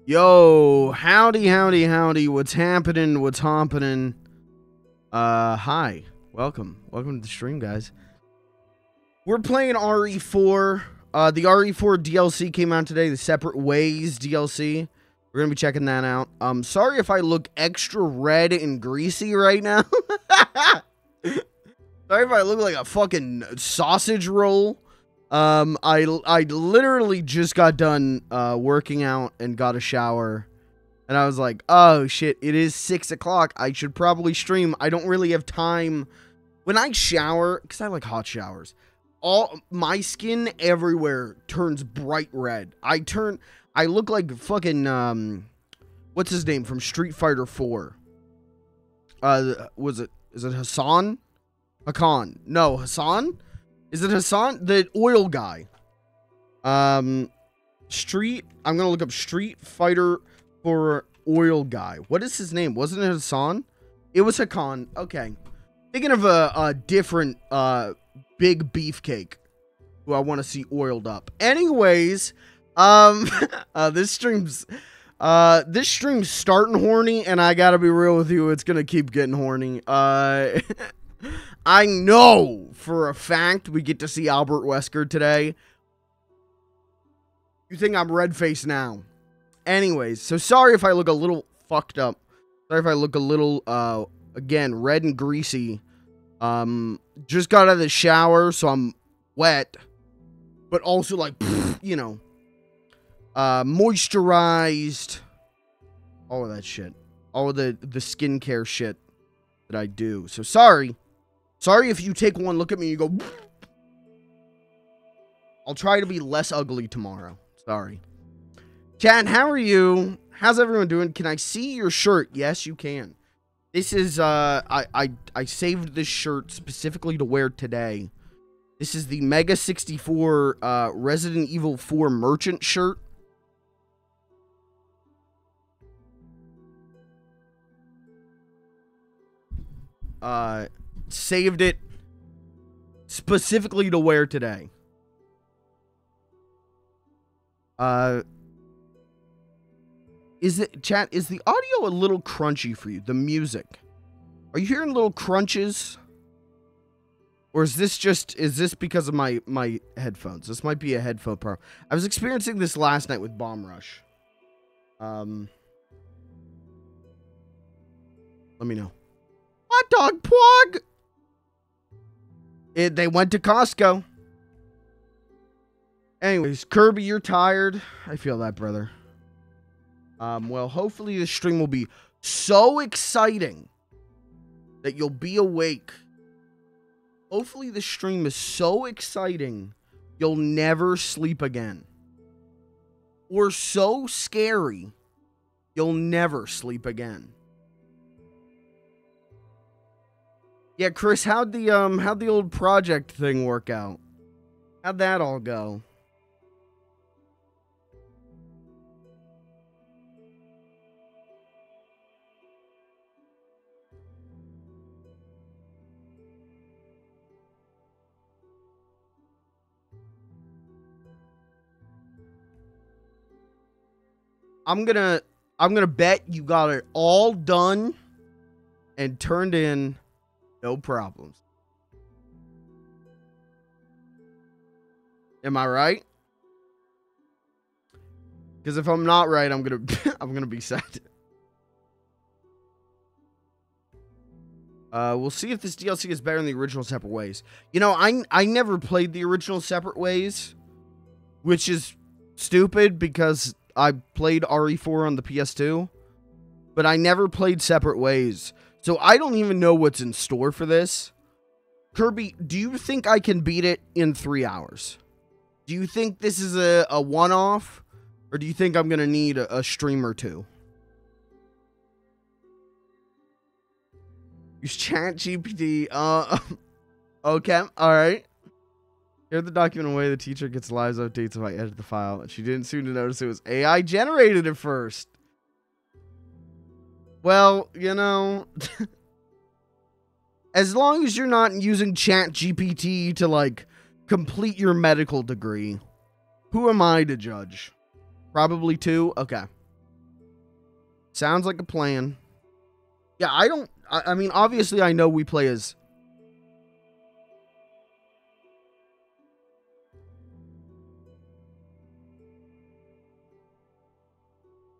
Yo, howdy, howdy, howdy. What's happening? What's happening? Hi. Welcome to the stream, guys. We're playing RE4. The RE4 DLC came out today, the Separate Ways DLC. We're gonna be checking that out. Sorry if I look extra red and greasy right now. Sorry if I look like a fucking sausage roll. I literally just got done working out and got a shower, and I was like, oh shit, it is 6 o'clock. I should probably stream. I don't really have time when I shower, because I like hot showers. All my skin everywhere turns bright red. I look like fucking what's his name from Street Fighter 4? Is it Hassan? Hakan. No, Hassan? Is it Hassan? The oil guy. I'm gonna look up Street Fighter for oil guy. What is his name? Wasn't it Hassan? It was Hakan. Okay. Thinking of a different big beefcake who I want to see oiled up. Anyways, this stream's starting horny, and I gotta be real with you, it's gonna keep getting horny. I know for a fact we get to see Albert Wesker today. You think I'm red-faced now. Anyways, so sorry if I look a little fucked up. Sorry if I look a little, again, red and greasy. Just got out of the shower, so I'm wet. But also, like, you know, moisturized. All of that shit. All of the skincare shit that I do. So sorry. Sorry if you take one look at me and you go... I'll try to be less ugly tomorrow. Sorry. Chat, how are you? How's everyone doing? Can I see your shirt? Yes, you can. This is, I saved this shirt specifically to wear today. This is the Mega 64 Resident Evil 4 merchant shirt. Saved it specifically to wear today. Is the audio a little crunchy for you? The music. Are you hearing little crunches? Or is this because of my headphones? This might be a headphone problem. I was experiencing this last night with Bomb Rush. Let me know. Hot dog plug! They went to Costco. Anyways, Kirby, you're tired. I feel that, brother. Well, hopefully this stream will be so exciting that you'll be awake. Hopefully the stream is so exciting you'll never sleep again. Or so scary you'll never sleep again. Yeah, Chris, how'd the old project thing work out? How'd that all go? I'm gonna bet you got it all done and turned in. No problems. Am I right? Because if I'm not right, I'm gonna be sad. We'll see if this DLC is better than the original Separate Ways. You know, I never played the original Separate Ways, which is stupid because I played RE4 on the PS2, but I never played Separate Ways. So I don't even know what's in store for this. Kirby, do you think I can beat it in 3 hours? Do you think this is a one-off? Or do you think I'm going to need a stream or two? Use ChatGPT. Okay, alright. Here the document away, the teacher gets live updates if I edit the file. She didn't seem to notice it was AI generated at first. Well, you know, as long as you're not using ChatGPT to, like, complete your medical degree, who am I to judge? Probably 2? Okay. Sounds like a plan. Yeah, I mean, obviously I know we play as...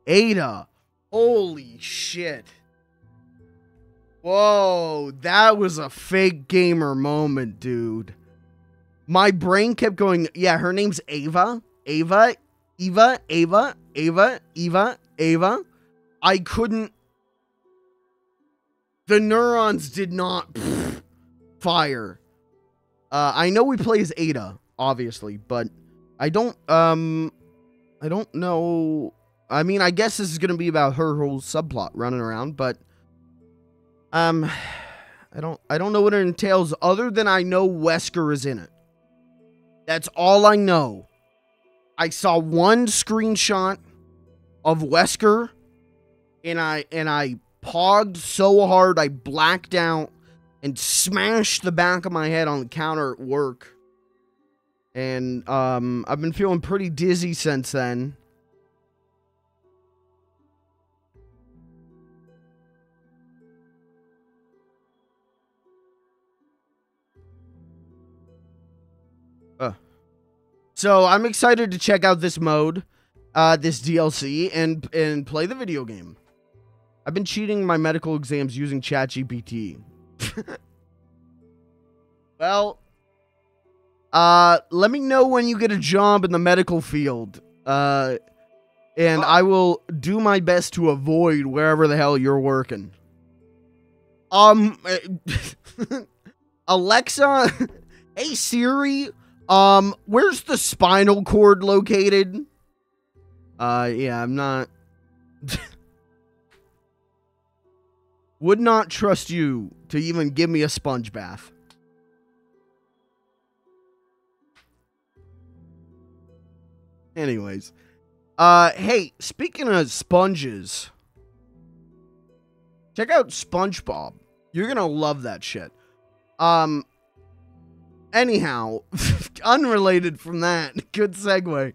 Ada. Holy shit. Whoa, that was a fake gamer moment, dude. My brain kept going, yeah, her name's Ava. Ava. I couldn't... The neurons did not fire. I know we play as Ada, obviously, but I don't know. I mean, I guess this is going to be about her whole subplot running around, but I don't know what it entails other than I know Wesker is in it. That's all I know. I saw one screenshot of Wesker and I pogged so hard I blacked out and smashed the back of my head on the counter at work. And I've been feeling pretty dizzy since then. So I'm excited to check out this mode, this DLC, and play the video game. I've been cheating my medical exams using ChatGPT. Well, let me know when you get a job in the medical field, and I will do my best to avoid wherever the hell you're working. Alexa, hey Siri, where's the spinal cord located? Yeah, I'm not... Would not trust you to even give me a sponge bath. Anyways. Hey, speaking of sponges, check out SpongeBob. You're gonna love that shit. Anyhow, unrelated from that, good segue.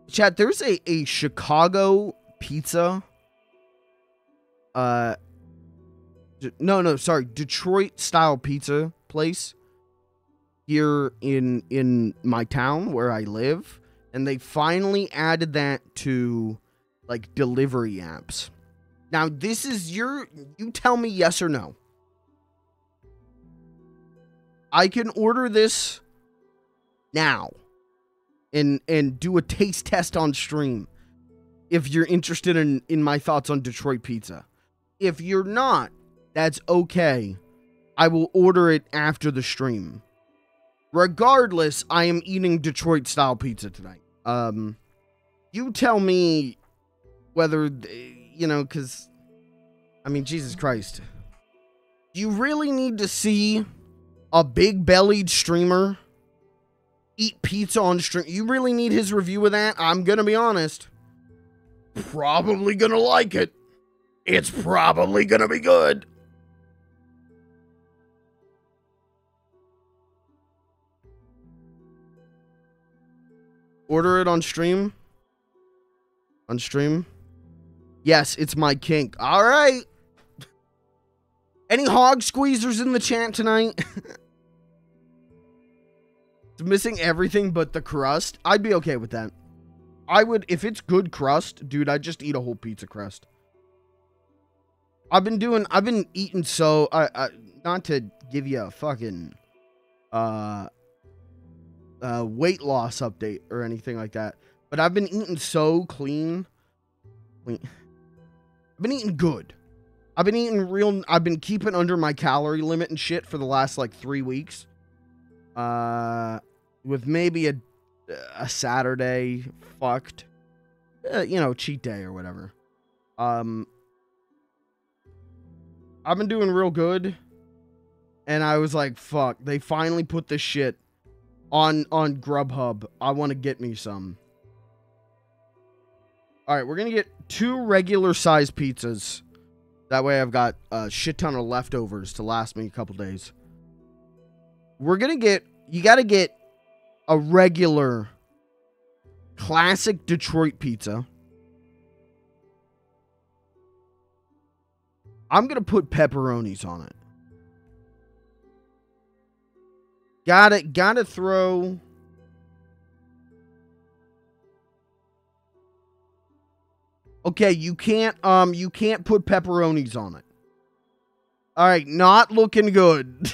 Chat, there's a Chicago pizza. Sorry, Detroit style pizza place here in my town where I live, and they finally added that to like delivery apps. Now, this is you tell me yes or no. I can order this now and do a taste test on stream if you're interested in my thoughts on Detroit pizza. If you're not, that's okay. I will order it after the stream. Regardless, I am eating Detroit style pizza tonight. You tell me whether, you know, because, I mean, Jesus Christ. You really need to see a big-bellied streamer eat pizza on stream. You really need his review of that? I'm gonna be honest. Probably gonna like it. It's probably gonna be good. Order it on stream. On stream. Yes, it's my kink. All right. Any hog squeezers in the chat tonight? It's missing everything but the crust. I'd be okay with that. I would, if it's good crust, dude, I'd just eat a whole pizza crust. I've been eating so, not to give you a fucking, weight loss update or anything like that, but I've been eating so clean. I've been eating good. I've been keeping under my calorie limit and shit for the last, like, 3 weeks. With maybe a Saturday fucked, you know, cheat day or whatever. I've been doing real good, and I was like, fuck, they finally put this shit on Grubhub. I want to get me some. All right, we're gonna get 2 regular size pizzas. That way I've got a shit ton of leftovers to last me a couple days. We're gonna get, you gotta get a regular classic Detroit pizza. I'm going to put pepperonis on it. Gotta throw... Okay, you can't put pepperonis on it. All right, not looking good.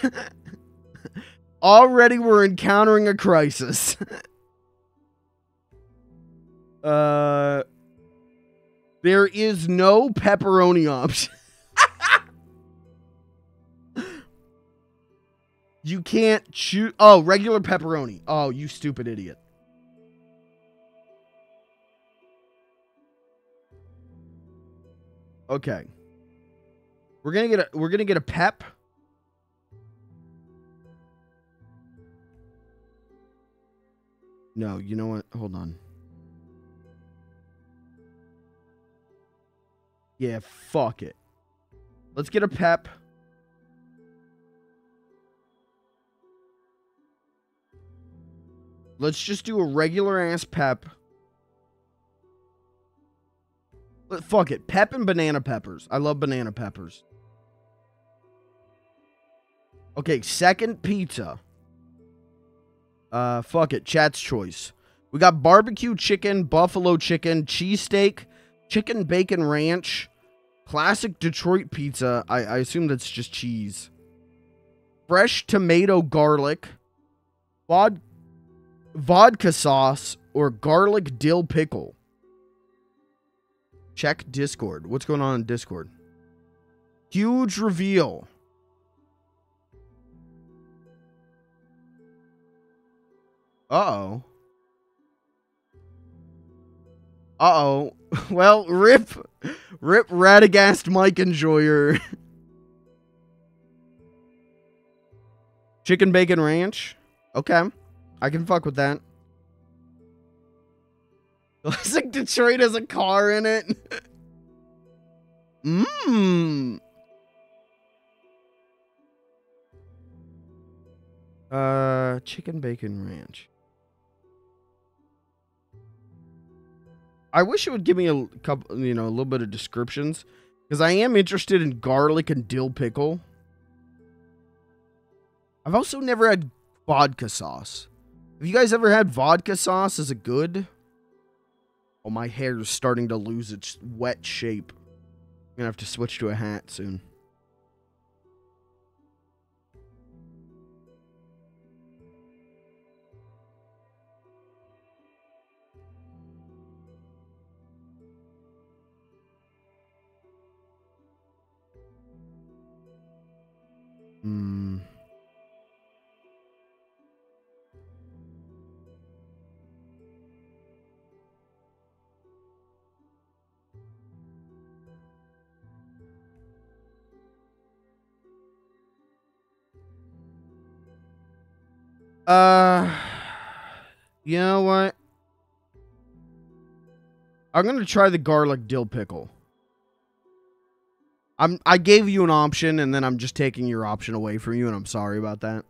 Already we're encountering a crisis. There is no pepperoni option. You can't choose. Oh, regular pepperoni. Oh, you stupid idiot. Okay. We're gonna get a pep. No, you know what? Hold on. Yeah, fuck it. Let's get a pep. Let's just do a regular ass pep. Fuck it. Pep and banana peppers. I love banana peppers. Okay, second pizza. Fuck it. Chat's choice. We got barbecue chicken, buffalo chicken, cheesesteak, chicken bacon ranch, classic Detroit pizza. I assume that's just cheese. Fresh tomato garlic, vodka sauce, or garlic dill pickle. Check Discord. What's going on in Discord? Huge reveal. Uh-oh. Uh-oh. Well, rip Radagast Mike Enjoyer. Chicken bacon ranch. Okay. I can fuck with that. Classic Detroit has a car in it. Chicken bacon ranch. I wish it would give me a couple, a little bit of descriptions, because I am interested in garlic and dill pickle. I've also never had vodka sauce. Have you guys ever had vodka sauce? Is it good? Oh, my hair is starting to lose its wet shape. I'm gonna have to switch to a hat soon. You know what? I'm gonna try the garlic dill pickle. I gave you an option, and then I'm just taking your option away from you, and I'm sorry about that.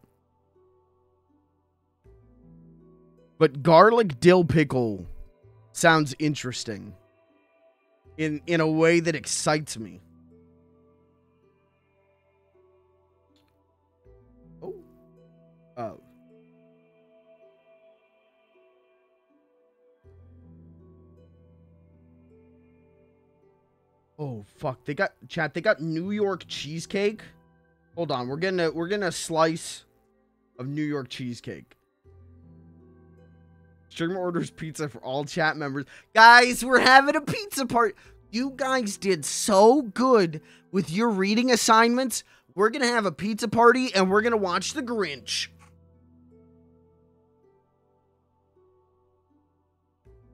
But garlic dill pickle sounds interesting. In a way that excites me. Oh. Oh. Oh fuck! They got New York cheesecake. Hold on, we're getting a slice of New York cheesecake. Streamer orders pizza for all chat members. Guys, we're having a pizza party. You guys did so good with your reading assignments. We're gonna have a pizza party and we're gonna watch The Grinch.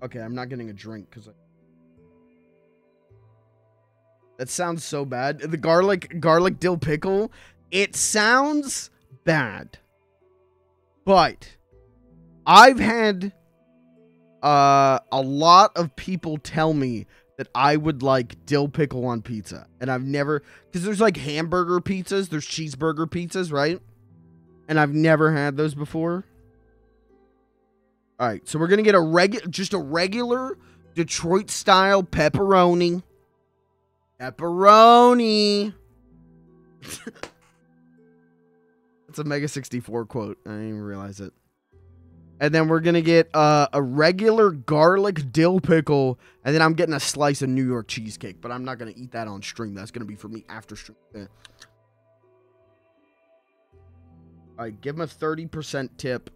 Okay, I'm not getting a drink because that sounds so bad. The garlic dill pickle, it sounds bad. But I've had a lot of people tell me that I would like dill pickle on pizza. And I've never, because there's like hamburger pizzas, there's cheeseburger pizzas, right? And I've never had those before. All right, so we're going to get just a regular Detroit style pepperoni. Pepperoni. It's a Mega 64 quote. I didn't even realize it. And then we're going to get a regular garlic dill pickle. And then I'm getting a slice of New York cheesecake. But I'm not going to eat that on stream. That's going to be for me after stream. All right, give him a 30% tip.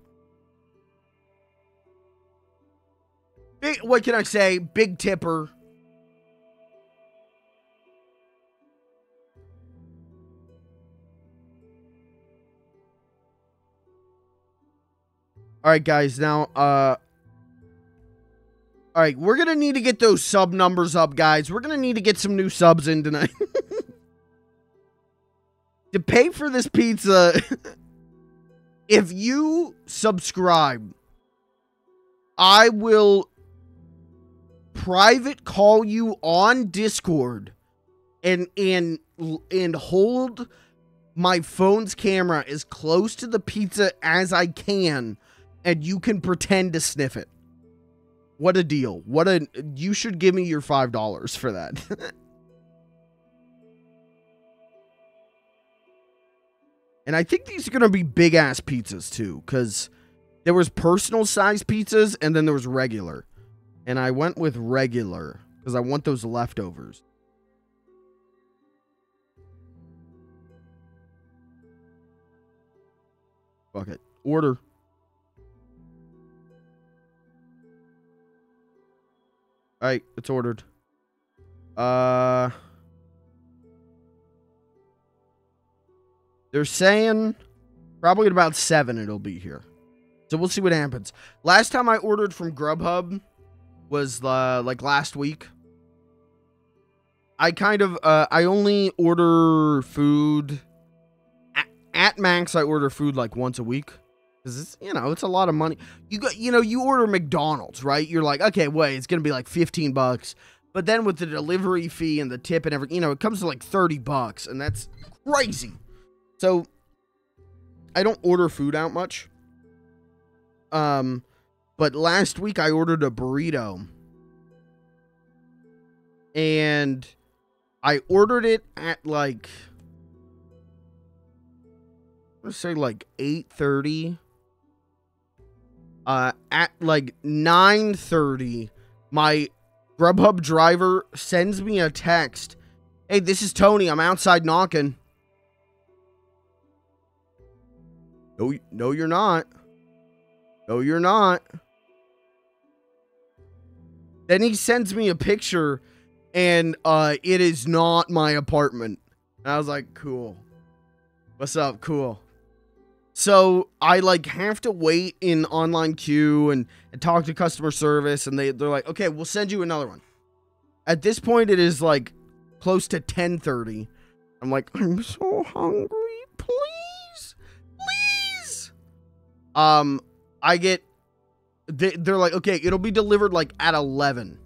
What can I say? Big tipper. All right, guys. Now, all right, we're going to need to get those sub numbers up, guys. We're going to need to get some new subs in tonight. To pay for this pizza, if you subscribe, I will private call you on Discord and hold my phone's camera as close to the pizza as I can, and you can pretend to sniff it. What a deal. You should give me your $5 for that. And I think these are going to be big ass pizzas too, because there was personal size pizzas and then there was regular. And I went with regular because I want those leftovers. Fuck it. Order. Alright, it's ordered. They're saying probably at about 7 it'll be here. So we'll see what happens. Last time I ordered from Grubhub was like last week. I only order food at max. I order food like once a week because it's, it's a lot of money. You order McDonald's, right? You're like, okay, wait, it's gonna be like $15, but then with the delivery fee and the tip and everything, it comes to like $30, and that's crazy. So I don't order food out much. But last week I ordered a burrito, and I ordered it at like, let's say like 8:30. At like 9:30, my Grubhub driver sends me a text. Hey, this is Tony. I'm outside knocking. No, you're not. No, you're not. Then he sends me a picture, and it is not my apartment. And I was like, cool. What's up? Cool. So I like have to wait in online queue and talk to customer service, and they're like, okay, we'll send you another one. At this point, it is like close to 10:30. I'm like, I'm so hungry. Please. They're like, okay, it'll be delivered like at 11.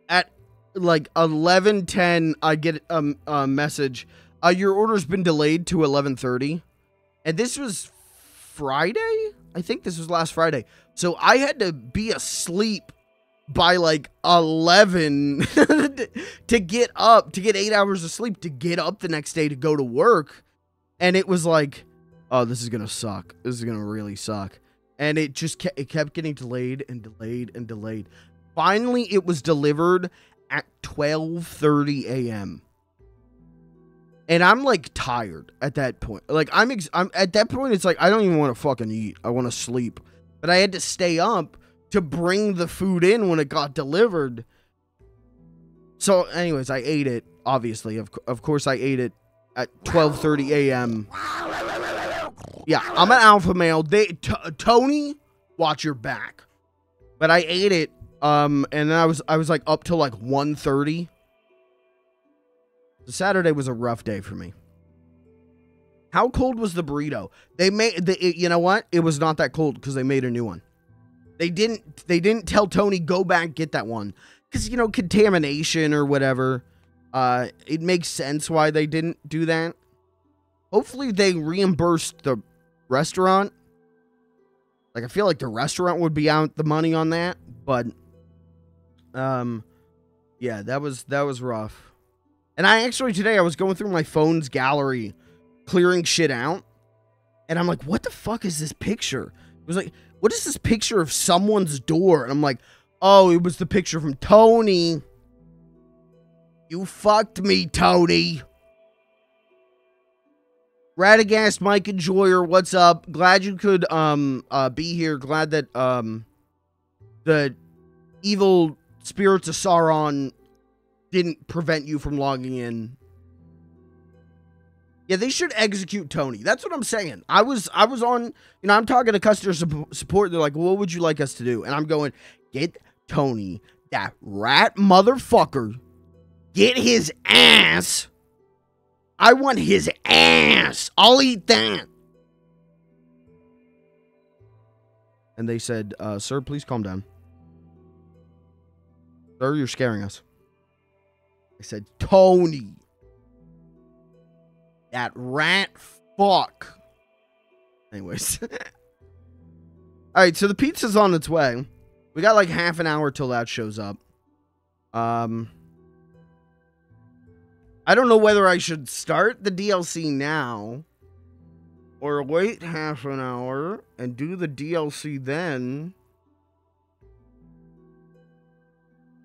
At like 11:10, I get a message. Your order's been delayed to 11:30. And this was Friday? I think this was last Friday. So I had to be asleep by like 11 to get up, to get 8 hours of sleep, to get up the next day to go to work. And it was like, oh, this is going to suck. This is going to really suck. And it just it kept getting delayed and delayed and delayed. Finally, it was delivered at 12:30 a.m. And I'm like tired at that point. Like I'm at that point, it's like, I don't even want to fucking eat. I want to sleep. But I had to stay up to bring the food in when it got delivered. So anyways, I ate it. Obviously, of course I ate it at 12:30 a.m. Yeah, I'm an alpha male. Tony, watch your back. But I ate it. And then I was like up till like 1:30. So Saturday was a rough day for me. How cold was the burrito? You know what? It was not that cold because they made a new one. They didn't tell Tony, go back, get that one. Because, contamination or whatever. It makes sense why they didn't do that. Hopefully they reimbursed the restaurant. Like, I feel like the restaurant would be out the money on that. But, yeah, that was rough. And today I was going through my phone's gallery, clearing shit out. And I'm like, what the fuck is this picture? It was like, what is this picture of someone's door? And I'm like, oh, it was the picture from Tony. You fucked me, Tony. Radagast, Mike Enjoyer, what's up? Glad you could be here. Glad that the evil spirits of Sauron didn't prevent you from logging in. Yeah, they should execute Tony. That's what I'm saying. I was on, I'm talking to customer support. They're like, what would you like us to do? And I'm going, get Tony, that rat motherfucker. Get his ass. I want his ass. I'll eat that. And they said, sir, please calm down. Sir, you're scaring us. I said, Tony. That rat fuck. Anyways. Alright, so the pizza's on its way. We got like half an hour till that shows up. I don't know whether I should start the DLC now or wait half an hour and do the DLC then.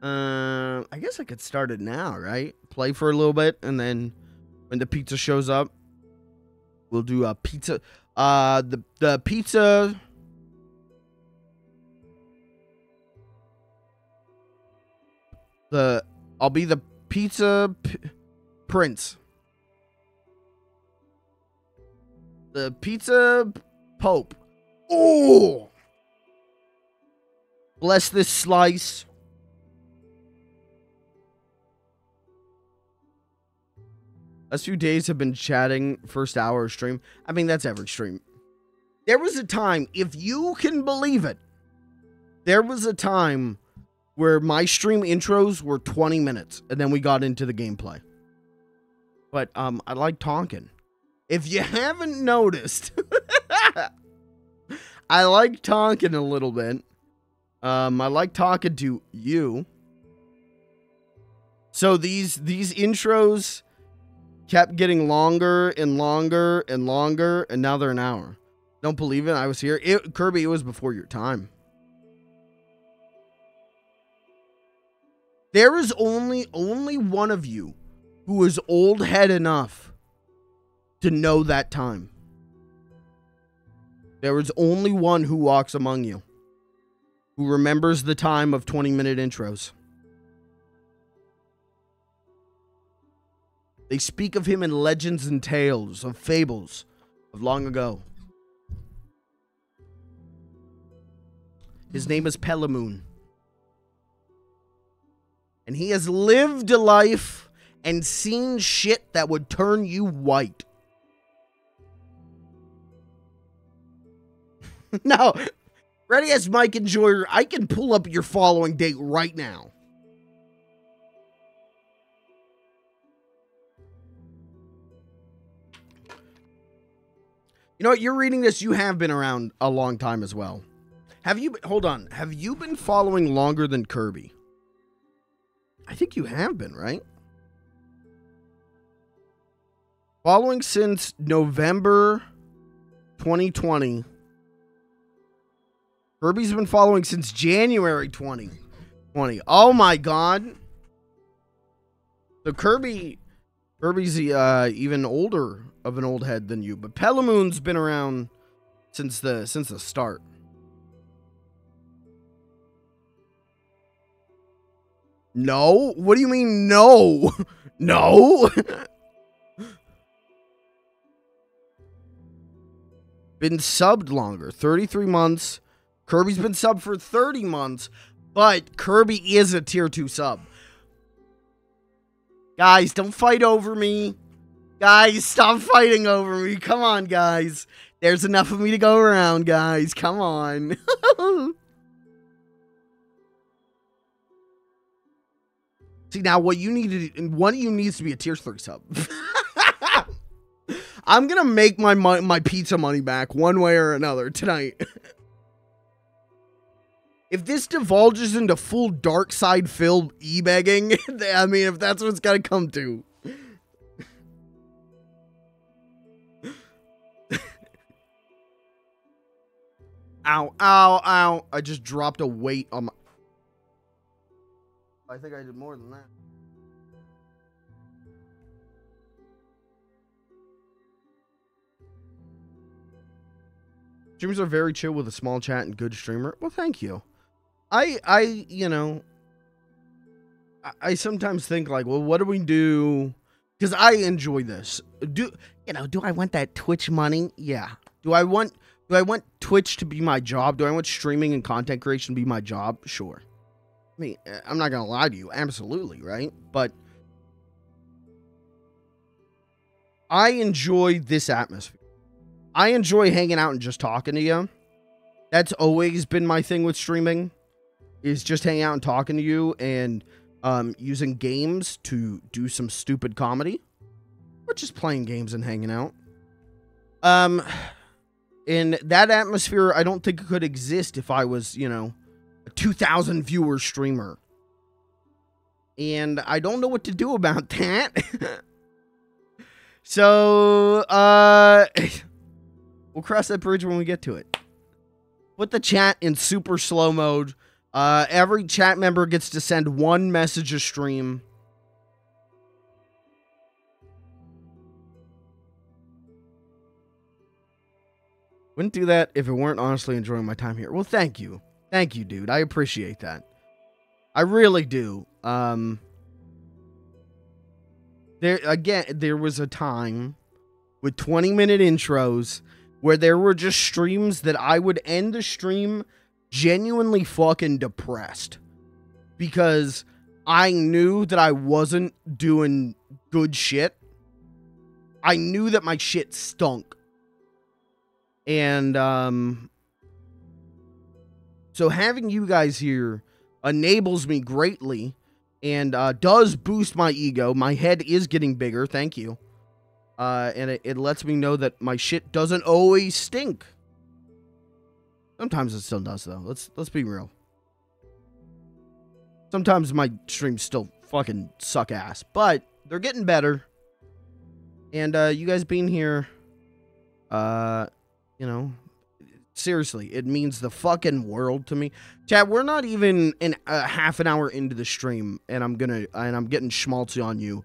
I guess I could start it now, right? Play for a little bit and then when the pizza shows up, we'll do a pizza. The pizza. I'll be the pizza prince. The pizza pope. Oh! Bless this slice. Last few days have been chatting, first hour of stream. I mean, that's every stream. There was a time, if you can believe it, there was a time where my stream intros were 20 minutes, and then we got into the gameplay. But, I like talking. If you haven't noticed, I like talking a little bit. I like talking to you. So these intros kept getting longer and longer and longer, and now they're an hour. Don't believe it? I was here. Kirby, it was before your time. There is only one of you who is old head enough to know that time. There is only one who walks among you who remembers the time of 20-minute intros. They speak of him in legends and tales, of fables of long ago. His name is Pelamoon. And he has lived a life and seen shit that would turn you white. Now, ready as Mike Enjoyer, I can pull up your following date right now. You know what? You're reading this. You have been around a long time as well. Have you? Hold on. Have you been following longer than Kirby? I think you have been, right? Following since November 2020. Kirby's been following since January 2020. Oh my god. So Kirby's even older of an old head than you, but Pelamoon's been around since the start. No? What do you mean no? No? Been subbed longer. 33 months. Kirby's been subbed for 30 months, but Kirby is a tier 2 sub. Guys, don't fight over me. Guys, stop fighting over me. Come on, guys. There's enough of me to go around, guys. Come on. See, now what you need to do, one of you needs to be a tier 3 sub. I'm going to make my pizza money back one way or another tonight. If this divulges into full dark side filled e-begging, I mean, if that's what it's got to come to. Ow, ow, ow. I just dropped a weight on my... I think I did more than that. Streamers are very chill with a small chat and good streamer. Well, thank you. You know, I sometimes think like, well, what do we do? Because I enjoy this. Do I want that Twitch money? Yeah. Do I want Twitch to be my job? Do I want streaming and content creation to be my job? Sure. I mean, I'm not gonna lie to you. Absolutely, right? But I enjoy this atmosphere. I enjoy hanging out and just talking to you. That's always been my thing with streaming, is just hanging out and talking to you and using games to do some stupid comedy, or just playing games and hanging out. In that atmosphere, I don't think it could exist if I was, you know, a 2,000 viewer streamer. And I don't know what to do about that. So, we'll cross that bridge when we get to it. Put the chat in super slow mode. Every chat member gets to send one message a stream. Wouldn't do that if it weren't honestly enjoying my time here. Well, thank you. Thank you, dude. I appreciate that. I really do. There was a time with 20-minute intros where there were just streams that I would end the stream genuinely fucking depressed because I knew that I wasn't doing good shit. I knew that my shit stunk. And so having you guys here enables me greatly and does boost my ego. My head is getting bigger, thank you. And it lets me know that my shit doesn't always stink. Sometimes it still does, though. Let's be real. Sometimes my streams still fucking suck ass, but they're getting better. And you guys being here, you know, seriously, it means the fucking world to me. Chat, we're not even half an hour into the stream, and I'm getting schmaltzy on you.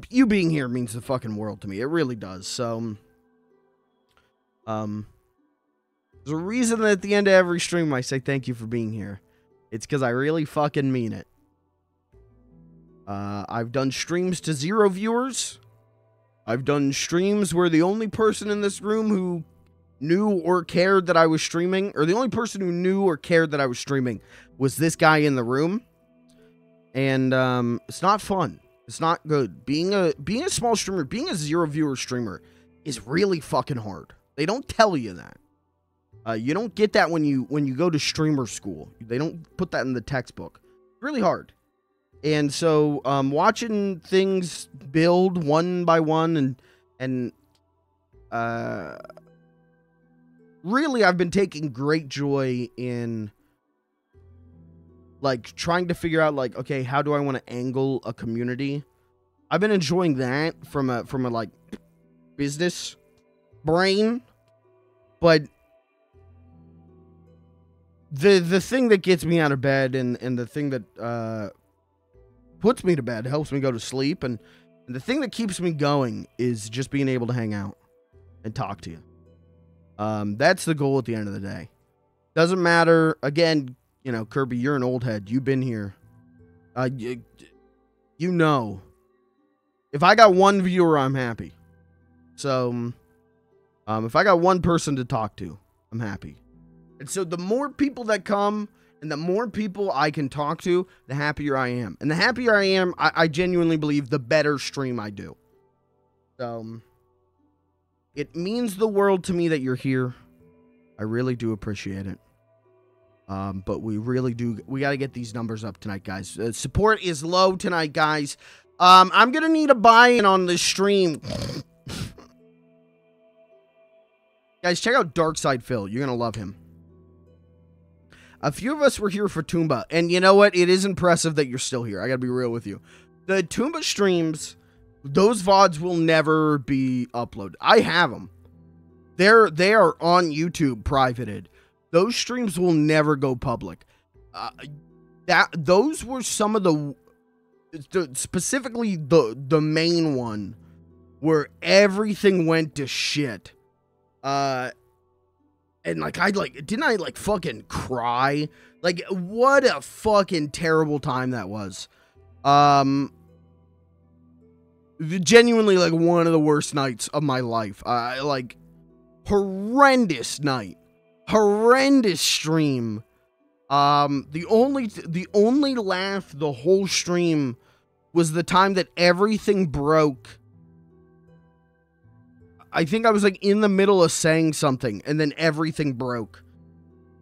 You being here means the fucking world to me. It really does. So, there's a reason that at the end of every stream I say thank you for being here. It's because I really fucking mean it. I've done streams to 0 viewers. I've done streams where the only person in this room who knew or cared that I was streaming, or the only person who knew or cared that I was streaming, was this guy in the room. And it's not fun. It's not good. Being a small streamer, being a 0 viewer streamer is really fucking hard. They don't tell you that. You don't get that when you go to streamer school. They don't put that in the textbook. It's really hard. And so watching things build one by one and really I've been taking great joy in like trying to figure out like, okay, how do I want to angle a community? I've been enjoying that from a like business brain, but the thing that gets me out of bed and the thing that puts me to bed, helps me go to sleep, and the thing that keeps me going is just being able to hang out and talk to you. That's the goal at the end of the day. Doesn't matter. Again, you know, Kirby, you're an old head. You've been here. You know. If I got one viewer, I'm happy. So, if I got one person to talk to, I'm happy. And so the more people that come and the more people I can talk to, the happier I am. And the happier I am, I genuinely believe the better stream I do. So, it means the world to me that you're here. I really do appreciate it. But we really do. We got to get these numbers up tonight, guys. Support is low tonight, guys. I'm going to need a buy-in on this stream. Guys, check out Darkside Phil. You're going to love him. A few of us were here for Toomba, and you know what? It is impressive that you're still here. I gotta be real with you. The Toomba streams, those VODs will never be uploaded. I have them. they are on YouTube privated. Those streams will never go public. Those were some of the specifically the main one where everything went to shit. And like didn't I like fucking cry? Like what a fucking terrible time that was. Genuinely like one of the worst nights of my life. Like horrendous night. Horrendous stream. The only laugh the whole stream was the time that everything broke. I think I was like in the middle of saying something and then everything broke.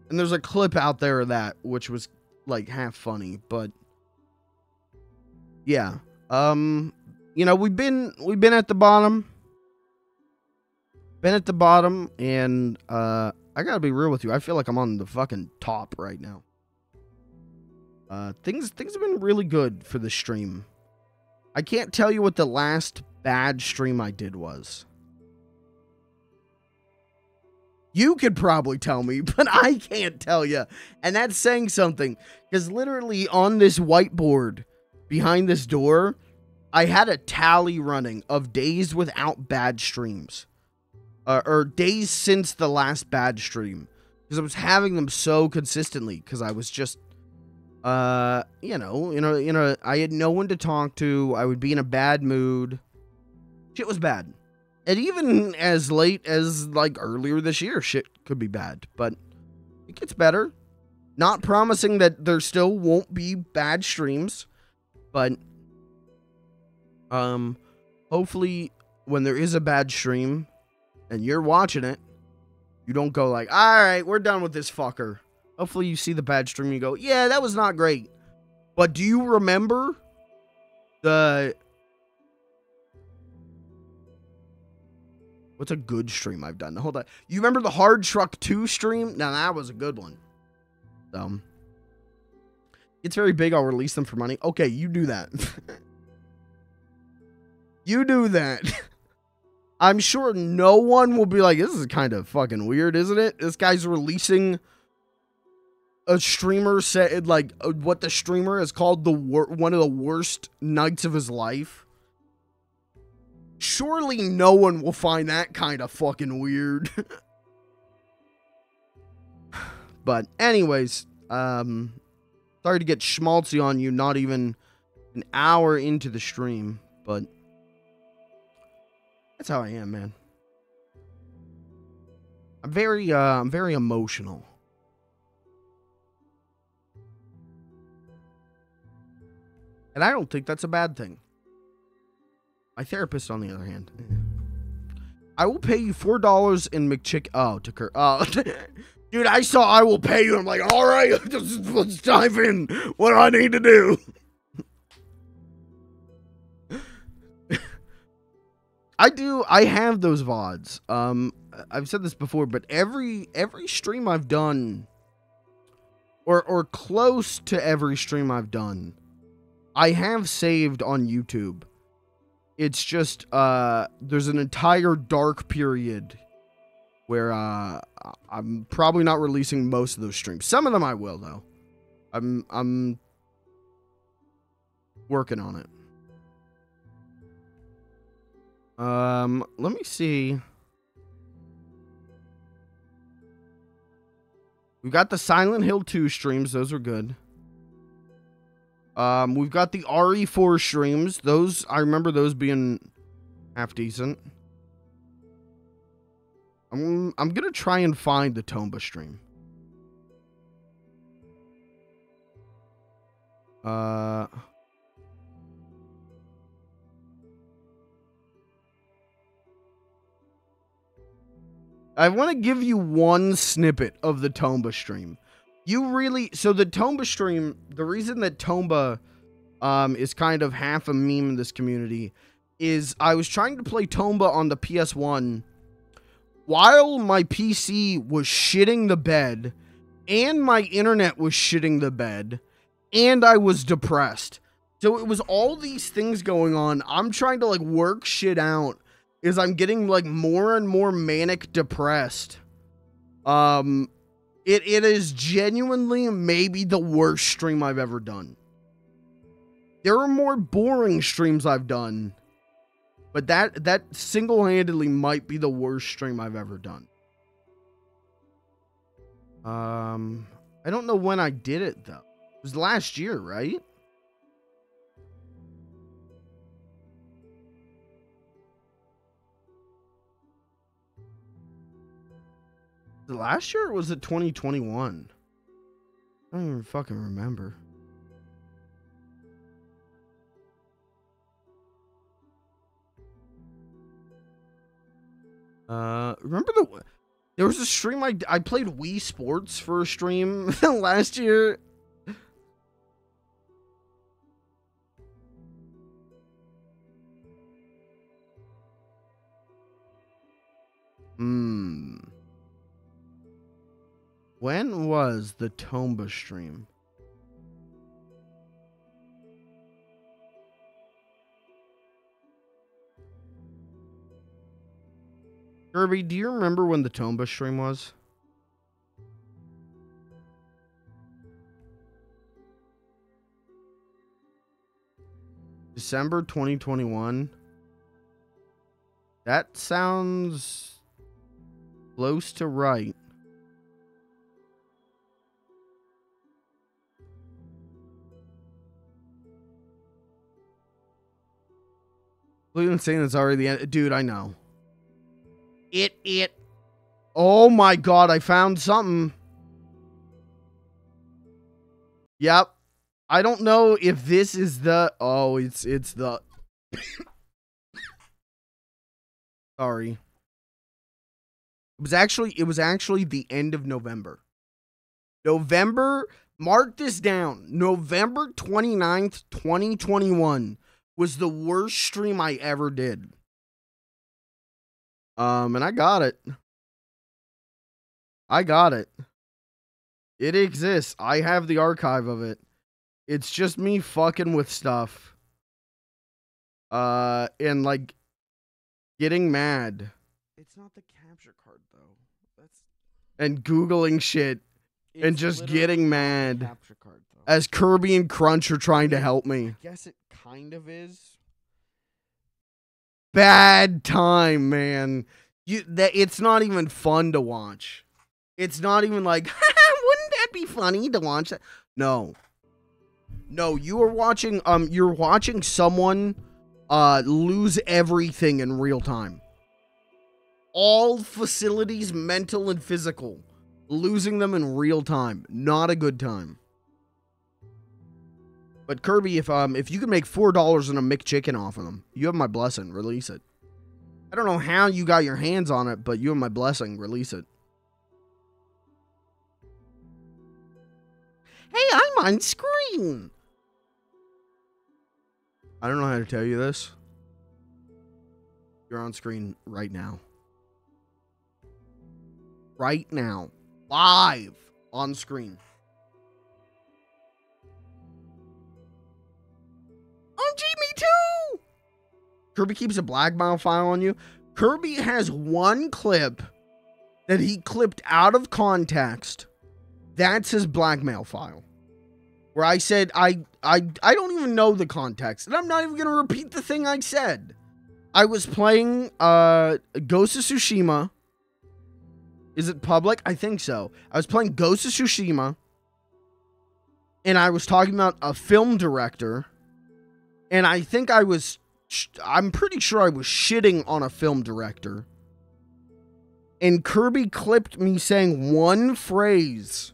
And there's a clip out there of that, which was like half funny, but yeah. You know, we've been at the bottom. Been at the bottom, and I gotta be real with you. I feel like I'm on the fucking top right now. Things have been really good for the stream. I can't tell you what the last bad stream I did was. You could probably tell me, but I can't tell you. And that's saying something. Because literally on this whiteboard behind this door, I had a tally running of days without bad streams. Or days since the last bad stream. Because I was having them so consistently. Because I was just, you know, I had no one to talk to. I would be in a bad mood. Shit was bad. And even as late as, like, earlier this year, shit could be bad. But it gets better. Not promising that there still won't be bad streams. But, hopefully, when there is a bad stream, and you're watching it, you don't go like, alright, we're done with this fucker. Hopefully you see the bad stream and you go, yeah, that was not great. But do you remember the... What's a good stream I've done? Hold on. You remember the Hard Truck 2 stream? Now, that was a good one. It's very big. I'll release them for money. Okay, you do that. You do that. I'm sure no one will be like, this is kind of fucking weird, isn't it? This guy's releasing a streamer said, like, what the streamer has called one of the worst nights of his life. Surely no one will find that kind of fucking weird. But anyways, sorry to get schmaltzy on you, not even an hour into the stream, but that's how I am, man. I'm very emotional. And I don't think that's a bad thing. My therapist, on the other hand, I will pay you $4 in McChick. Oh, to Kurt. Oh, dude, I saw I will pay you. I'm like, all right, let's dive in. What do I need to do? I have those VODs. I've said this before, but every stream I've done, or close to every stream I've done, I have saved on YouTube. It's just, there's an entire dark period where, I'm probably not releasing most of those streams. Some of them I will, though. I'm working on it. Let me see. We got the Silent Hill 2 streams. Those are good. We've got the RE4 streams. Those, I remember those being half decent. I'm gonna try and find the Tomba stream. I want to give you one snippet of the Tomba stream. So the Tomba stream, the reason that Tomba is kind of half a meme in this community is I was trying to play Tomba on the PS1 while my PC was shitting the bed and my internet was shitting the bed and I was depressed. So it was all these things going on. I'm trying to like work shit out is I'm getting like more and more manic depressed. It is genuinely maybe the worst stream I've ever done. There are more boring streams I've done, but that single-handedly might be the worst stream I've ever done. I don't know when I did it though. It was last year, right? Was it last year or was it 2021? I don't even fucking remember. Remember there was a stream I played Wii Sports for a stream last year. When was the Tomba stream? Kirby, do you remember when the Tomba stream was? December 2021. That sounds close to right. Cleveland saying it's already the end. Dude, I know. Oh my god, I found something. Yep. I don't know if this is the... Oh, it's the... Sorry. It was actually the end of November. Mark this down. November 29th, 2021 was the worst stream I ever did. And I got it. It exists. I have the archive of it. It's just me fucking with stuff. And like getting mad. It's not the capture card though. And Googling shit and just getting mad card, as Kirby and Crunch are trying to help me. I guess it kind of is. Bad time, man. It's not even fun to watch. It's not even like, wouldn't that be funny to watch that? No, you're watching someone lose everything in real time. All facilities, mental and physical, losing them in real time. Not a good time. But Kirby, if you can make $4 in a McChicken off of them, you have my blessing. Release it. I don't know how you got your hands on it, but you have my blessing. Release it. Hey, I'm on screen. I don't know how to tell you this. You're on screen right now. Right now. Live on screen. OMG, me too! Kirby keeps a blackmail file on you. Kirby has one clip that he clipped out of context. That's his blackmail file. Where I said, I don't even know the context. And I'm not even going to repeat the thing I said. I was playing Ghost of Tsushima. Is it public? I think so. I was playing Ghost of Tsushima. And I was talking about a film director. And I think I'm pretty sure I was shitting on a film director. And Kirby clipped me saying one phrase.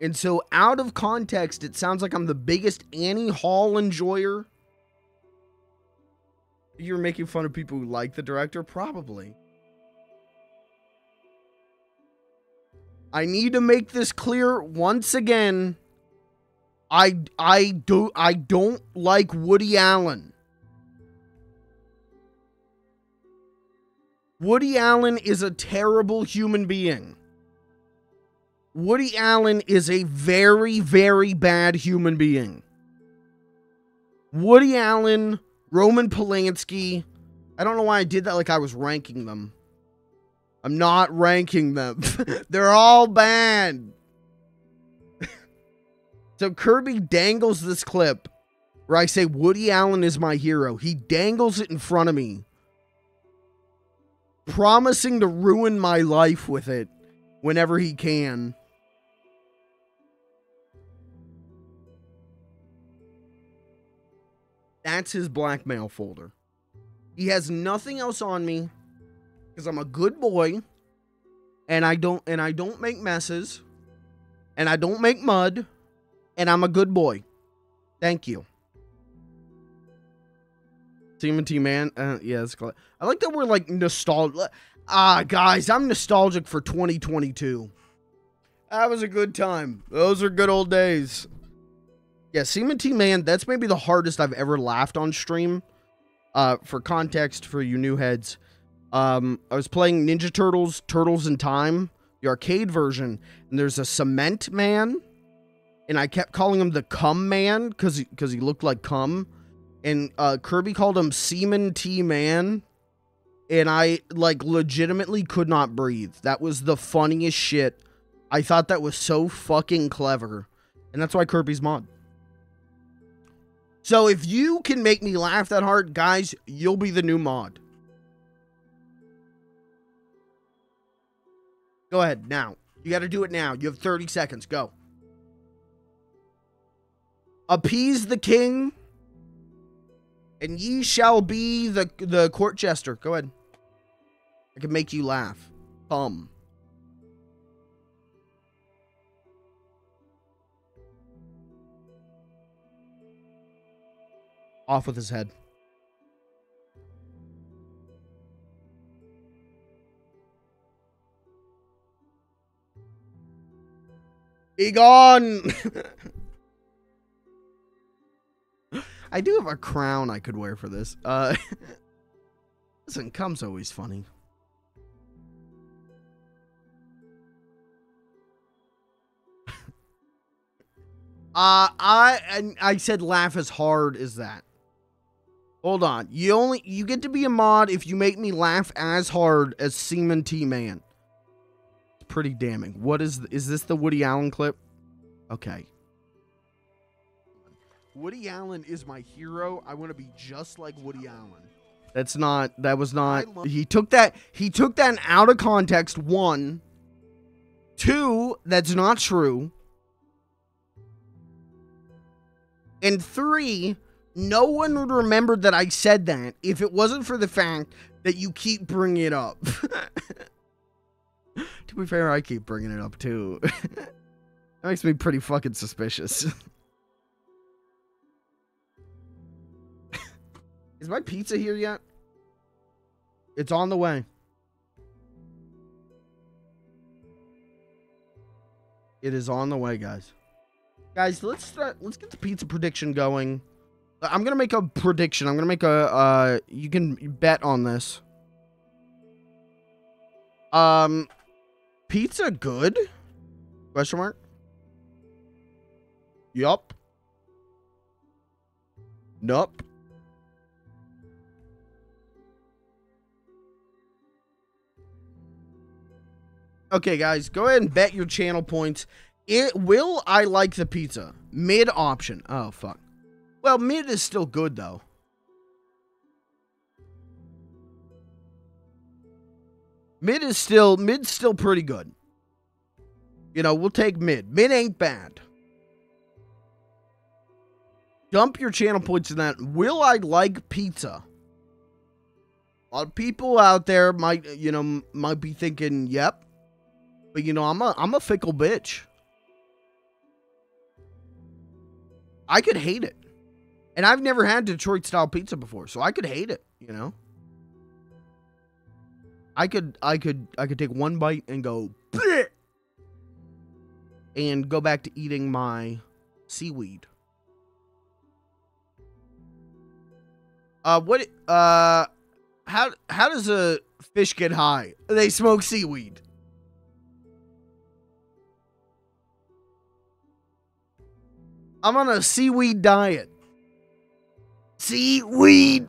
And so out of context, it sounds like I'm the biggest Annie Hall enjoyer. You're making fun of people who like the director? Probably. I need to make this clear once again. I don't like Woody Allen. Woody Allen is a terrible human being. Woody Allen is a very, very bad human being. Woody Allen, Roman Polanski. I don't know why I did that like I was ranking them. I'm not ranking them. They're all bad. So Kirby dangles this clip where I say Woody Allen is my hero. He dangles it in front of me, promising to ruin my life with it whenever he can. That's his blackmail folder. He has nothing else on me because I'm a good boy and I don't make messes and I don't make mud and I'm a good boy. Thank you. TMT man. Yeah, it's cool. I like that we're like nostalgic. Guys, I'm nostalgic for 2022. That was a good time. Those are good old days. Yeah, CMT man, that's maybe the hardest I've ever laughed on stream. For context, for you new heads, I was playing Ninja Turtles, Turtles in Time, the arcade version, and there's a cement man, and I kept calling him the cum man because he looked like cum, and Kirby called him Seaman T Man, and I like legitimately could not breathe. That was the funniest shit. I thought that was so fucking clever, and that's why Kirby's mod. So if you can make me laugh that hard, guys, you'll be the new mod. Go ahead, now. You got to do it now. You have 30 seconds. Go. Appease the king, and ye shall be the court jester. Go ahead. I can make you laugh. Off with his head. Be gone. I do have a crown I could wear for this. Listen, cum's always funny. I said laugh as hard as that. Hold on. You get to be a mod if you make me laugh as hard as Seaman T Man. It's pretty damning. What is this the Woody Allen clip? Okay. Woody Allen is my hero. I want to be just like Woody Allen. That was not he took that out of context. 1. 2, that's not true. And 3, no one would remember that I said that if it wasn't for the fact that you keep bringing it up. To be fair, I keep bringing it up too. That makes me pretty fucking suspicious. Is my pizza here yet? It's on the way. It is on the way, guys. Guys, let's get the pizza prediction going. I'm gonna make a prediction. I'm gonna make a you can bet on this. Pizza good? Question mark? Yup. Nope. Okay, guys, go ahead and bet your channel points. Will I like the pizza? Mid option. Oh, fuck. Well, mid is still good, though. Mid's still pretty good. You know, we'll take mid. Mid ain't bad. Dump your channel points in that. Will I like pizza? A lot of people out there might be thinking, yep. But, you know, I'm a fickle bitch. I could hate it. And I've never had Detroit-style pizza before, so I could hate it, you know? I could take one bite and go, bleh! And go back to eating my seaweed. How does a fish get high? They smoke seaweed. I'm on a seaweed diet. See, weed.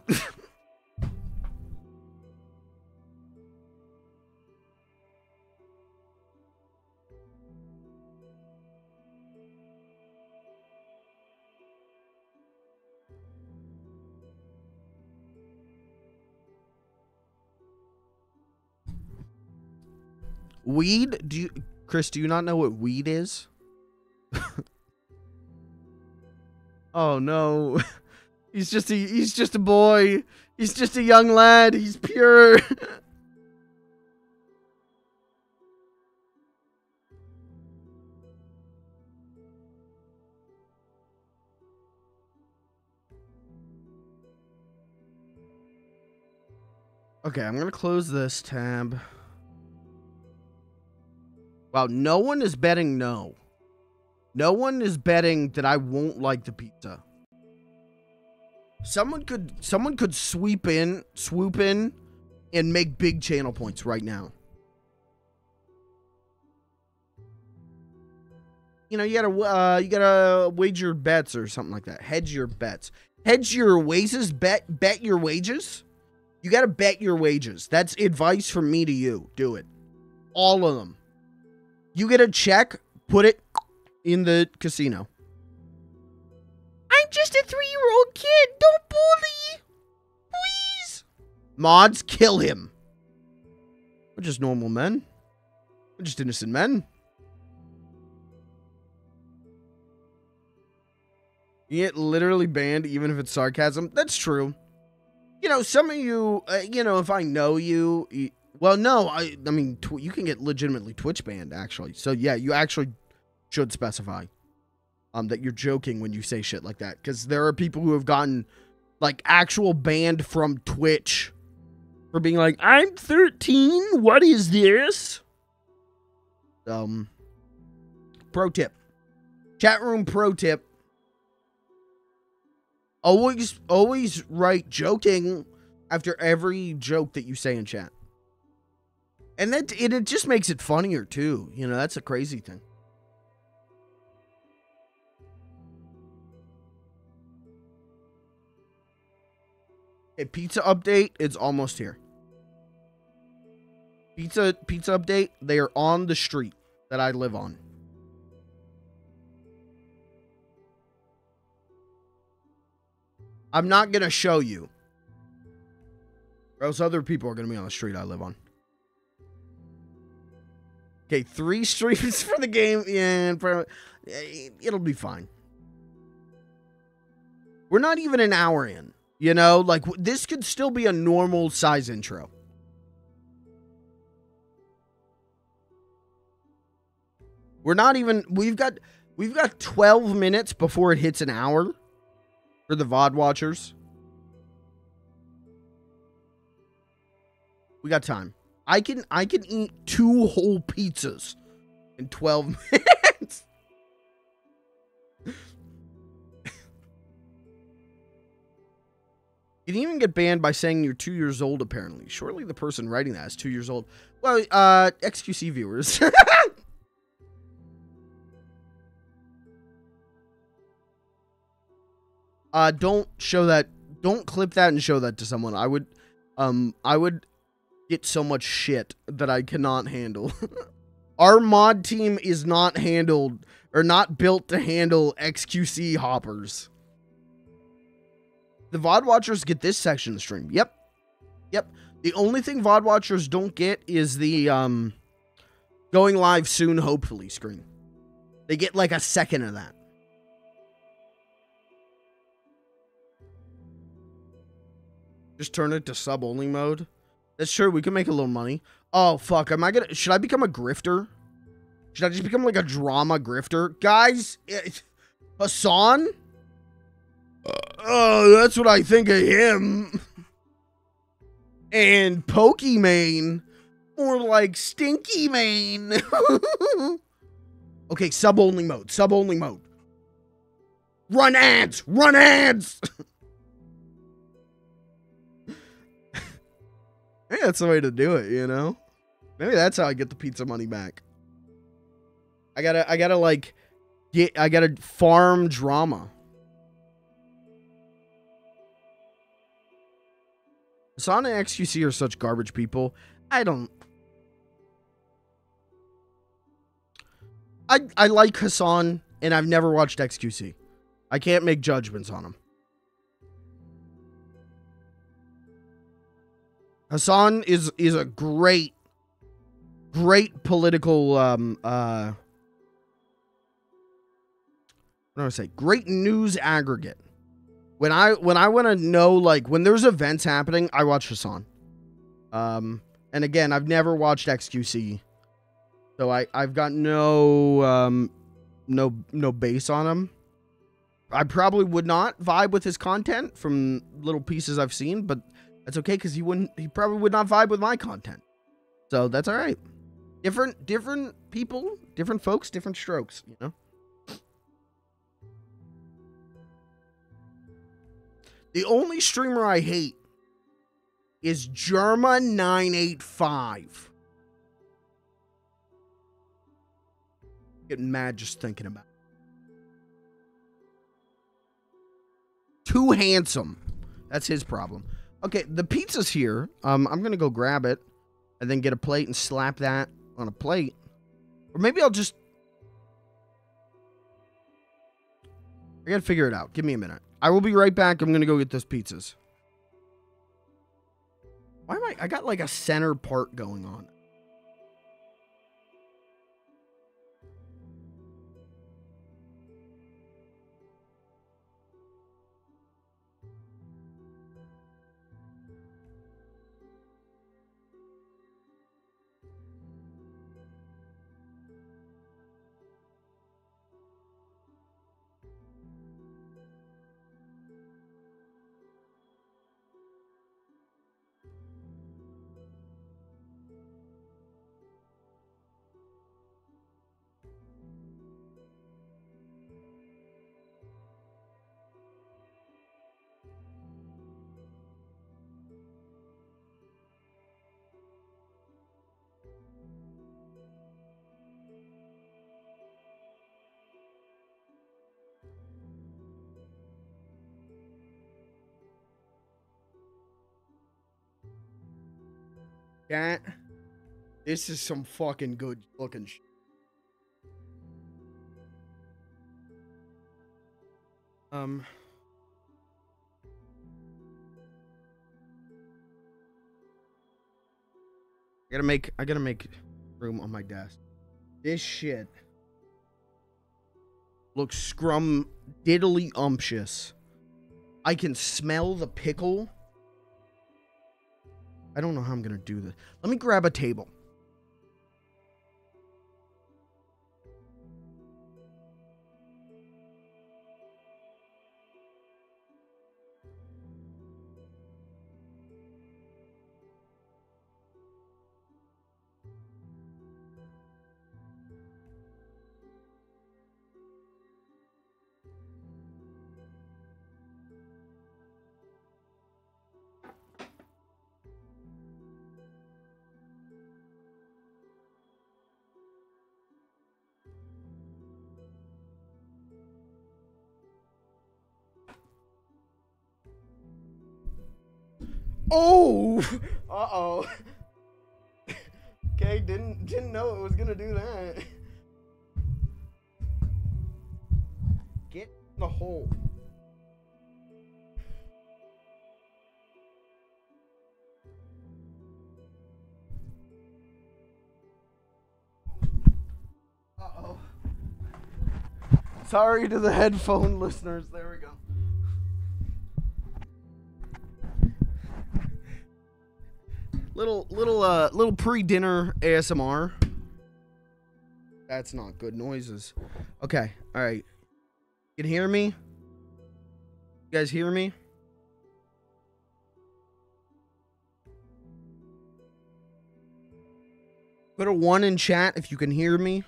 Weed? Chris, do you not know what weed is? Oh no. He's just a boy. He's just a young lad. He's pure. Okay, I'm going to close this tab. Wow, no one is betting no. No one is betting that I won't like the pizza. Someone could swoop in, and make big channel points right now. You know, you gotta wager bets or something like that. Hedge your bets. Hedge your wages. Bet your wages. You gotta bet your wages. That's advice from me to you. Do it. All of them. You get a check, put it in the casino. I'm just a 3-year-old kid. Don't bully. Please. Mods, kill him. We're just normal men. We're just innocent men. You get literally banned even if it's sarcasm. That's true. You know, some of you, you know, if I know you, well, no, I mean, you can get legitimately Twitch banned, actually. So, yeah, you actually should specify that you're joking when you say shit like that. Because there are people who have gotten, like, actual banned from Twitch for being like, I'm 13, what is this? Pro tip. Chat room pro tip. Always write joking after every joke that you say in chat. And it just makes it funnier too. You know, that's a crazy thing. Okay, pizza update, it's almost here. Pizza update, they are on the street that I live on. I'm not going to show you. Or else other people are going to be on the street I live on. Okay, 3 streams for the game. Yeah, it'll be fine. We're not even an hour in. You know, like, this could still be a normal size intro. We're not even, we've got 12 minutes before it hits an hour. For the VOD watchers. We got time. I can eat 2 whole pizzas in 12 minutes. You can even get banned by saying you're 2 years old, apparently. Surely the person writing that is 2 years old. Well, XQC viewers. Don't show that. Don't clip that and show that to someone. I would get so much shit that I cannot handle. Our mod team is not handled or not built to handle XQC hoppers. The VOD watchers get this section of the stream. Yep. The only thing VOD watchers don't get is the going live soon, hopefully screen. They get like a second of that. Just turn it to sub-only mode. That's true. We can make a little money. Oh, fuck. Should I become a grifter? Should I just become like a drama grifter? Guys, Hassan? Oh, that's what I think of him. And Pokimane. More like Stinky Mane. Okay, sub-only mode. Sub-only mode. Run ads! Run ads! Maybe that's the way to do it, you know? Maybe that's how I get the pizza money back. I gotta farm drama. Hassan and XQC are such garbage people. I like Hassan, and I've never watched XQC. I can't make judgments on him. Hassan is a great political what do I say? Great news aggregate. When I want to know, like, when there's events happening, I watch Hassan. And again, I've never watched XQC, so I've got no base on him. I probably would not vibe with his content from little pieces I've seen, but that's okay because he probably would not vibe with my content. So that's all right. Different people, different folks, different strokes, you know? The only streamer I hate is Germa985. Getting mad just thinking about it. Too handsome. That's his problem. Okay, the pizza's here. I'm gonna go grab it and then get a plate and slap that on a plate. Or maybe I'll just... I gotta figure it out. Give me a minute. I will be right back. I'm gonna go get those pizzas. Why am I got like a center part going on. That, this is some fucking good looking shit. I gotta make room on my desk. This shit looks scrum diddly umptious. I can smell the pickle. I don't know how I'm gonna do this. Let me grab a table. Oh, uh-oh. Okay, didn't know it was gonna do that. Get in the hole. Uh-oh. Sorry to the headphone listeners. There we go. Little pre-dinner ASMR. That's not good noises. Okay, all right. You can hear me? You guys hear me? Put a 1 in chat if you can hear me.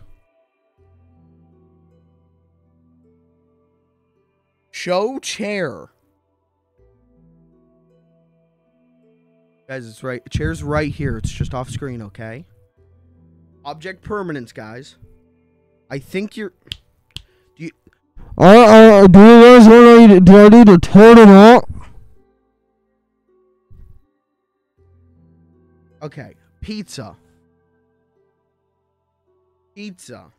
Show chair. Guys, it's right. Chair's right here. It's just off screen, okay? Object permanence, guys. I think you're... Do you... do you guys want to... Do I need to turn it up? Okay, pizza. Pizza.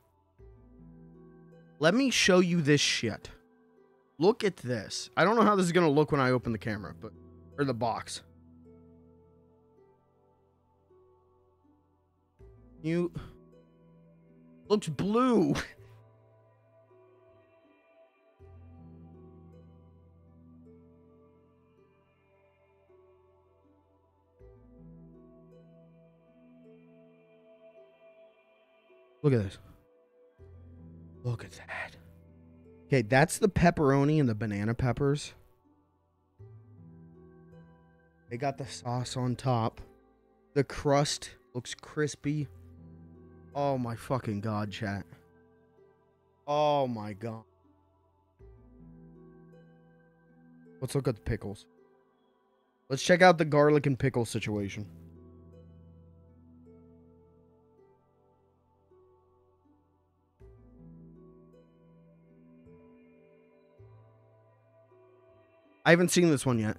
Let me show you this shit. Look at this. I don't know how this is gonna look when I open the camera, but or the box. You looks blue. Look at this. Look at that. Okay, that's the pepperoni and the banana peppers. They got the sauce on top. The crust looks crispy. Oh my fucking god, chat. Oh my god. Let's look at the pickles. Let's check out the garlic and pickle situation. I haven't seen this one yet.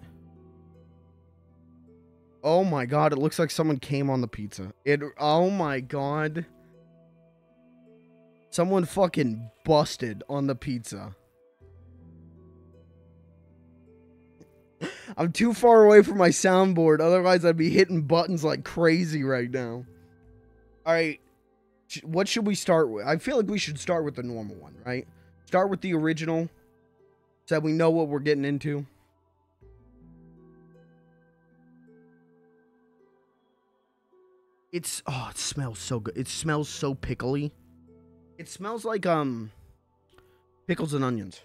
Oh my god, it looks like someone came on the pizza. Oh my god. Someone fucking busted on the pizza. I'm too far away from my soundboard, otherwise I'd be hitting buttons like crazy right now. Alright, what should we start with? I feel like we should start with the normal one, right? Start with the original, so that we know what we're getting into. Oh, it smells so good. It smells so pickly. It smells like, pickles and onions.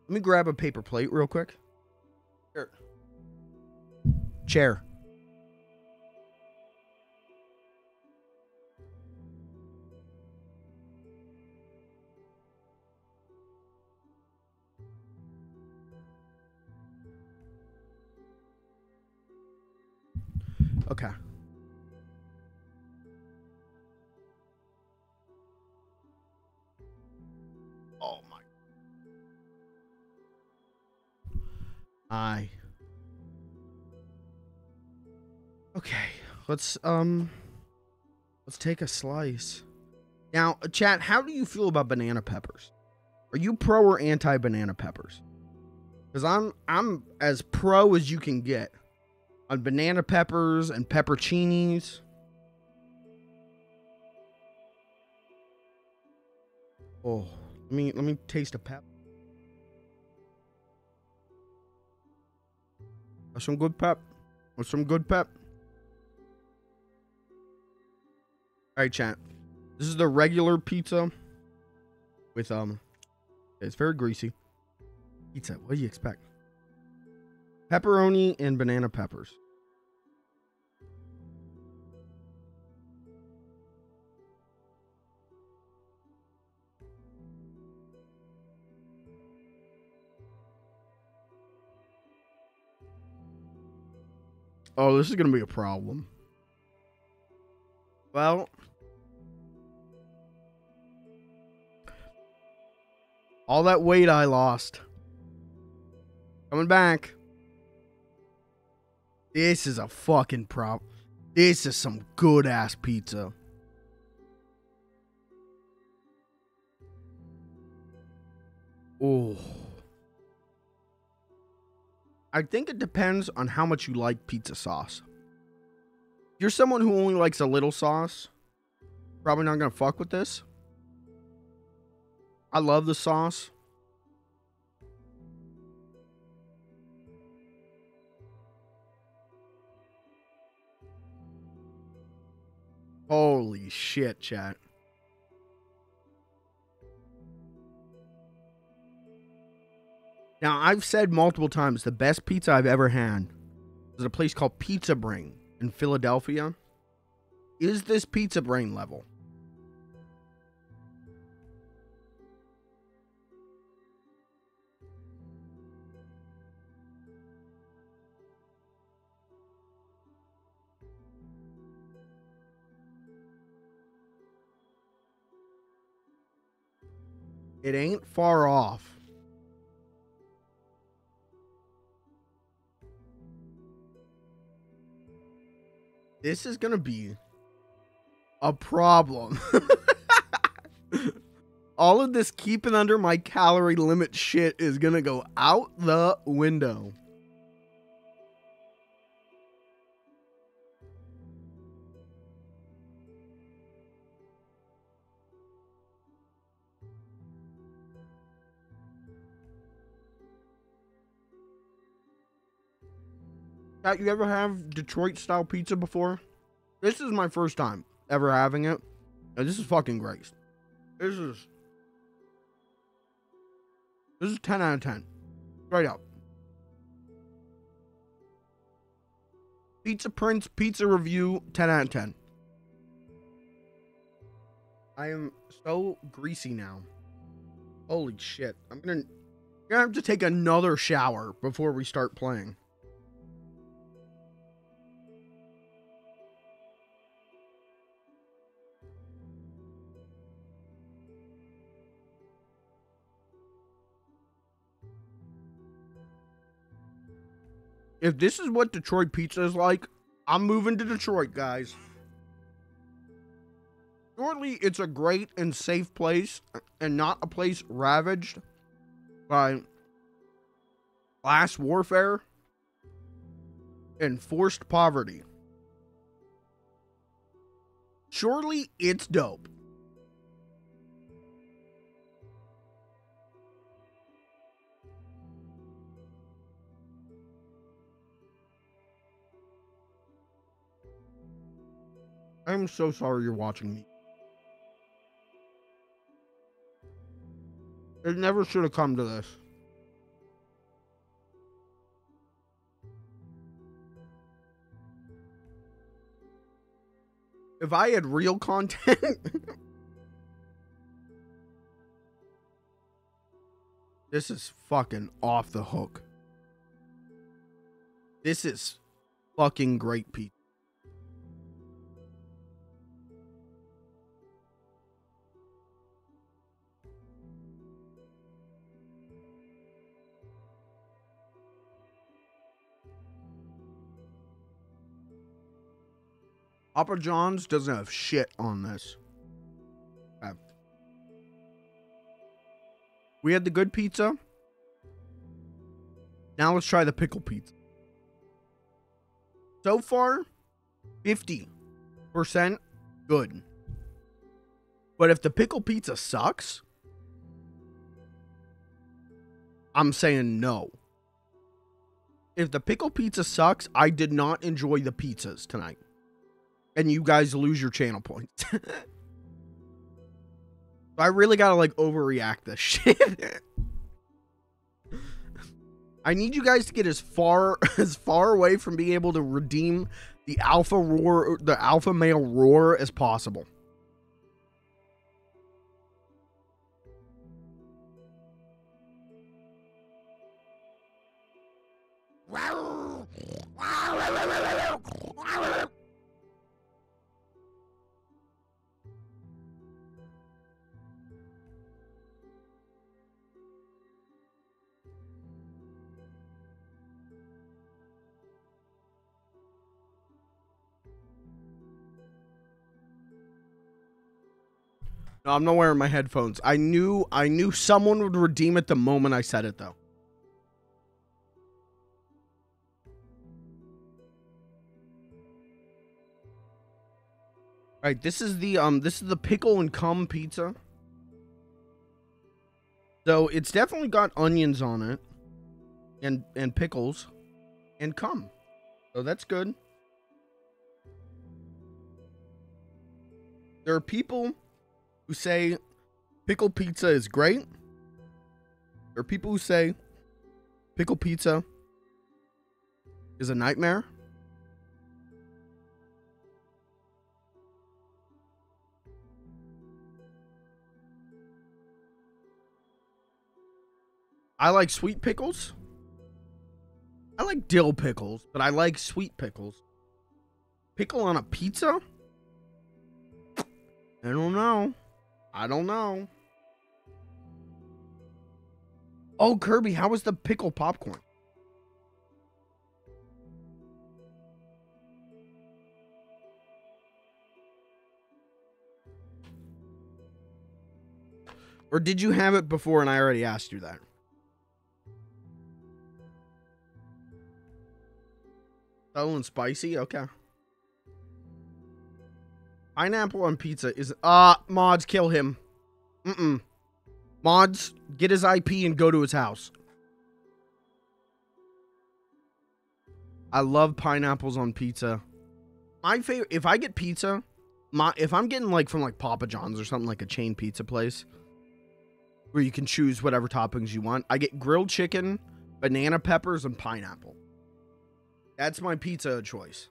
Let me grab a paper plate real quick. Here. Chair. Okay. Oh my. Okay. Let's take a slice. Now, chat, how do you feel about banana peppers? Are you pro or anti banana peppers? Because I'm as pro as you can get on banana peppers and pepperoncinis. Oh, let me taste a pep. That's some good pep. That's some good pep. All right, chat. This is the regular pizza with it's very greasy. Pizza. What do you expect? Pepperoni and banana peppers. Oh, this is going to be a problem. Well, all that weight I lost. Coming back. This is a fucking problem. This is some good ass pizza. Oh. I think it depends on how much you like pizza sauce. If you're someone who only likes a little sauce, probably not going to fuck with this. I love the sauce. Holy shit, chat. Now, I've said multiple times the best pizza I've ever had is at a place called Pizza Brain in Philadelphia. Is this Pizza Brain level? It ain't far off. This is gonna be a problem. All of this keeping under my calorie limit shit is gonna go out the window. Pat, you ever have Detroit style pizza before? This is my first time ever having it. And this is fucking great. This is 10 out of 10. Straight up. Pizza Prince Pizza Review, 10 out of 10. I am so greasy now. Holy shit. I'm gonna have to take another shower before we start playing. If this is what Detroit pizza is like, I'm moving to Detroit, guys. Surely it's a great and safe place and not a place ravaged by class warfare and forced poverty. Surely it's dope. I'm so sorry you're watching me. It never should have come to this. If I had real content... This is fucking off the hook. This is fucking great pizza. Papa John's doesn't have shit on this. Okay. We had the good pizza. Now let's try the pickle pizza. So far, 50% good. But if the pickle pizza sucks, I'm saying no. If the pickle pizza sucks, I did not enjoy the pizzas tonight. And you guys lose your channel points. I really gotta like overreact this shit. I need you guys to get as far away from being able to redeem the alpha roar, the alpha male roar as possible. No, I'm not wearing my headphones. I knew someone would redeem it the moment I said it, though. All right, this is the pickle and cum pizza. So it's definitely got onions on it, and pickles, and cum. So that's good. There are people who say pickle pizza is great. There are people who say pickle pizza is a nightmare. I like sweet pickles. I like dill pickles, but I like sweet pickles. Pickle on a pizza? I don't know. Oh, Kirby, how was the pickle popcorn? Or did you have it before and I already asked you that? Subtle and spicy? Okay. Pineapple on pizza is... Mods, kill him. Mods, get his IP and go to his house. I love pineapples on pizza. My favorite... If I get pizza... if I'm getting, like, from, like, Papa John's or something like a chain pizza place... where you can choose whatever toppings you want. I get grilled chicken, banana peppers, and pineapple. That's my pizza choice.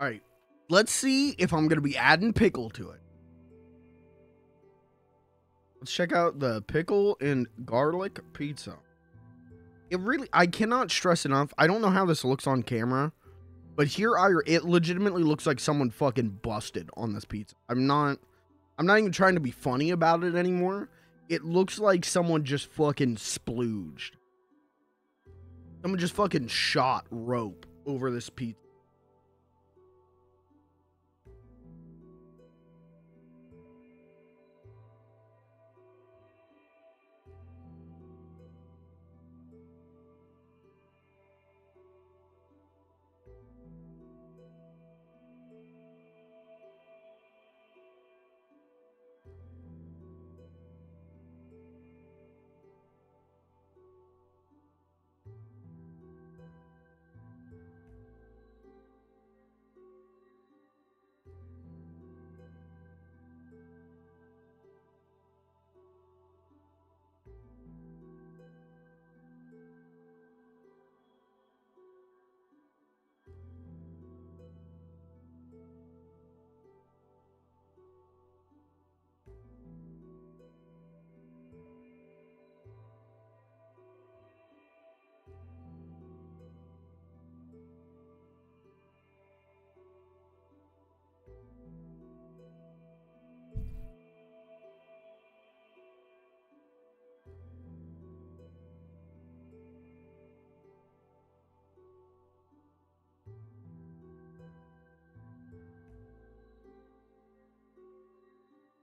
All right. Let's see if I'm going to be adding pickle to it. Let's check out the pickle and garlic pizza. It really... I cannot stress enough. I don't know how this looks on camera. But here, it legitimately looks like someone fucking busted on this pizza. I'm not even trying to be funny about it anymore. It looks like someone just fucking splooged. Someone just fucking shot rope over this pizza.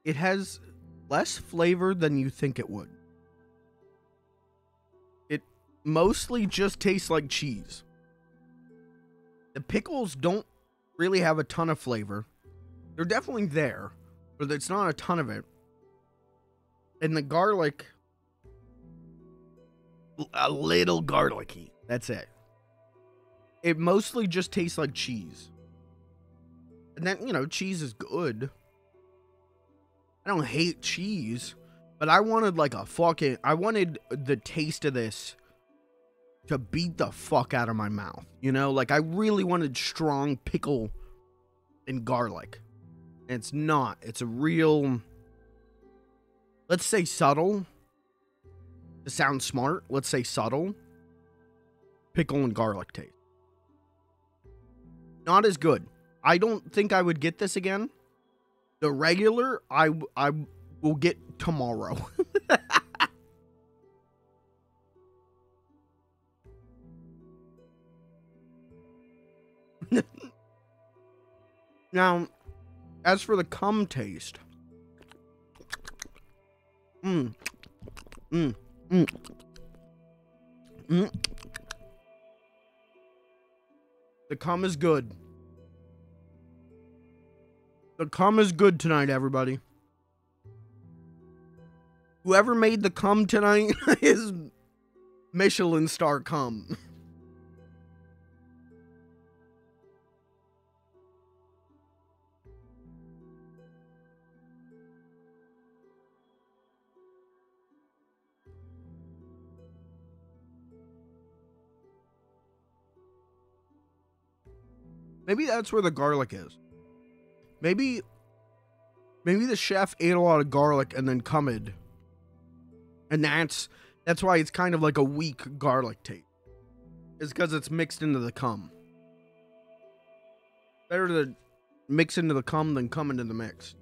It has less flavor than you think it would. It mostly just tastes like cheese. The pickles don't really have a ton of flavor. They're definitely there, but it's not a ton of it. And the garlic, a little garlicky. That's it. It mostly just tastes like cheese. And then, you know, cheese is good. I don't hate cheese, but I wanted like I wanted the taste of this to beat the fuck out of my mouth. You know, like I really wanted strong pickle and garlic. And it's not. It's a real, let's say subtle. To sound smart, let's say subtle. Pickle and garlic taste. Not as good. I don't think I would get this again. The regular, I will get tomorrow. Now, as for the cum taste. The cum is good. The cum is good tonight, everybody. Whoever made the cum tonight is Michelin star cum. Maybe that's where the garlic is. Maybe the chef ate a lot of garlic and then cummed. And that's why it's kind of like a weak garlic taste. It's because it's mixed into the cum. Better to mix into the cum than cum into the mix.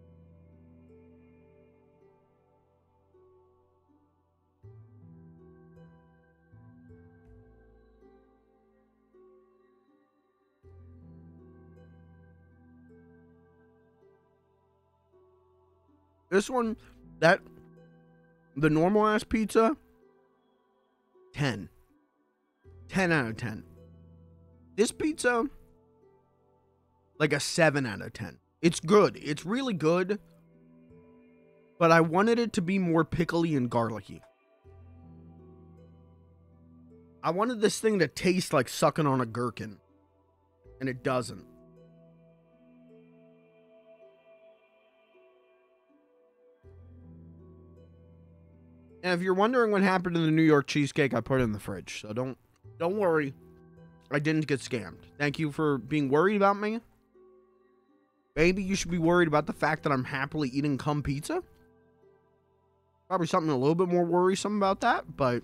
This one, the normal ass pizza, 10. 10 out of 10. This pizza, like a 7 out of 10. It's good. It's really good. But I wanted it to be more pickly and garlicky. I wanted this thing to taste like sucking on a gherkin. And it doesn't. And if you're wondering what happened to the New York cheesecake, I put it in the fridge. So don't worry. I didn't get scammed. Thank you for being worried about me. Maybe you should be worried about the fact that I'm happily eating cum pizza. Probably something a little bit more worrisome about that, but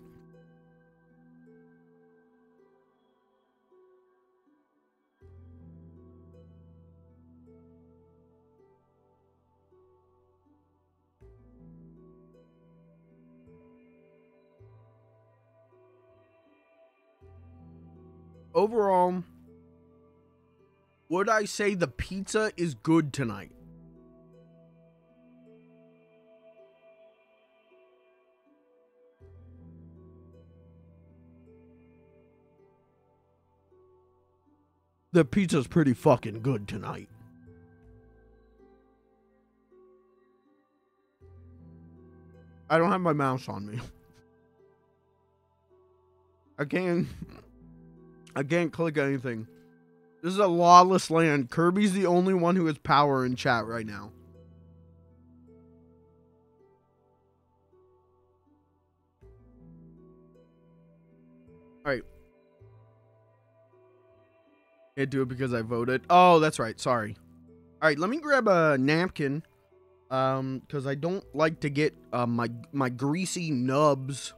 overall, would I say the pizza is good tonight? The pizza's pretty fucking good tonight. I don't have my mouse on me. I can't click anything. This is a lawless land. Kirby's the only one who has power in chat right now. Alright. Can't do it because I voted. Oh, that's right. Sorry. Alright, let me grab a napkin. Because I don't like to get my greasy nubs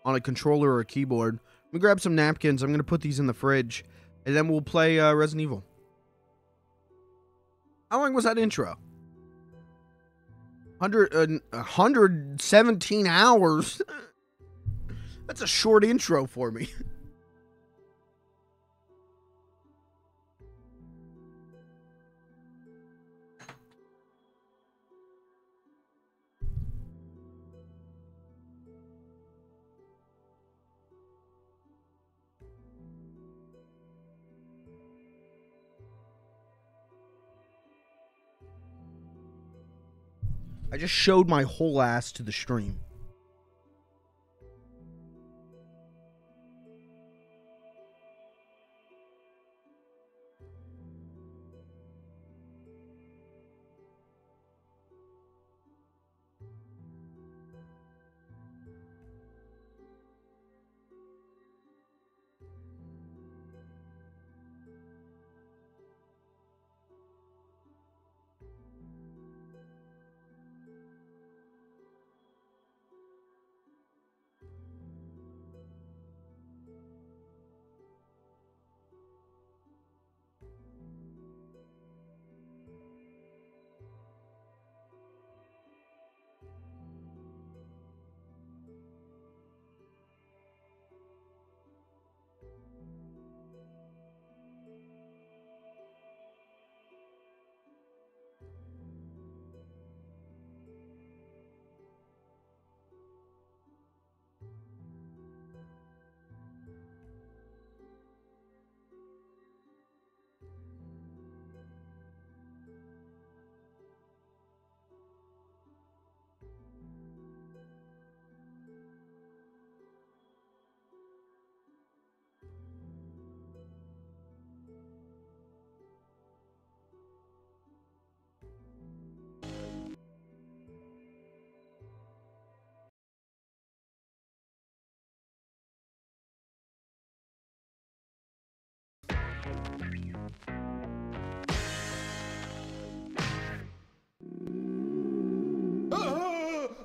on a controller or a keyboard. Let me grab some napkins. I'm going to put these in the fridge. And then we'll play Resident Evil. How long was that intro? 117 hours? That's a short intro for me. I just showed my whole ass to the stream.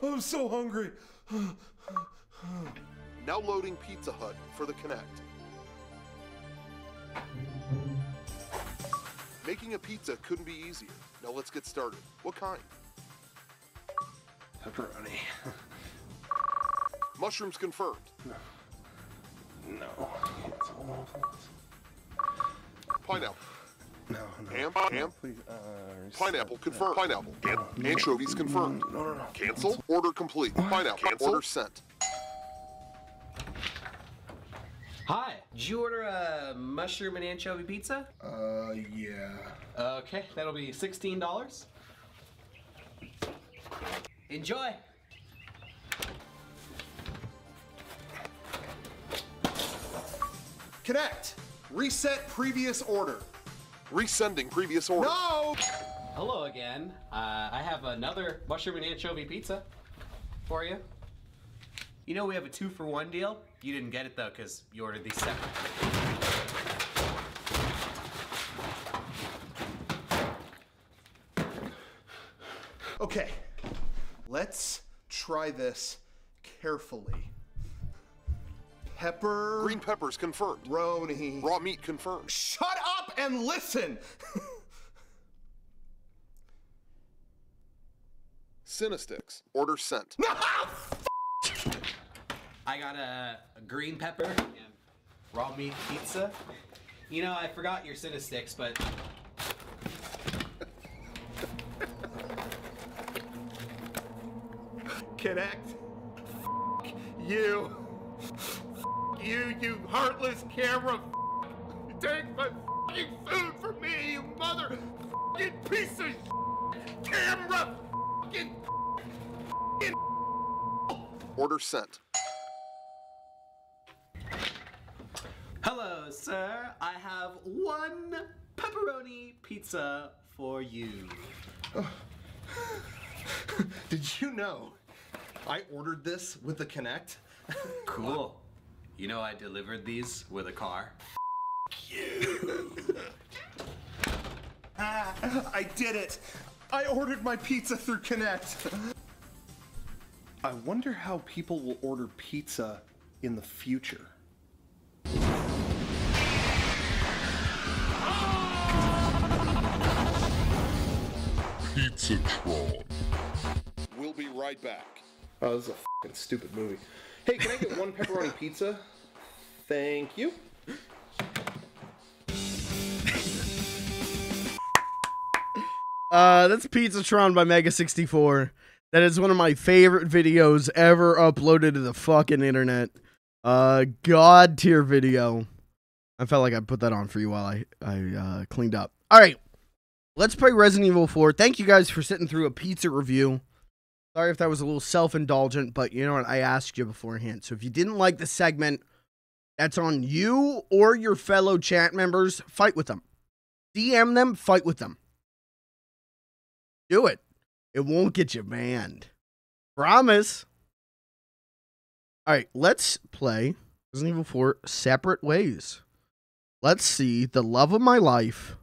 I'm so hungry. Now loading Pizza Hut for the Kinect. Making a pizza couldn't be easier. Now let's get started. What kind? Pepperoni. Mushrooms confirmed. No. It's all Pineapple. No. Ham. Please, Pineapple confirmed. Pineapple. Anchovies confirmed. No. Cancel. Order complete. Pineapple. Cancel. Order sent. Hi, did you order a mushroom and anchovy pizza? Yeah. Okay, that'll be $16. Enjoy. Connect. Reset previous order. Resending previous order. No! Hello again. I have another mushroom and anchovy pizza for you. You know we have a 2-for-1 deal? You didn't get it though, because you ordered these separate. Okay. Let's try this carefully. Pepper. Green peppers confirmed. Roni. Raw meat confirmed. Shut up and listen! Cinesticks. Order sent. I got a green pepper and raw meat pizza. You know, I forgot your Cinesticks, but... Connect. You. You heartless camera. You take my food from me, you mother piece of camera. Order sent. Hello, sir. I have one pepperoni pizza for you. Did you know I ordered this with the Connect? Cool. You know I delivered these with a car. I did it! I ordered my pizza through Connect. I wonder how people will order pizza in the future. Pizzatron. We'll be right back. Oh, this is a fucking stupid movie. Hey, can I get one pepperoni pizza? Thank you. That's Pizzatron by Mega64. That is one of my favorite videos ever uploaded to the fucking internet. God tier video. I felt like I put that on for you while I cleaned up. All right, let's play Resident Evil 4. Thank you guys for sitting through a pizza review. Sorry if that was a little self-indulgent, but you know what? I asked you beforehand. So if you didn't like the segment, that's on you or your fellow chat members. Fight with them. DM them, fight with them. Do it. It won't get you banned. Promise. All right, let's play Resident Evil 4 Separate Ways. Let's see. The love of my life,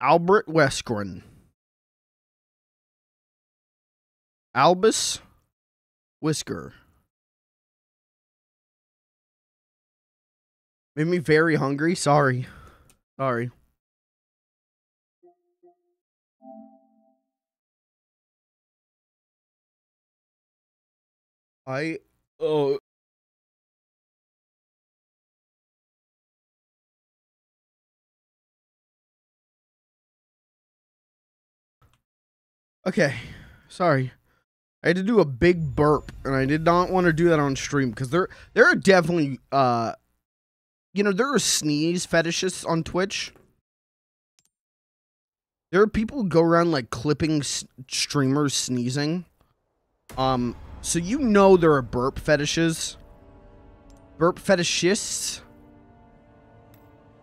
Albert Wesker. Albus Whisker. Made me very hungry. Sorry. Sorry. Okay. Sorry. I had to do a big burp, and I did not want to do that on stream because there are definitely you know, there are sneeze fetishists on Twitch. There are people who go around like clipping streamers sneezing. So you know there are burp fetishes. Burp fetishists.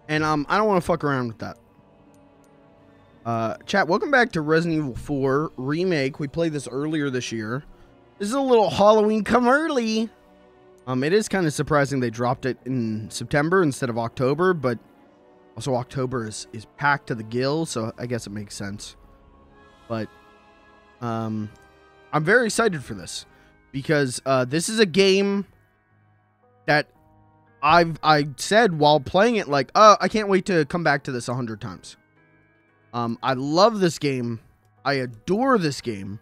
And I don't want to fuck around with that. Chat, welcome back to Resident Evil 4 Remake. We played this earlier this year. This is a little Halloween come early. It is kind of surprising they dropped it in September instead of October, but also October is packed to the gills, so I guess it makes sense. But I'm very excited for this because this is a game that I said while playing it, like, I can't wait to come back to this 100 times. I love this game. I adore this game.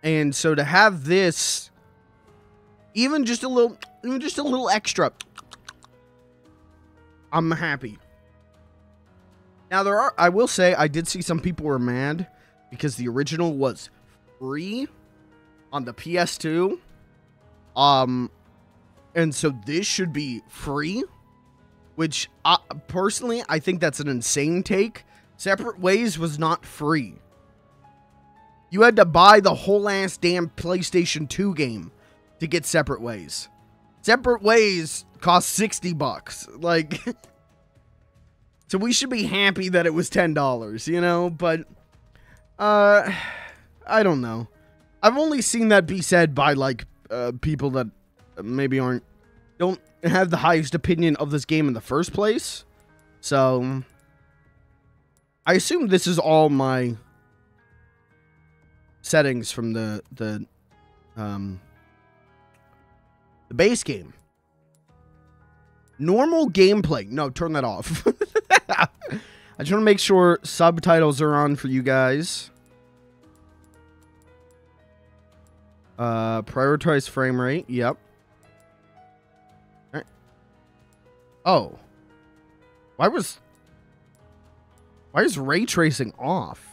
And so to have this, even just a little extra, I'm happy. Now I will say, I did see some people were mad because the original was free on the PS2. And so this should be free, which personally, I think that's an insane take. Separate Ways was not free. You had to buy the whole ass damn PlayStation 2 game to get Separate Ways. Separate Ways cost $60. Like, so we should be happy that it was $10, you know? But, I don't know. I've only seen that be said by, like, people that maybe don't have the highest opinion of this game in the first place. So, I assume this is all my settings from the base game. Normal gameplay. No, turn that off. I just want to make sure subtitles are on for you guys. Prioritize frame rate. Yep. All right. Oh. Why is ray tracing off?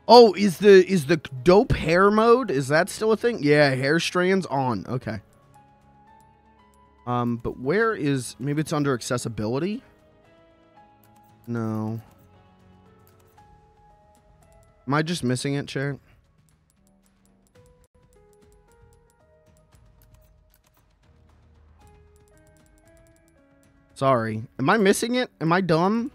Oh, is the dope hair mode? Is that still a thing? Yeah, hair strands on. Okay. But where is... Maybe it's under accessibility? No. Am I just missing it, chat? Sorry. Am I missing it? Am I dumb?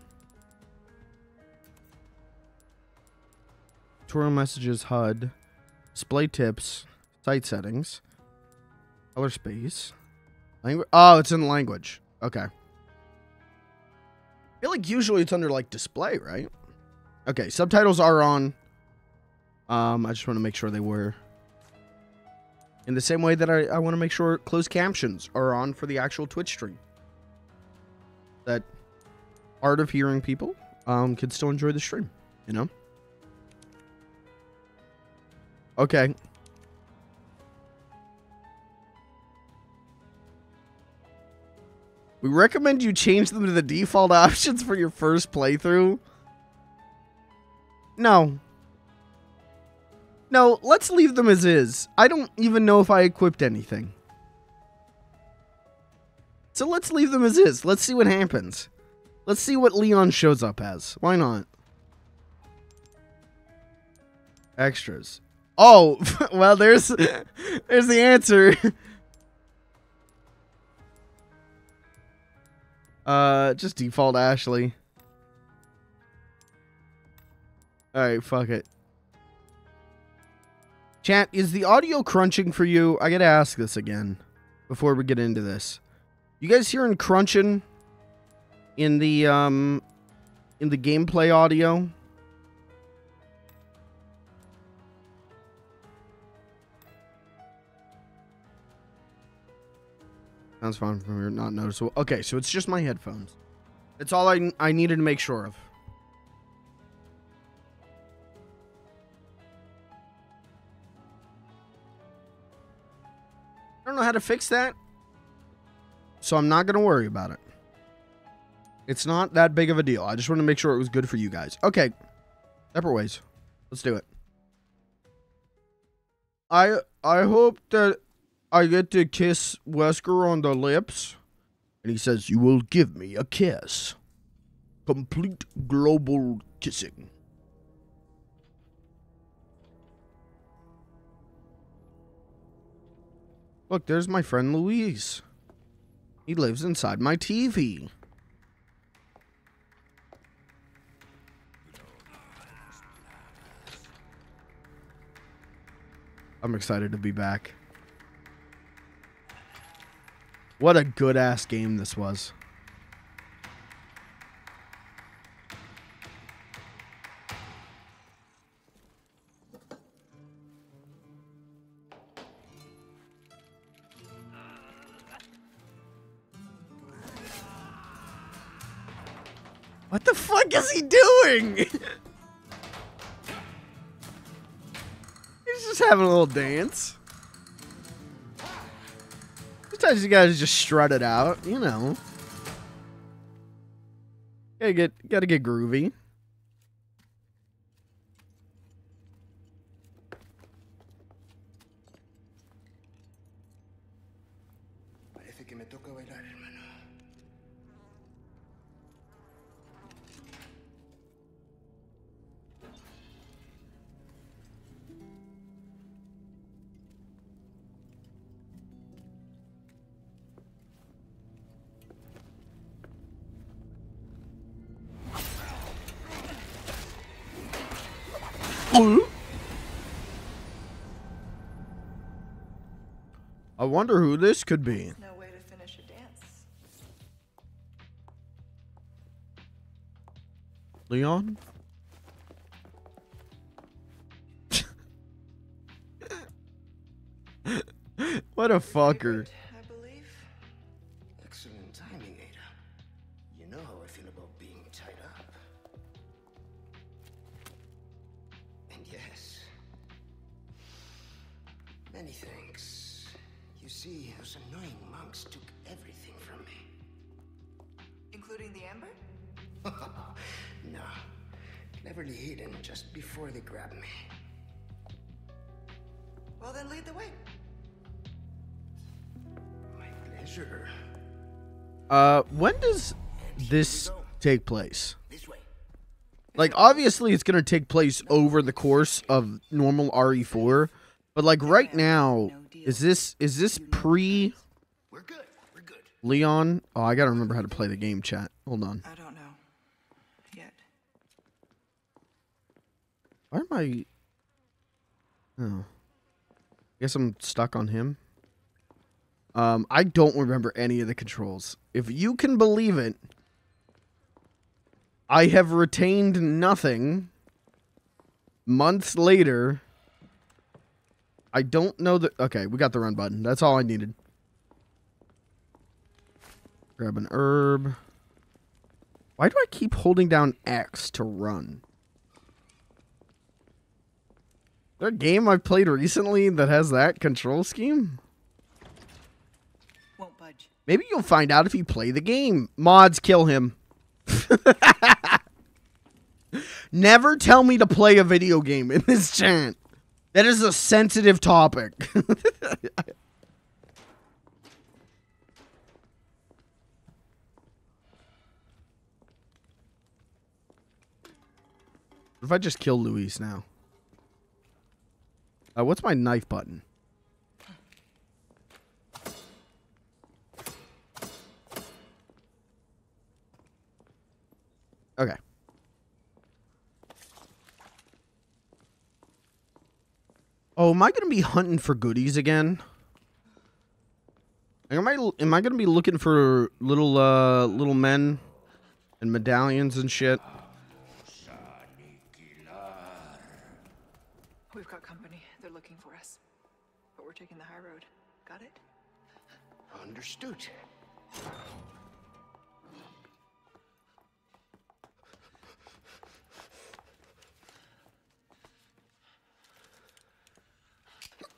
Tutorial messages, HUD. Display tips. Site settings. Color space. Language. Oh, it's in language. Okay. I feel like usually it's under, like, display, right? Okay, subtitles are on. I just want to make sure they were. In the same way that I want to make sure closed captions are on for the actual Twitch stream. That hard of hearing people can still enjoy the stream, you know? Okay. We recommend you change them to the default options for your first playthrough. No. No, let's leave them as is. I don't even know if I equipped anything. So let's leave them as is. Let's see what happens. Let's see what Leon shows up as. Why not? Extras. Oh, well, there's the answer. Just default Ashley. Alright, fuck it. Chat, is the audio crunching for you? I gotta ask this again before we get into this. You guys hearing crunching in the gameplay audio? Sounds fine from here, not noticeable. Okay, so it's just my headphones. That's all I needed to make sure of. I don't know how to fix that, so I'm not going to worry about it. It's not that big of a deal. I just want to make sure it was good for you guys. Okay, Separate Ways. Let's do it. I hope that I get to kiss Wesker on the lips. And he says, "You will give me a kiss. Complete global kissing." Look, there's my friend Luis. He lives inside my TV. I'm excited to be back. What a good-ass game this was. What the fuck is he doing? He's just having a little dance. Sometimes you guys just strut it out, you know. Gotta get groovy. Parece que me toca bailar, hermano. I wonder who this could be. No way to finish a dance. Leon? What a fucker. I believe. Excellent timing, Ada. You know how I feel about being tied up. And yes, many thanks. You see, those annoying monks took everything from me. Including the amber? No, cleverly hidden just before they grabbed me. Well, then lead the way. My pleasure. When does this take place? This way. Like, obviously it's gonna take place over the course of normal RE4, but like right now, is this pre We're good. We're good. Leon? Oh, I gotta remember how to play the game, chat. Hold on. I don't know. Yet. Why am I... Oh. Guess I'm stuck on him. I don't remember any of the controls. If you can believe it, I have retained nothing. Months later, I don't know that... Okay, we got the run button. That's all I needed. Grab an herb. Why do I keep holding down X to run? Is there a game I've played recently that has that control scheme? Won't budge. Maybe you'll find out if you play the game. Mods, kill him. Never tell me to play a video game in this chat. That is a sensitive topic. What if I just kill Luis now? What's my knife button? Okay. Oh, am I gonna be hunting for goodies again? Like, am I gonna be looking for little men and medallions and shit? We've got company. They're looking for us. But we're taking the high road. Got it? Understood.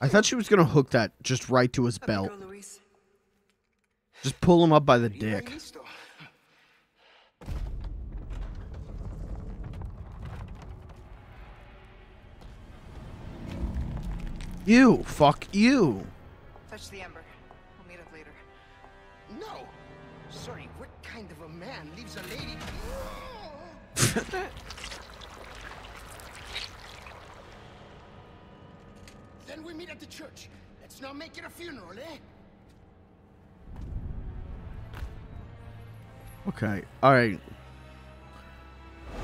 I thought she was gonna hook that just right to his Up you belt. go, Luis. Just pull him up by the dick. Listo. You, fuck you. Touch the ember. We'll meet up later. No. Sorry, what kind of a man leaves a lady? Then we meet at the church. Let's not make it a funeral, eh? Okay, alright.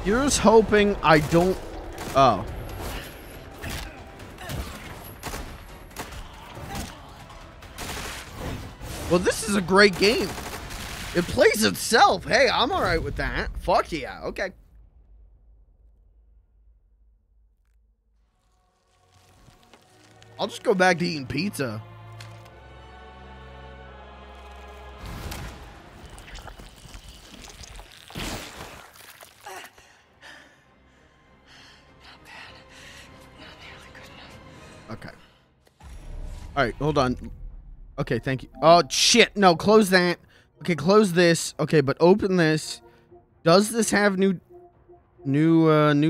Here's hoping I don't... Oh. Well, this is a great game. It plays itself. Hey, I'm alright with that. Fuck yeah, okay. I'll just go back to eating pizza. Okay. Alright, hold on. Okay, thank you. Oh, shit. No, close that. Okay, close this. Okay, but open this. Does this have new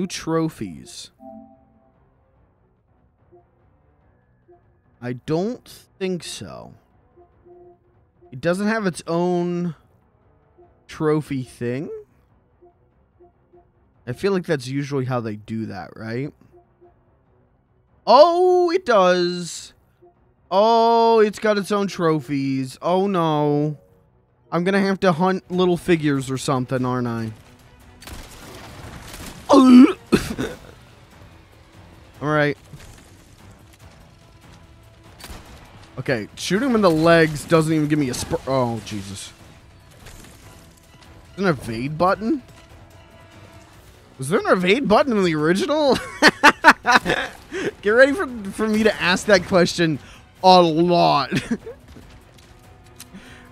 trophies? I don't think so. It doesn't have its own trophy thing. I feel like that's usually how they do that, right? Oh, it does. Oh, it's got its own trophies. Oh, no. I'm gonna have to hunt little figures or something, aren't I? Alright. Okay, shooting him in the legs doesn't even give me a oh, Jesus. Is there an evade button? Was there an evade button in the original? Get ready for me to ask that question a lot.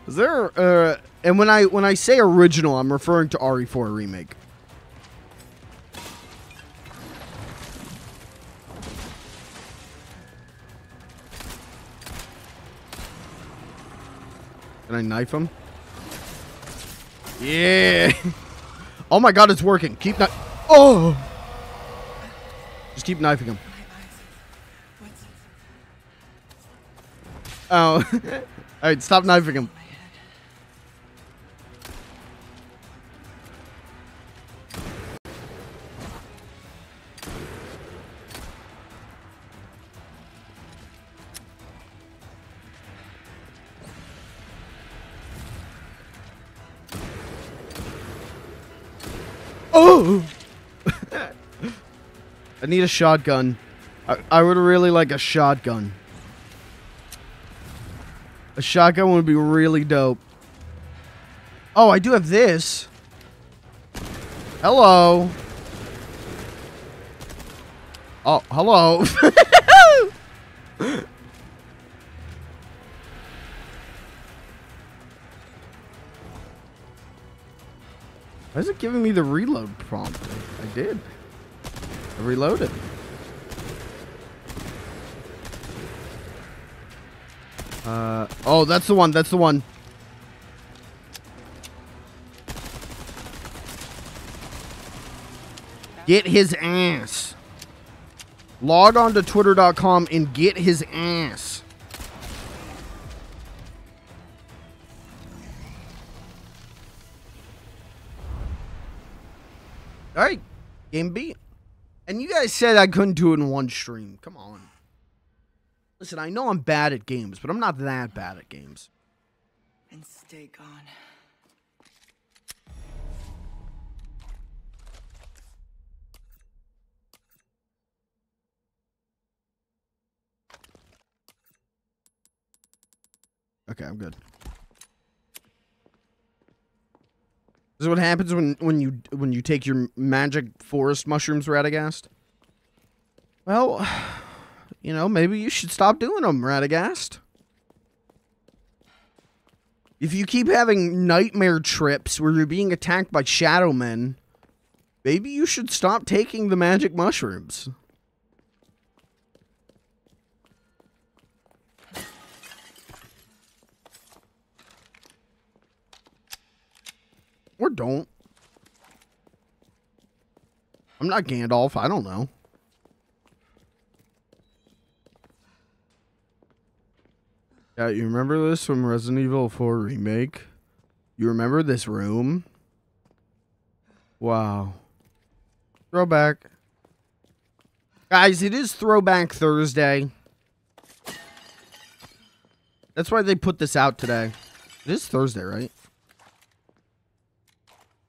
Is there and when I say original, I'm referring to RE4 remake. Can I knife him? Yeah. Oh my god, it's working. Keep oh. Just keep knifing him. Oh. Alright, stop knifing him. Oh! I need a shotgun. I would really like a shotgun. A shotgun would be really dope. Oh, I do have this. Hello. Oh, hello. Why is it giving me the reload prompt? I did. I reloaded. Oh, that's the one. That's the one. Get his ass. Log on to twitter.com and get his ass. All right, game beat. And you guys said I couldn't do it in one stream. Come on. Listen, I know I'm bad at games, but I'm not that bad at games. And stay gone. Okay, I'm good. This is what happens when you take your magic forest mushrooms, Radagast. Well, you know, maybe you should stop doing them, Radagast. If you keep having nightmare trips where you're being attacked by shadow men, maybe you should stop taking the magic mushrooms. Or don't. I'm not Gandalf. I don't know. Yeah, you remember this from Resident Evil 4 Remake? You remember this room? Wow. Throwback. Guys, it is Throwback Thursday. That's why they put this out today. It is Thursday, right?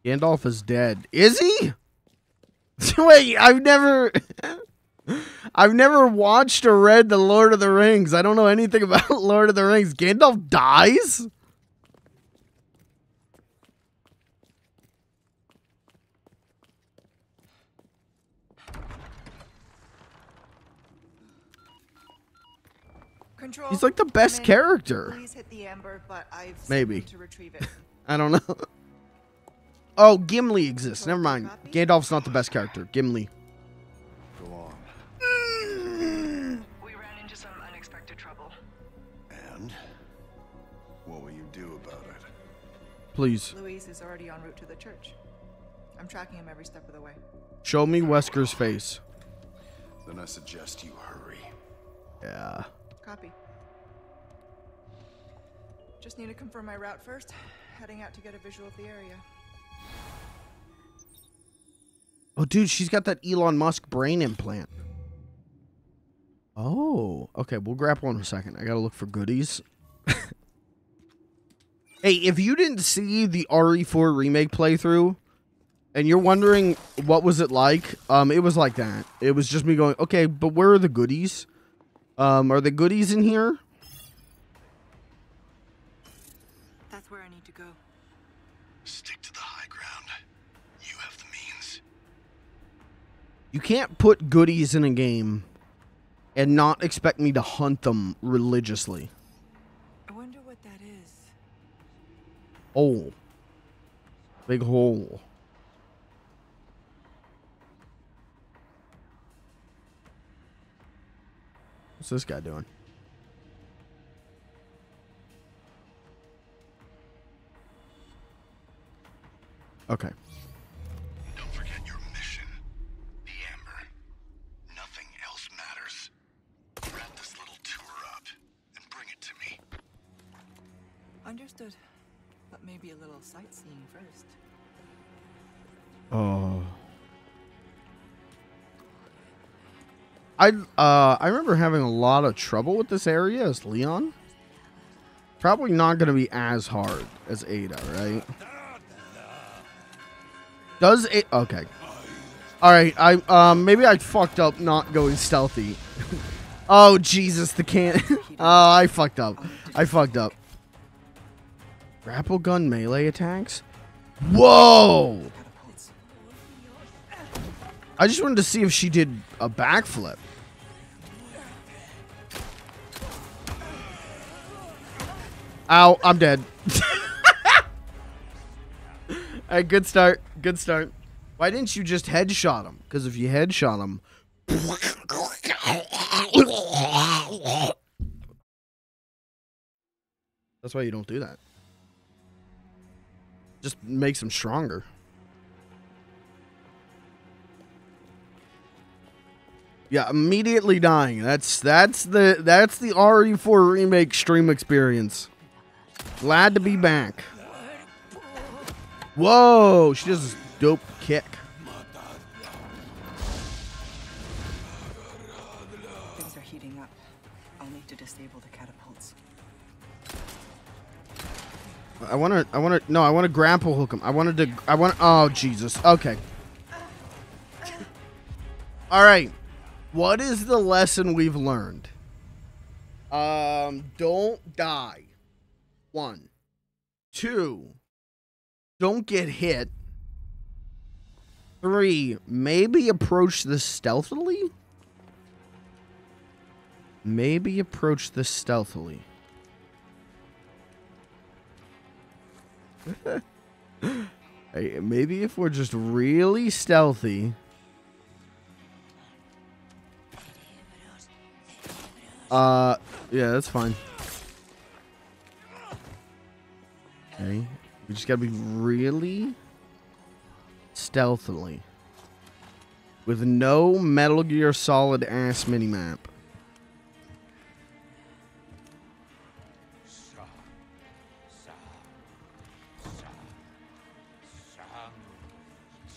Gandalf is dead. Is he? Wait, I've never watched or read The Lord of the Rings. I don't know anything about Lord of the Rings. Gandalf dies? Control. He's like the best character. Please hit the amber, but I've Maybe. to retrieve it. I don't know. Oh, Gimli exists. Never mind. Gandalf's not the best character. Gimli. Go on. We ran into some unexpected trouble. And? What will you do about it? Please. Louise is already en route to the church. I'm tracking him every step of the way. Show me Wesker's face. Then I suggest you hurry. Yeah. Copy. Just need to confirm my route first. Heading out to get a visual of the area. Oh, dude, she's got that Elon Musk brain implant. Oh, okay. We'll grapple in a second. I gotta look for goodies. Hey, if you didn't see the RE4 remake playthrough, and you're wondering what was it like, it was like that. It was just me going, okay, but where are the goodies? Are the goodies in here? That's where I need to go. Stick to the high ground. You have the means. You can't put goodies in a game and not expect me to hunt them religiously. I wonder what that is. Hole. Big hole. What's this guy doing? Okay. Don't forget your mission. The Amber. Nothing else matters. Wrap this little tour up and bring it to me. Understood. But maybe a little sightseeing first. Oh. I remember having a lot of trouble with this area as Leon. Probably not going to be as hard as Ada, right? Does it? Okay. All right. Maybe I fucked up not going stealthy. Oh Jesus, the can. Oh, I fucked up. I fucked up. Grapple gun melee attacks. Whoa! I just wanted to see if she did a backflip. Ow, I'm dead. Alright, good start. Good start. Why didn't you just headshot him? Because if you headshot him... That's why you don't do that. Just makes him stronger. Yeah, immediately dying. That's the RE4 remake stream experience. Glad to be back. Whoa, she does this dope kick. Things are heating up. I'll need to disable the catapults. I want to grapple hook him. Oh, Jesus. Okay. All right. What is the lesson we've learned? Don't die. 1. 2, don't get hit. 3, maybe approach this stealthily? Maybe approach this stealthily. Hey, maybe if we're just really stealthy. Yeah, that's fine. Okay. We just gotta be really stealthily. With no Metal Gear Solid ass minimap.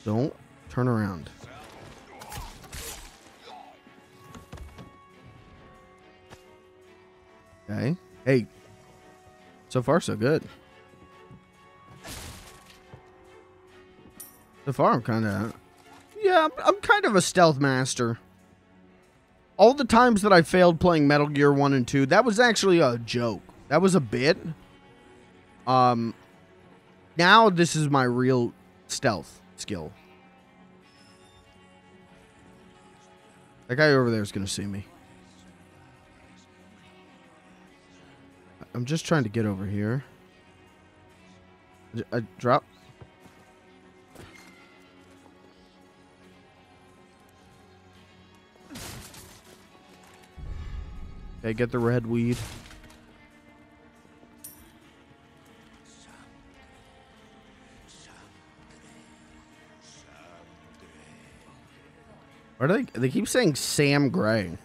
Don't turn around. Okay. Hey. So far, so good. So far, I'm kind of... Yeah, I'm kind of a stealth master. All the times that I failed playing Metal Gear 1 and 2, that was actually a joke. That was a bit. Now this is my real stealth skill. That guy over there is going to see me. I'm just trying to get over here. I drop. Okay, get the red weed. Why do they keep saying Sam Gray?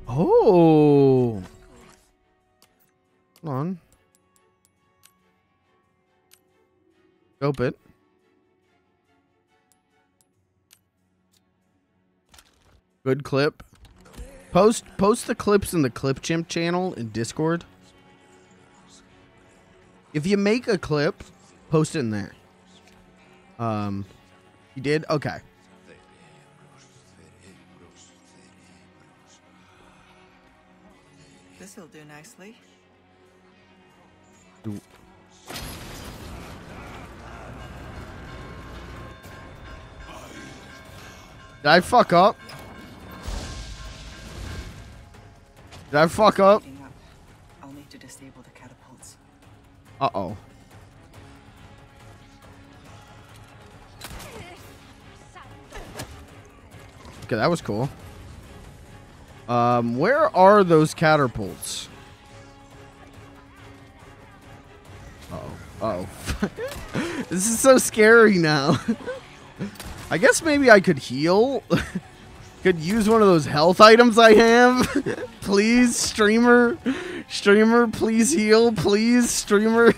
Oh. Hold on. Scope it. Good clip. Post the clips in the Clip Chimp channel in Discord. If you make a clip, post it in there. You did? Okay. This'll do nicely. Did I fuck up? Did I fuck up? I'll need to disable the catapults. Uh-oh. Okay, that was cool. Where are those catapults? Uh-oh. Uh-oh. This is so scary now. I guess maybe I could heal. Could use one of those health items I have. Please, streamer. Streamer, please heal. Please, streamer.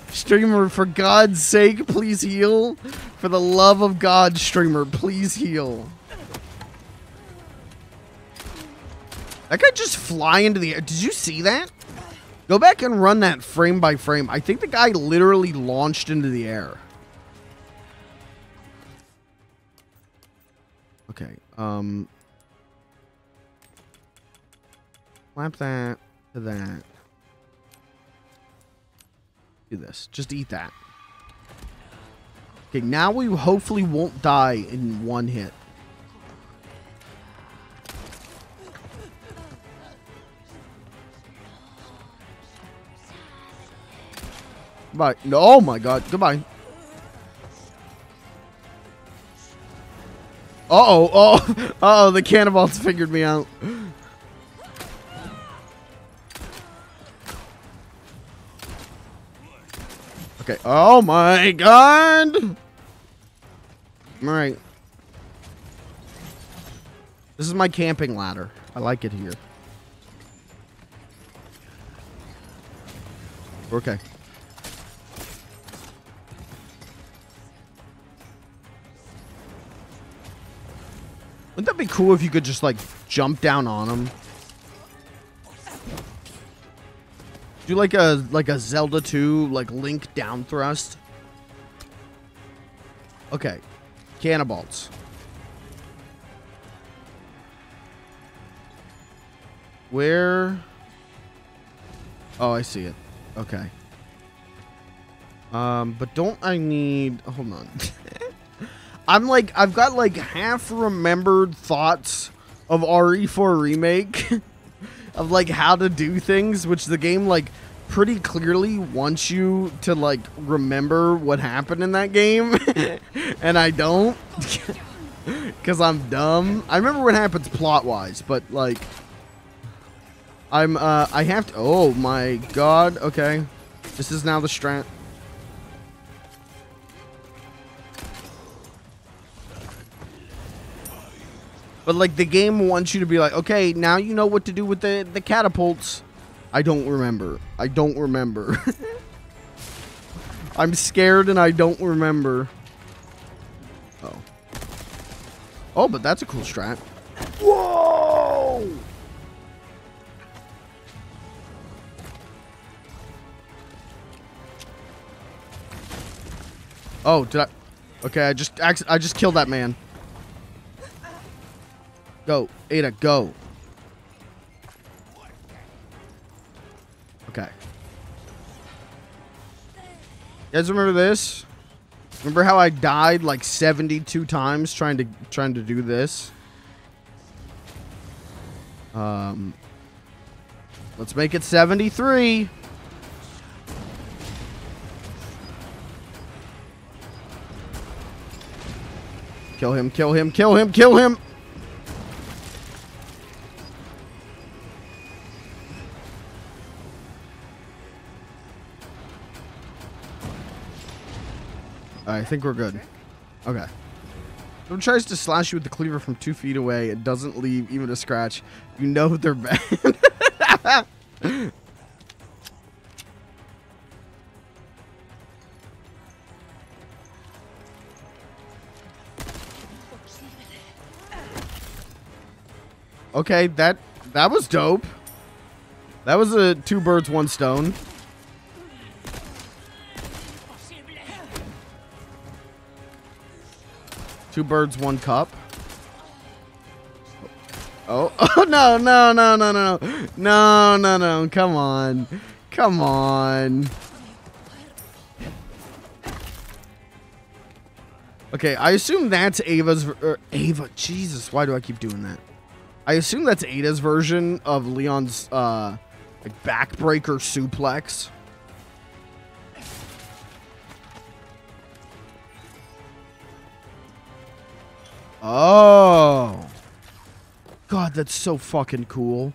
Streamer, for God's sake, please heal. For the love of God, streamer, please heal. That guy just fly into the air. Did you see that? Go back and run that frame by frame. I think the guy literally launched into the air. Okay, Slap that to that. Do this. Just eat that. Okay, now we hopefully won't die in one hit. Goodbye. No, oh my God. Goodbye. Uh-oh. Oh. Uh-oh. The cannonballs figured me out. Okay. Oh my God. All right. This is my camping ladder. I like it here. Okay. Wouldn't that be cool if you could just, like, jump down on them? Do like a Zelda 2, like, Link down thrust. Okay. Cannonballs. Where? Oh, I see it. Okay. But don't I need... Hold on. I've got like half remembered thoughts of RE4 Remake of like how to do things, which the game like pretty clearly wants you to like remember what happened in that game. And I don't because I'm dumb. I remember what happens plot wise, but like I have to, oh my God. Okay. This is now the strat. But, like, the game wants you to be like, okay, now you know what to do with the catapults. I don't remember. I don't remember. I'm scared and I don't remember. Oh. Oh, but that's a cool strat. Whoa! Oh, did I? Okay, I just killed that man. Go, Ada, go. Okay. You guys remember this? Remember how I died like 72 times trying to do this? Let's make it 73. Kill him, kill him, kill him, kill him. I think we're good. Okay. Someone tries to slash you with the cleaver from 2 feet away. It doesn't leave even a scratch. You know they're bad. Okay, that was dope. That was a 2 birds, 1 stone. Two birds, 1 cup. Oh, oh no, no, no, no, no, no, no, no, come on. Come on. Okay, I assume that's Ava's, Ava, Jesus, why do I keep doing that? I assume that's Ada's version of Leon's, like, backbreaker suplex. Oh. God, that's so fucking cool.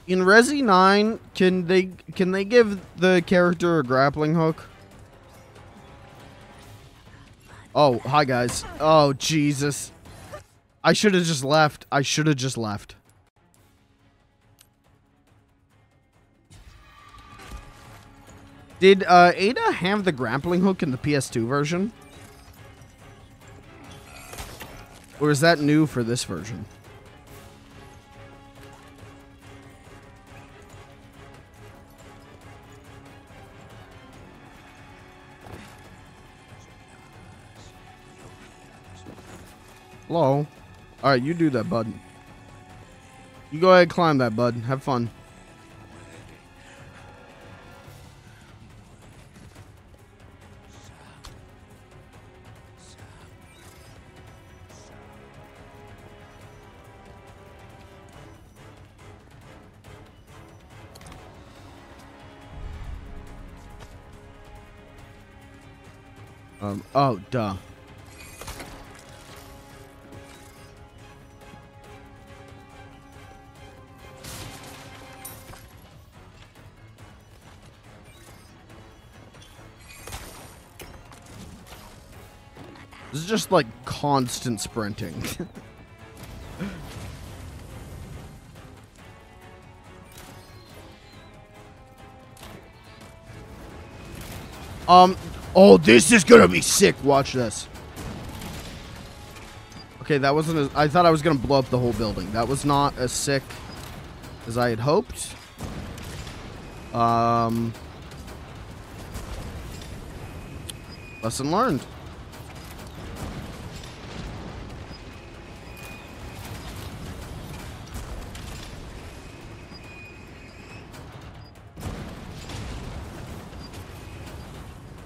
In Resi 9, can they give the character a grappling hook? Oh, hi guys. Oh, Jesus. I should have just left. I should have just left. Did Ada have the grappling hook in the PS2 version? Or is that new for this version? Hello? Alright, you do that, bud. You go ahead and climb that, bud. Have fun. Oh, duh. This is just like constant sprinting. Oh, this is gonna be sick. Watch this. Okay, that wasn't as... I thought I was gonna blow up the whole building. That was not as sick as I had hoped. Lesson learned.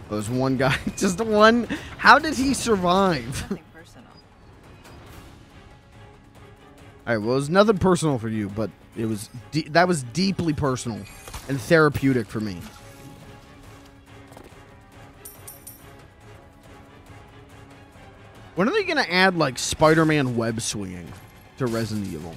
There's one guy, just one. How did he survive? Nothing personal. All right, well, it was nothing personal for you, but it was that was deeply personal and therapeutic for me. When are they gonna add like Spider-Man web swinging to Resident Evil?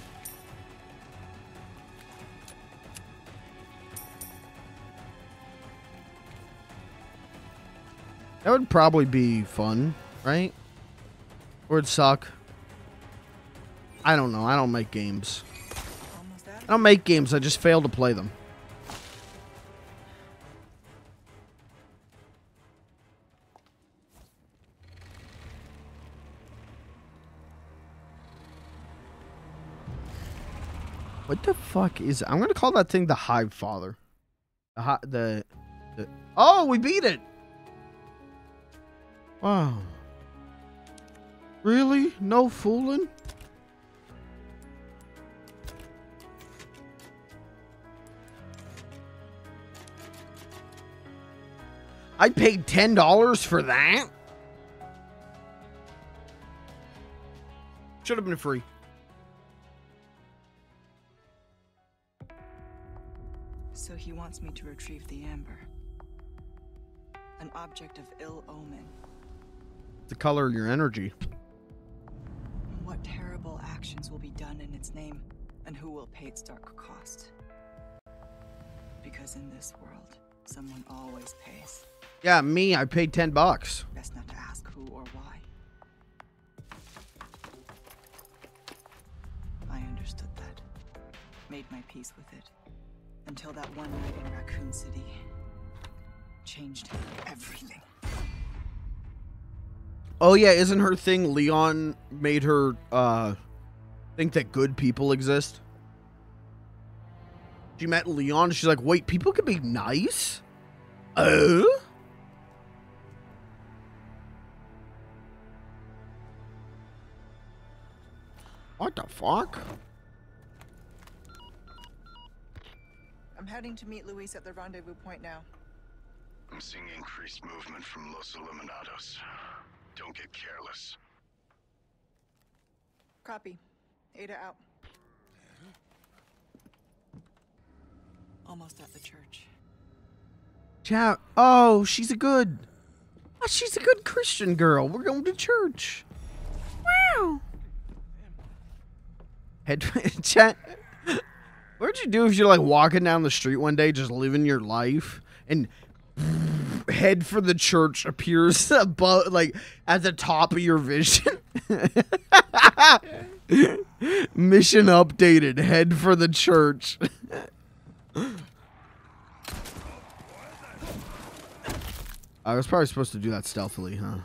That would probably be fun, right? Or it'd suck. I don't know. I don't make games. I don't make games. I just fail to play them. What the fuck is... I'm going to call that thing the Hive Father. Oh, we beat it! Wow. Really? No fooling? I paid $10 for that? Should have been free. So he wants me to retrieve the amber. An object of ill omen. The color of your energy. What terrible actions will be done in its name, and who will pay its dark cost? Because in this world, someone always pays. Yeah, me. I paid $10. Best not to ask who or why. I understood that. Made my peace with it. Until that one night in Raccoon City. Changed everything. Oh yeah, isn't her thing Leon made her think that good people exist? She met Leon, she's like, wait, people can be nice? What the fuck? I'm heading to meet Luis at the rendezvous point now. I'm seeing increased movement from Los Eliminados. Don't get careless. Copy. Ada out. Almost at the church. Chat. Oh, she's a good Christian girl. We're going to church. Wow. Head chat. What'd you do if you're like walking down the street one day, just living your life, and head for the church appears above, like at the top of your vision? Mission updated. Head for the church. I was probably supposed to do that stealthily, huh?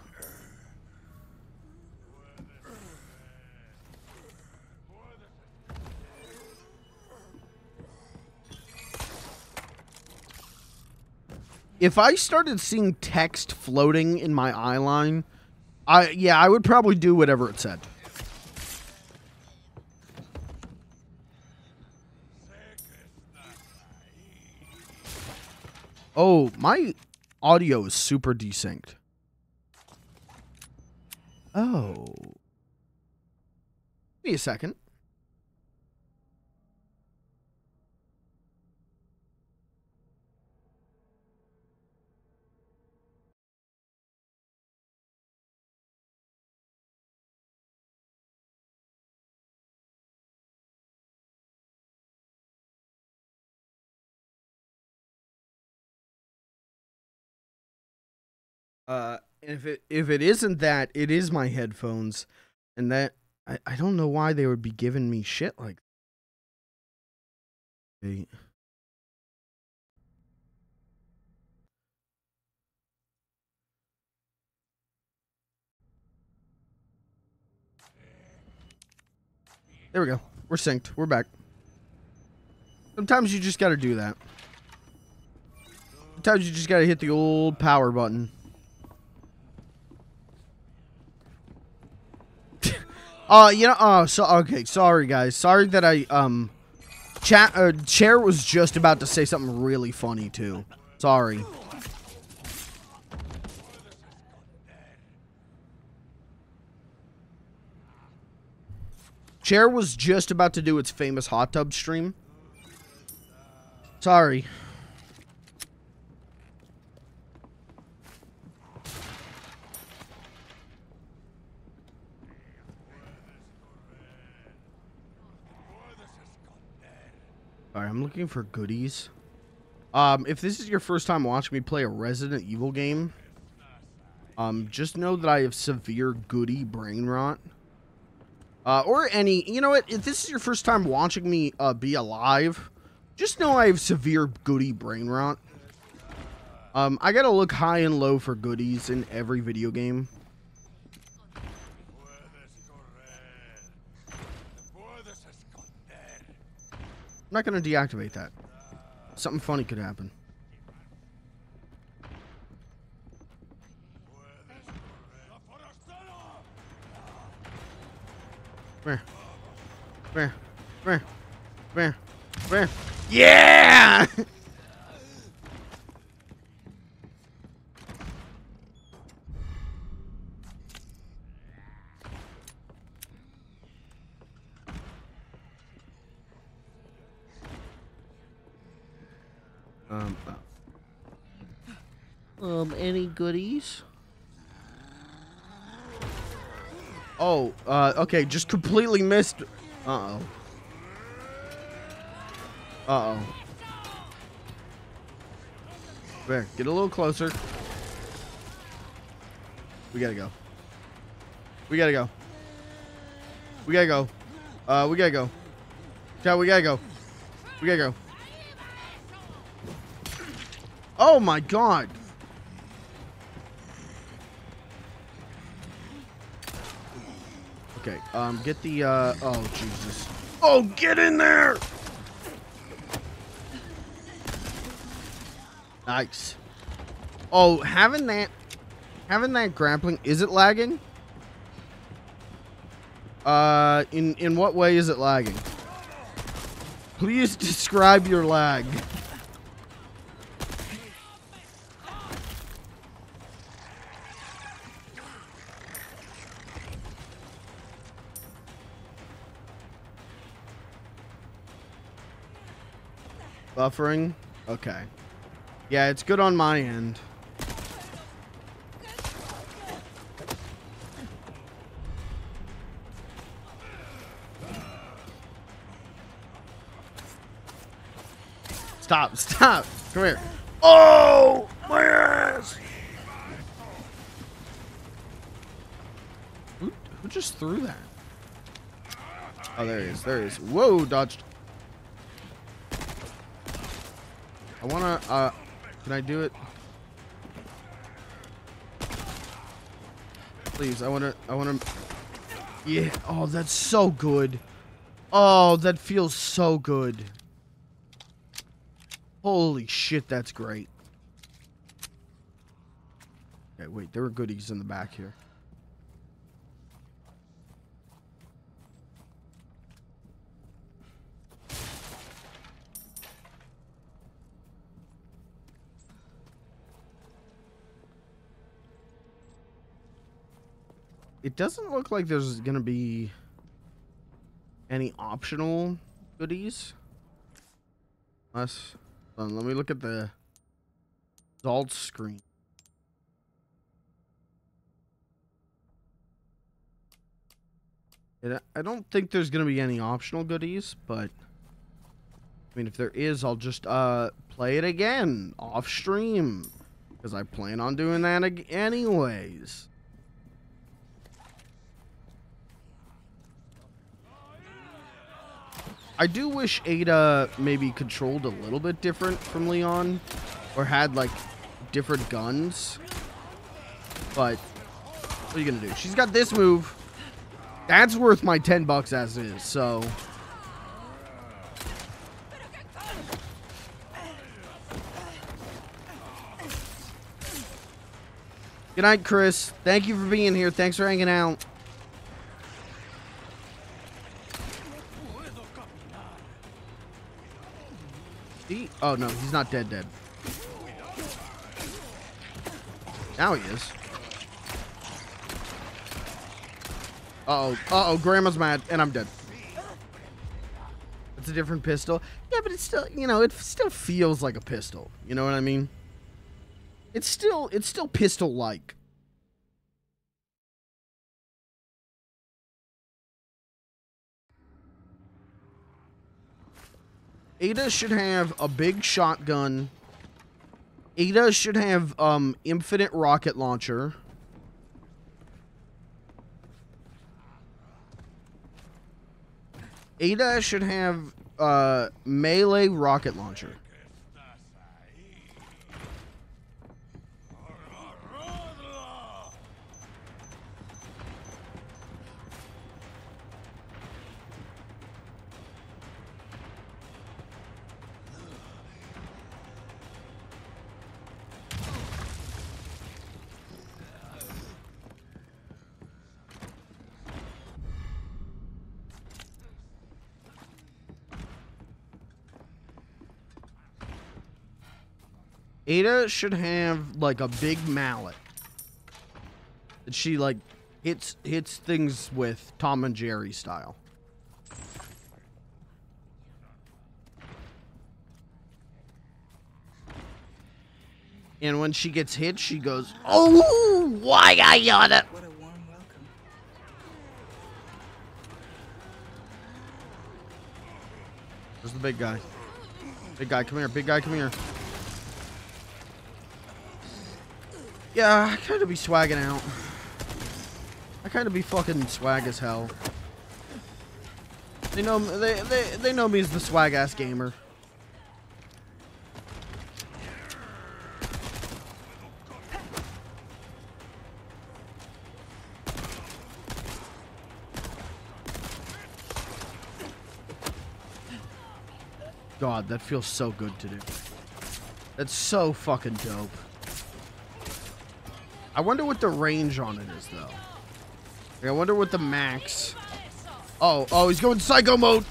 If I started seeing text floating in my eye line, I would probably do whatever it said. Oh, my audio is super desynced. Oh. Give me a second. If it isn't that, it is my headphones, and that I don't know why they would be giving me shit like that. There we go. We're synced. We're back. Sometimes you just gotta do that. Sometimes you just gotta hit the old power button. Okay, sorry guys. Sorry that I Chair was just about to say something really funny too. Sorry. Chair was just about to do its famous hot tub stream. Sorry. Alright, I'm looking for goodies. If this is your first time watching me play a Resident Evil game, just know that I have severe goody brain rot. Or any, you know what, if this is your first time watching me be alive, just know I have severe goody brain rot. I gotta look high and low for goodies in every video game. I'm not gonna deactivate that. Something funny could happen. Where? Yeah! Any goodies? Oh, okay, just completely missed. Uh-oh. Uh-oh. There, get a little closer. We gotta go. We gotta go. We gotta go. We gotta go. Chat, we gotta go. We gotta go. Oh my god. Okay, get the, oh Jesus. Oh, get in there! Nice. Oh, having that grappling, is it lagging? In what way is it lagging? Please describe your lag. Buffering? Okay. Yeah, it's good on my end. Stop, stop. Come here. Oh, my ass. Who just threw that? Oh, there he is. There he is. Whoa, dodged. I wanna, can I do it? Please, I wanna, yeah. Oh, that's so good. Oh, that feels so good. Holy shit, that's great. Okay, wait, there were goodies in the back here. It doesn't look like there's gonna be any optional goodies. Unless, let me look at the result screen. I don't think there's gonna be any optional goodies, but I mean, if there is, I'll just play it again off stream because I plan on doing that anyways. I do wish Ada maybe controlled a little bit different from Leon, or had like different guns. But what are you gonna do? She's got this move. That's worth my $10 as is. So good night, Chris. Thank you for being here. Thanks for hanging out. Oh no, he's not dead. Now he is. Uh-oh, Grandma's mad, and I'm dead. It's a different pistol. Yeah, but it's still, you know, it still feels like a pistol. You know what I mean? It's still pistol-like. Ada should have a big shotgun. Ada should have infinite rocket launcher. Ada should have melee rocket launcher. Ada should have like a big mallet that she like hits things with, Tom and Jerry style. And when she gets hit, she goes, "Oh, why I gotta." What a warm welcome. Where's the big guy? Big guy, come here. Big guy, come here. Yeah, I kind of be swagging out. I kind of be fucking swag as hell. They know they know me as the swag ass gamer. God, that feels so good to do. That's so fucking dope. I wonder what the range on it is, though. Like, I wonder what the max... Oh, he's going psycho mode!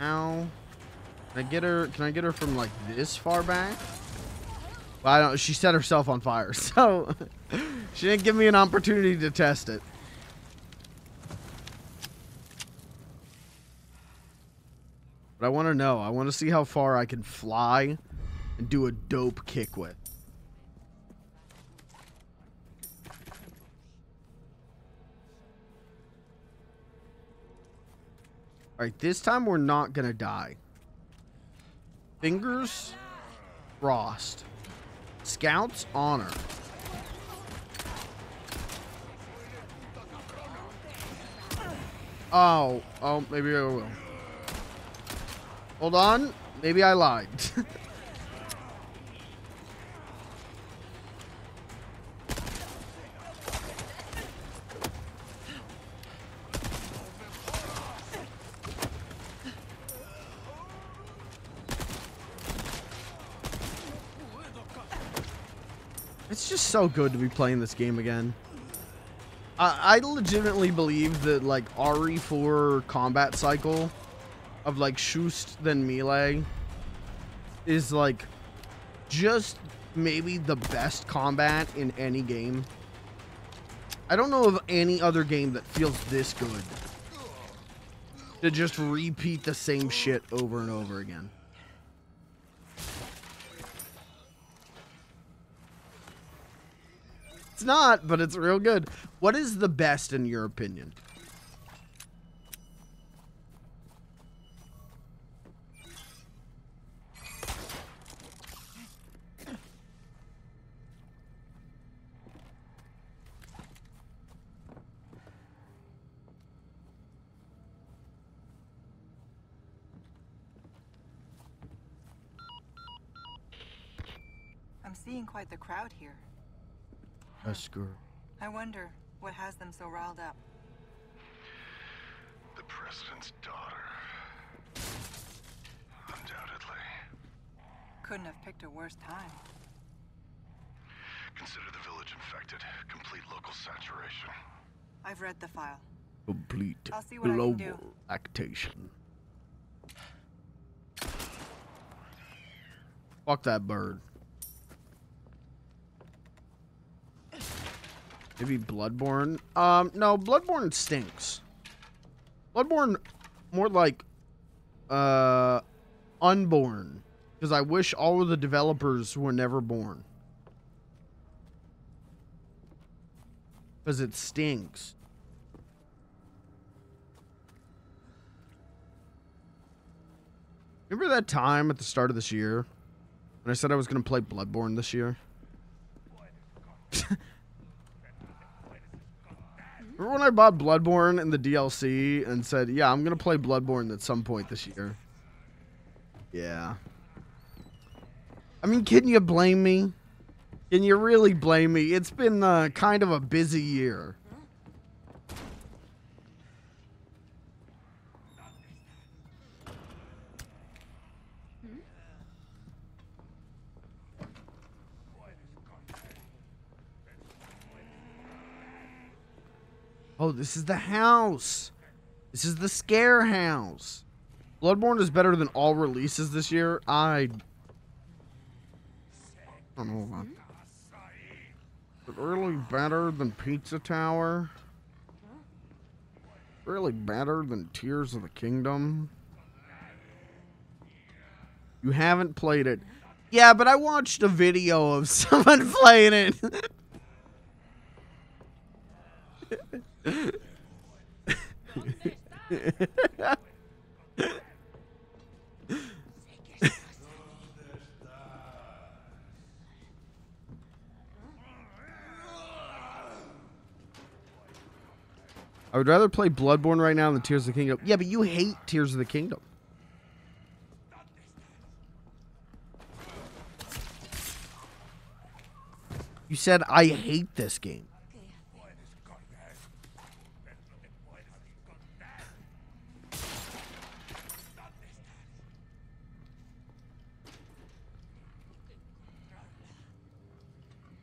Ow. Can I get her from, like, this far back? Well, I don't... She set herself on fire, so... She didn't give me an opportunity to test it. But I want to know. I want to see how far I can fly and do a dope kick with. Alright, this time we're not going to die. Fingers, Frost. Scouts, Honor. Oh, maybe I will. Hold on. Maybe I lied. It's just so good to be playing this game again. I legitimately believe that, like, RE4 combat cycle of, like, Shust then Melee is, like, just maybe the best combat in any game. I don't know of any other game that feels this good to just repeat the same shit over and over again. It's not, but it's real good. What is the best in your opinion? I'm seeing quite the crowd here. Esker. I wonder what has them so riled up. The president's daughter. Undoubtedly. Couldn't have picked a worse time. Consider the village infected. Complete local saturation. I've read the file. Complete I'll see what I can do. global actation. Fuck that bird. Maybe Bloodborne? No, Bloodborne stinks. Bloodborne, more like, unborn. Because I wish all of the developers were never born. Because it stinks. Remember that time at the start of this year when I said I was going to play Bloodborne this year? Remember when I bought Bloodborne in the DLC and said, yeah, I'm going to play Bloodborne at some point this year? Yeah. I mean, can you blame me? Can you really blame me? It's been kind of a busy year. Oh, this is the house. This is the scare house. Bloodborne is better than all releases this year. I don't know about that. But really better than Pizza Tower. Really better than Tears of the Kingdom. You haven't played it. Yeah, but I watched a video of someone playing it. I would rather play Bloodborne right now than Tears of the Kingdom. Yeah, but you hate Tears of the Kingdom. You said, I hate this game.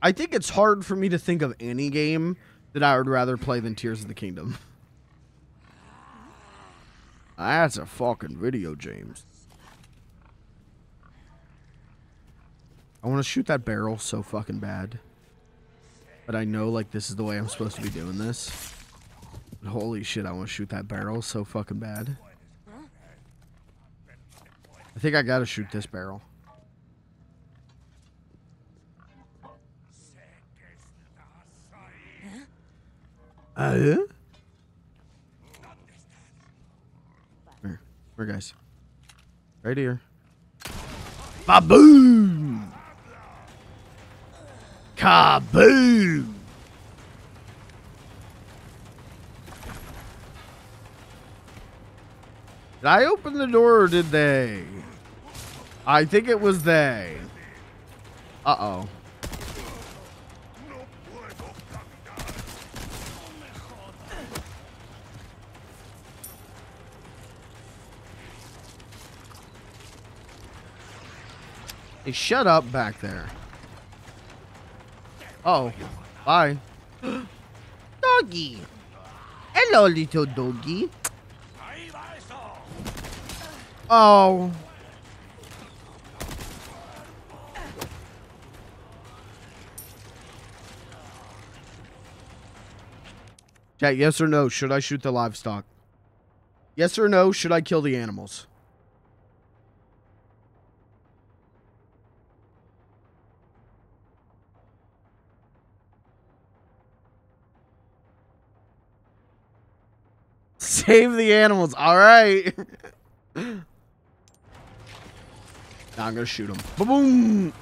I think it's hard for me to think of any game that I would rather play than Tears of the Kingdom. That's a fucking video, James. I want to shoot that barrel so fucking bad. But I know, like, this is the way I'm supposed to be doing this. But holy shit, I want to shoot that barrel so fucking bad. I think I gotta shoot this barrel. Here, guys. Right here. Baboom! Kaboom! Did I open the door or did they? I think it was they. Uh-oh. Hey, shut up back there. Oh, bye. Doggy. Hello, little doggy. Oh. Chat, yes or no? Should I shoot the livestock? Yes or no? Should I kill the animals? Save the animals. All right. Now I'm gonna shoot him. Boom.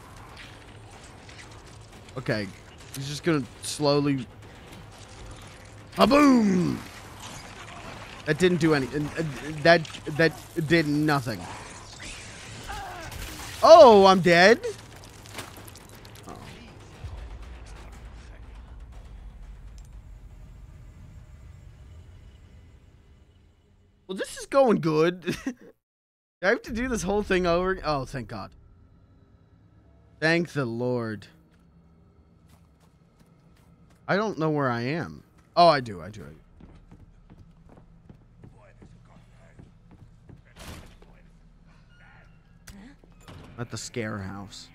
Okay, he's just gonna slowly. Boom. That didn't do any. That did nothing. Oh, I'm dead. Oh. Well, this is going good. Do I have to do this whole thing over? Oh, thank God. Thank the Lord. I don't know where I am. Oh, I do. At the scare house.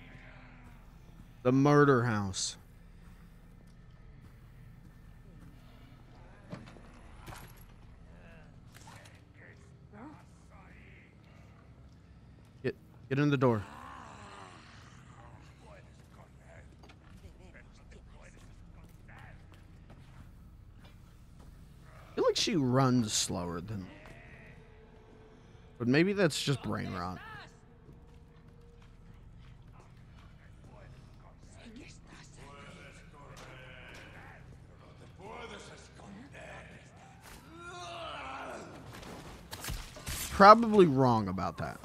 The murder house. Get in the door. I feel like she runs slower than... But maybe that's just brain rot. Probably wrong about that.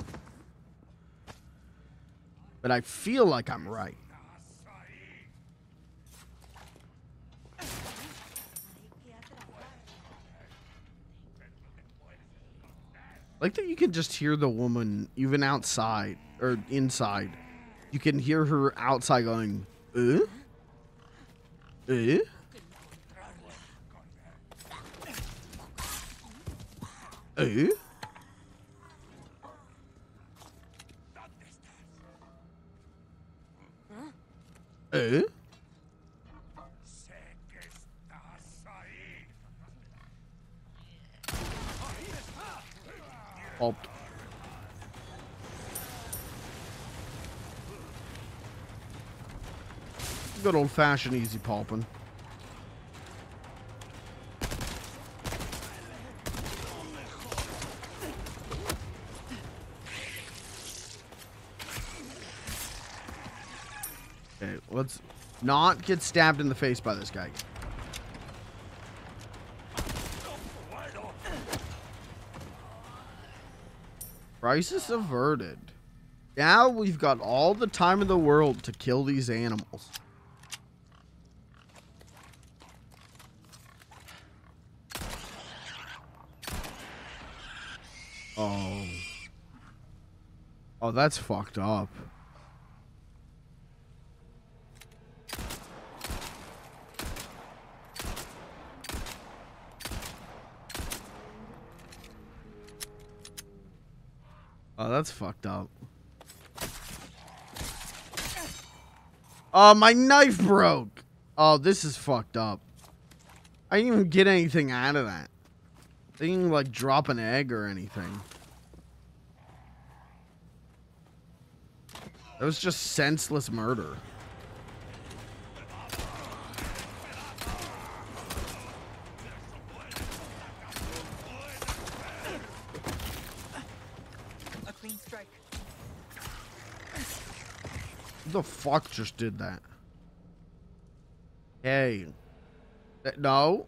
But I feel like I'm right. Like that you can just hear the woman even outside or inside. You can hear her outside going, eh? Eh? Eh? Eh? Pulped. Good old-fashioned easy pulping. Okay, let's not get stabbed in the face by this guy. Crisis averted. Now we've got all the time in the world to kill these animals. Oh. Oh, that's fucked up. Oh, that's fucked up. Oh, my knife broke. Oh, this is fucked up. I didn't even get anything out of that. I didn't even, like, drop an egg or anything. That was just senseless murder. A clean strike. Who the fuck just did that? Hey. No.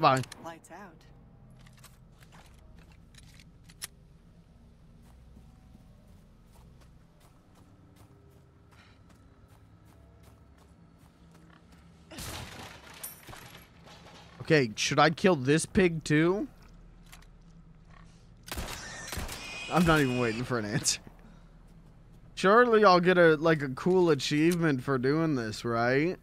Bye. Lights out. Okay, should I kill this pig too? I'm not even waiting for an answer. Surely I'll get a cool achievement for doing this, right?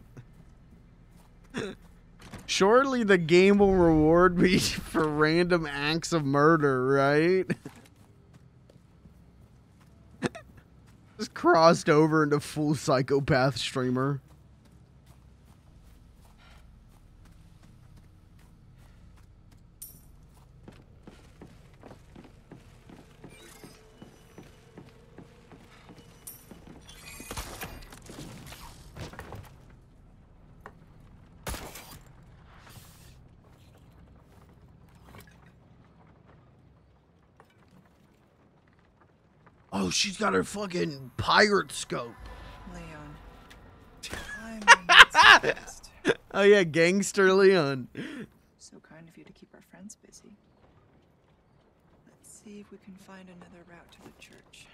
Surely the game will reward me for random acts of murder, right? Just crossed over into full psychopath streamer. Oh, she's got her fucking pirate scope. Leon. I'm surprised. Oh yeah, gangster Leon. So kind of you to keep our friends busy. Let's see if we can find another route to the church.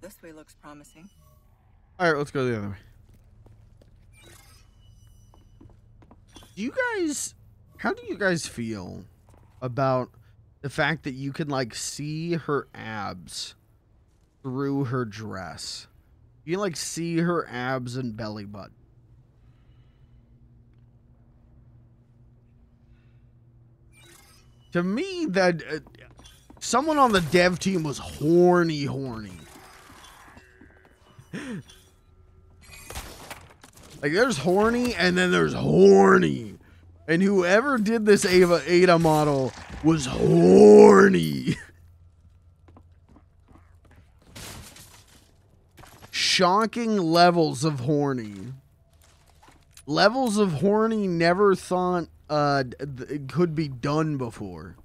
This way looks promising. All right, let's go the other way. How do you guys feel about the fact that you can like see her abs through her dress? You can like see her abs and belly button. To me, that someone on the dev team was horny. Like, there's horny, and then there's horny. And whoever did this Ada model was horny. Shocking levels of horny. Levels of horny never thought could be done before.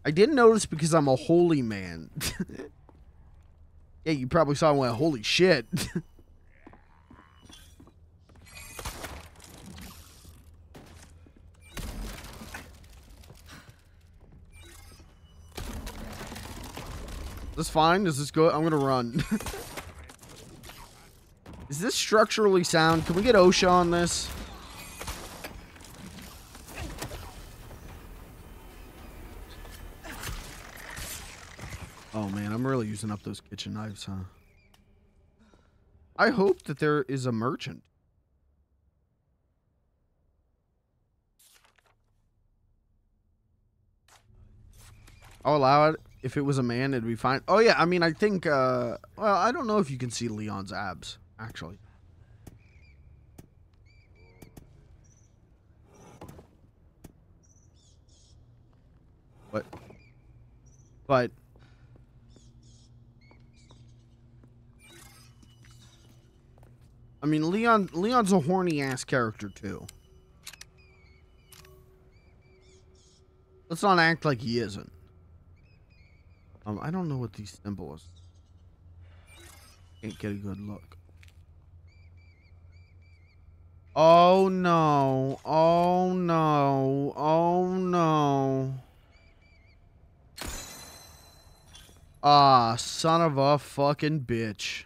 I didn't notice because I'm a holy man. Yeah, you probably saw one. Holy shit. This fine? Does this go? I'm gonna run. Is this structurally sound? Can we get OSHA on this? Oh man, I'm really using up those kitchen knives, huh? I hope that there is a merchant. I'll allow it. If it was a man, it'd be fine. Oh, yeah. I mean, I think, well, I don't know if you can see Leon's abs, actually. But, I mean, Leon's a horny ass character too. Let's not act like he isn't. I don't know what these symbols. Can't get a good look. Oh no. Oh no. Oh no. Ah, son of a fucking bitch.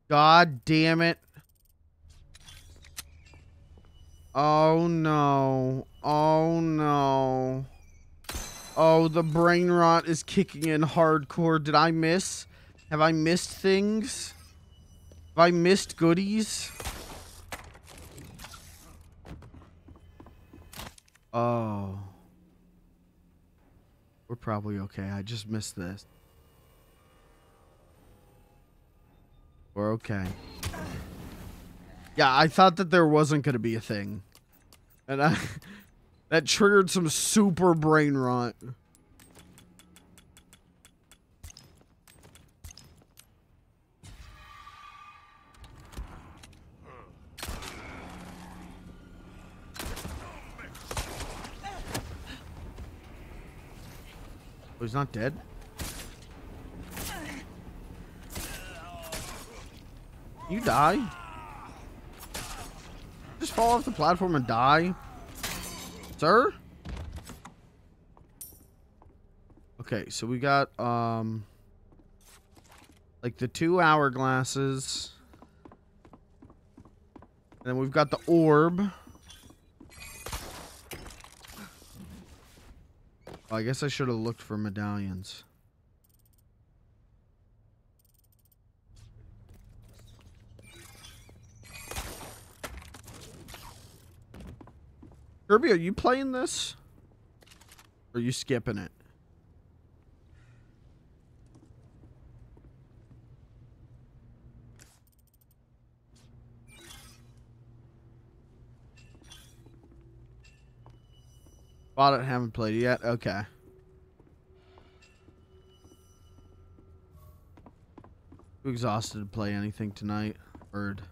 God damn it. Oh no. Oh no. Oh, the brain rot is kicking in hardcore. Did I miss? Have I missed things? Have I missed goodies? Oh. We're probably okay. I just missed this. We're okay. Yeah, I thought that there wasn't going to be a thing. And that triggered some super brain rot. Oh, he's not dead? You die? Just fall off the platform and die? Sir? Okay, so we got, like the 2 hourglasses. And then we've got the orb. I guess I should have looked for medallions. Kirby, are you playing this? Or are you skipping it? Bought it, haven't played it yet? Okay. Too exhausted to play anything tonight. Heard.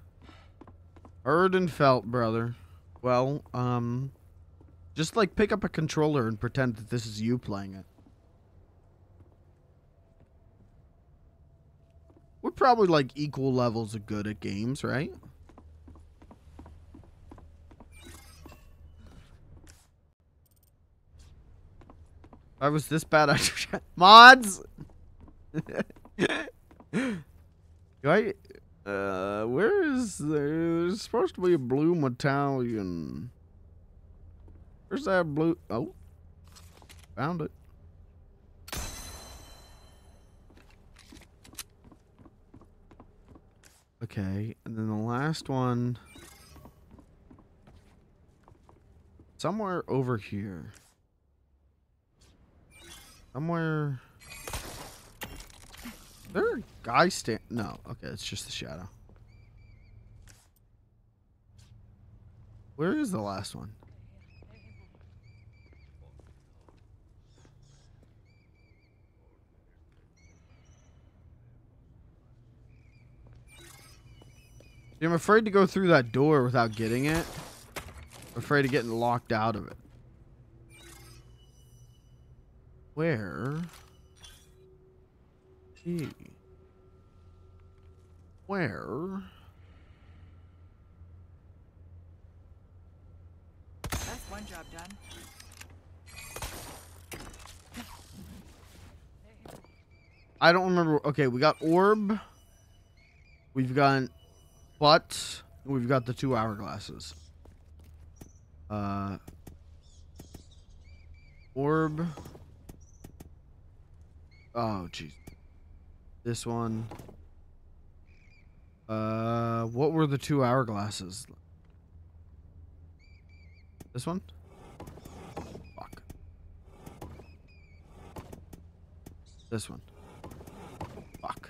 Heard and felt, brother. Well, just like pick up a controller and pretend that this is you playing it. We're probably like equal levels of good at games, right? I was this bad at mods. Do I? Where is there? There's supposed to be a blue medallion. Where's that blue? Oh, found it. Okay, and then the last one, somewhere over here. Somewhere. Is there a guy No, okay, it's just the shadow. Where is the last one? I'm afraid to go through that door without getting it. I'm afraid of getting locked out of it. Where? Where? That's one job done. I don't remember. Okay, we got orb. We've got butt. We've got the 2 hourglasses. Orb. Oh, jeez. This one. What were the 2 hourglasses? This one? Fuck. This one. Fuck.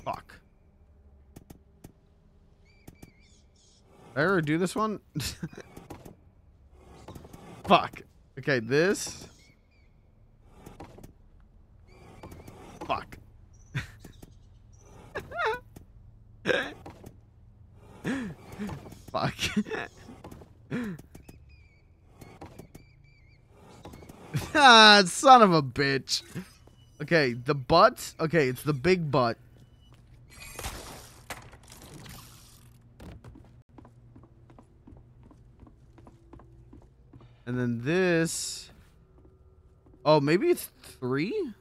Fuck. Did I ever do this one? Fuck. Okay, this. Fuck. Fuck. Ah, son of a bitch. Okay, the butt. Okay, it's the big butt. And then this. Oh, maybe it's 3?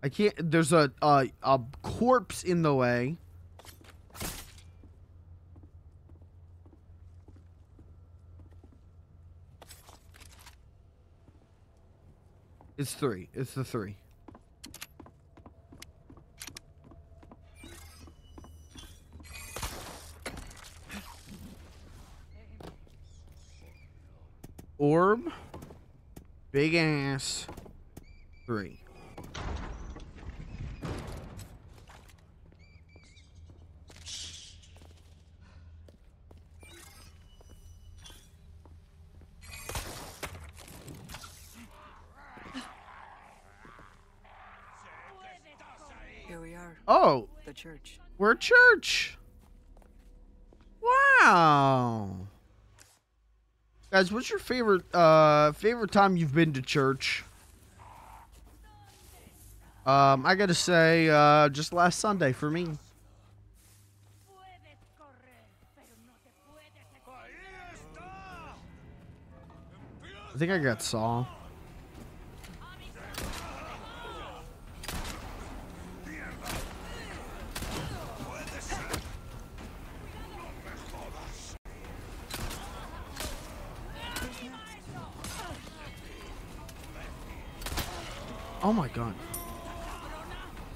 I can't. There's a corpse in the way. It's 3. It's the 3. Orb. Big ass. 3. Here we are. Oh, The church. we're at church. Wow. Guys, what's your favorite time you've been to church? I gotta say, just last Sunday for me. I think I got Saw. Oh my god.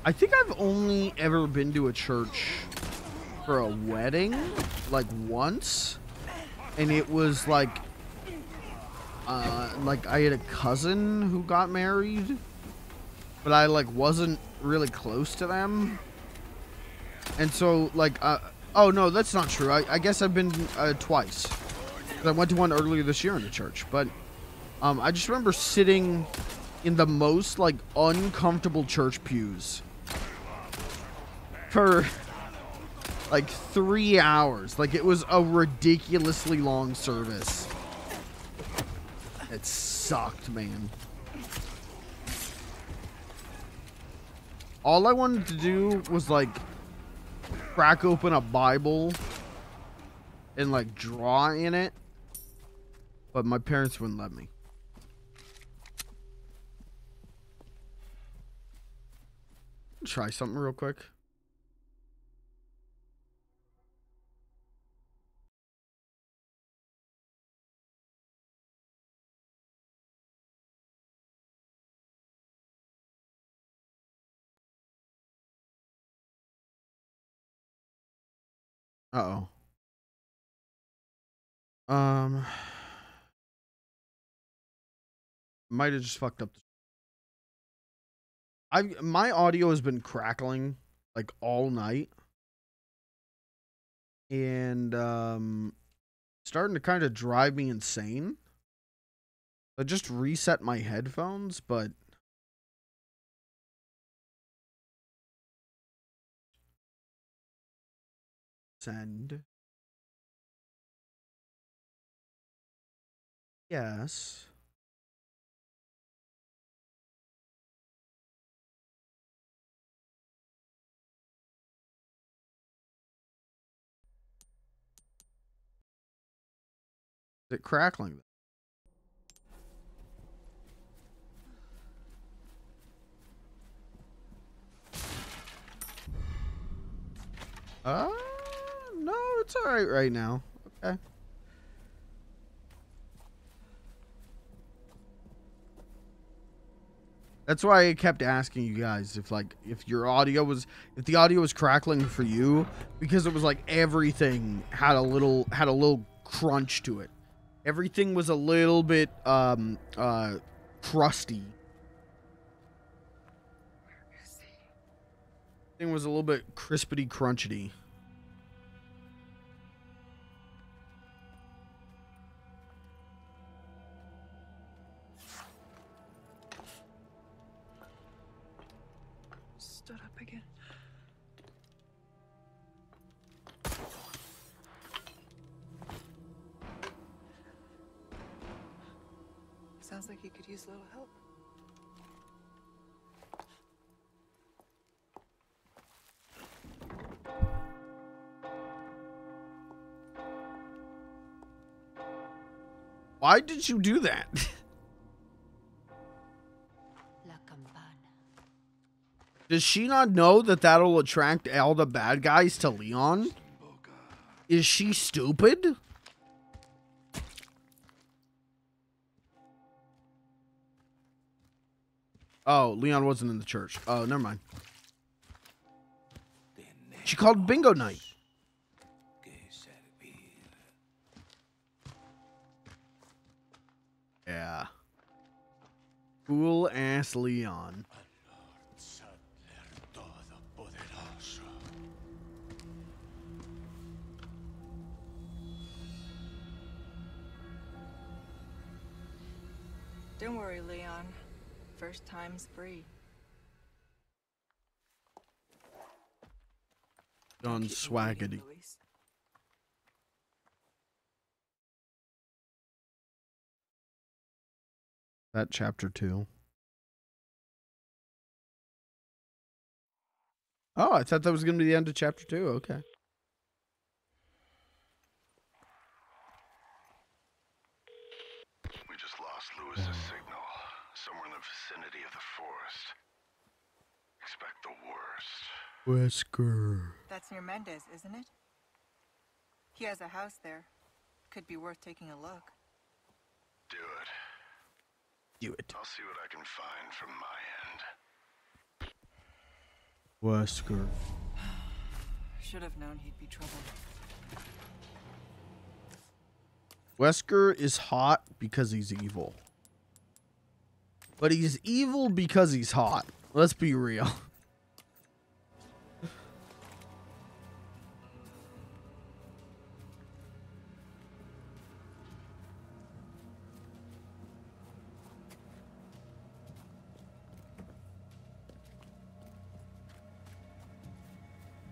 I think I've only ever been to a church for a wedding, like once. And it was like I had a cousin who got married, but I like wasn't really close to them. And so like, oh no, that's not true. I guess I've been twice. I went to one earlier this year in the church, but I just remember sitting in the most like uncomfortable church pews for like 3 hours. Like it was a ridiculously long service. It sucked, man. All I wanted to do was like crack open a Bible and like draw in it, but my parents wouldn't let me. Try something real quick. Uh-oh. Might have just fucked up. My audio has been crackling like all night. And starting to kind of drive me insane. I just reset my headphones, but send. Yes. Is it crackling? No, it's all right right now. Okay. That's why I kept asking you guys if the audio was crackling for you, because it was like everything had a little crunch to it. Everything was a little bit crusty. Everything was a little bit crispity crunchity. Stood up again. Sounds like you could use a little help. Why did you do that? Does she not know that that'll attract all the bad guys to Leon? Is she stupid? Oh, Leon wasn't in the church. Oh, never mind. She called bingo night. Yeah. Cool ass Leon. Don't worry, Leon. First time's free. Done swaggity. That chapter 2. Oh, I thought that was going to be the end of chapter 2. Okay. We just lost Lewis's signal. Somewhere in the vicinity of the forest. Expect the worst. Wesker. That's near Mendez, isn't it? He has a house there. Could be worth taking a look. Do it. Do it. I'll see what I can find from my end. Wesker. Should have known he'd be trouble. Wesker is hot because he's evil. But he's evil because he's hot. Let's be real.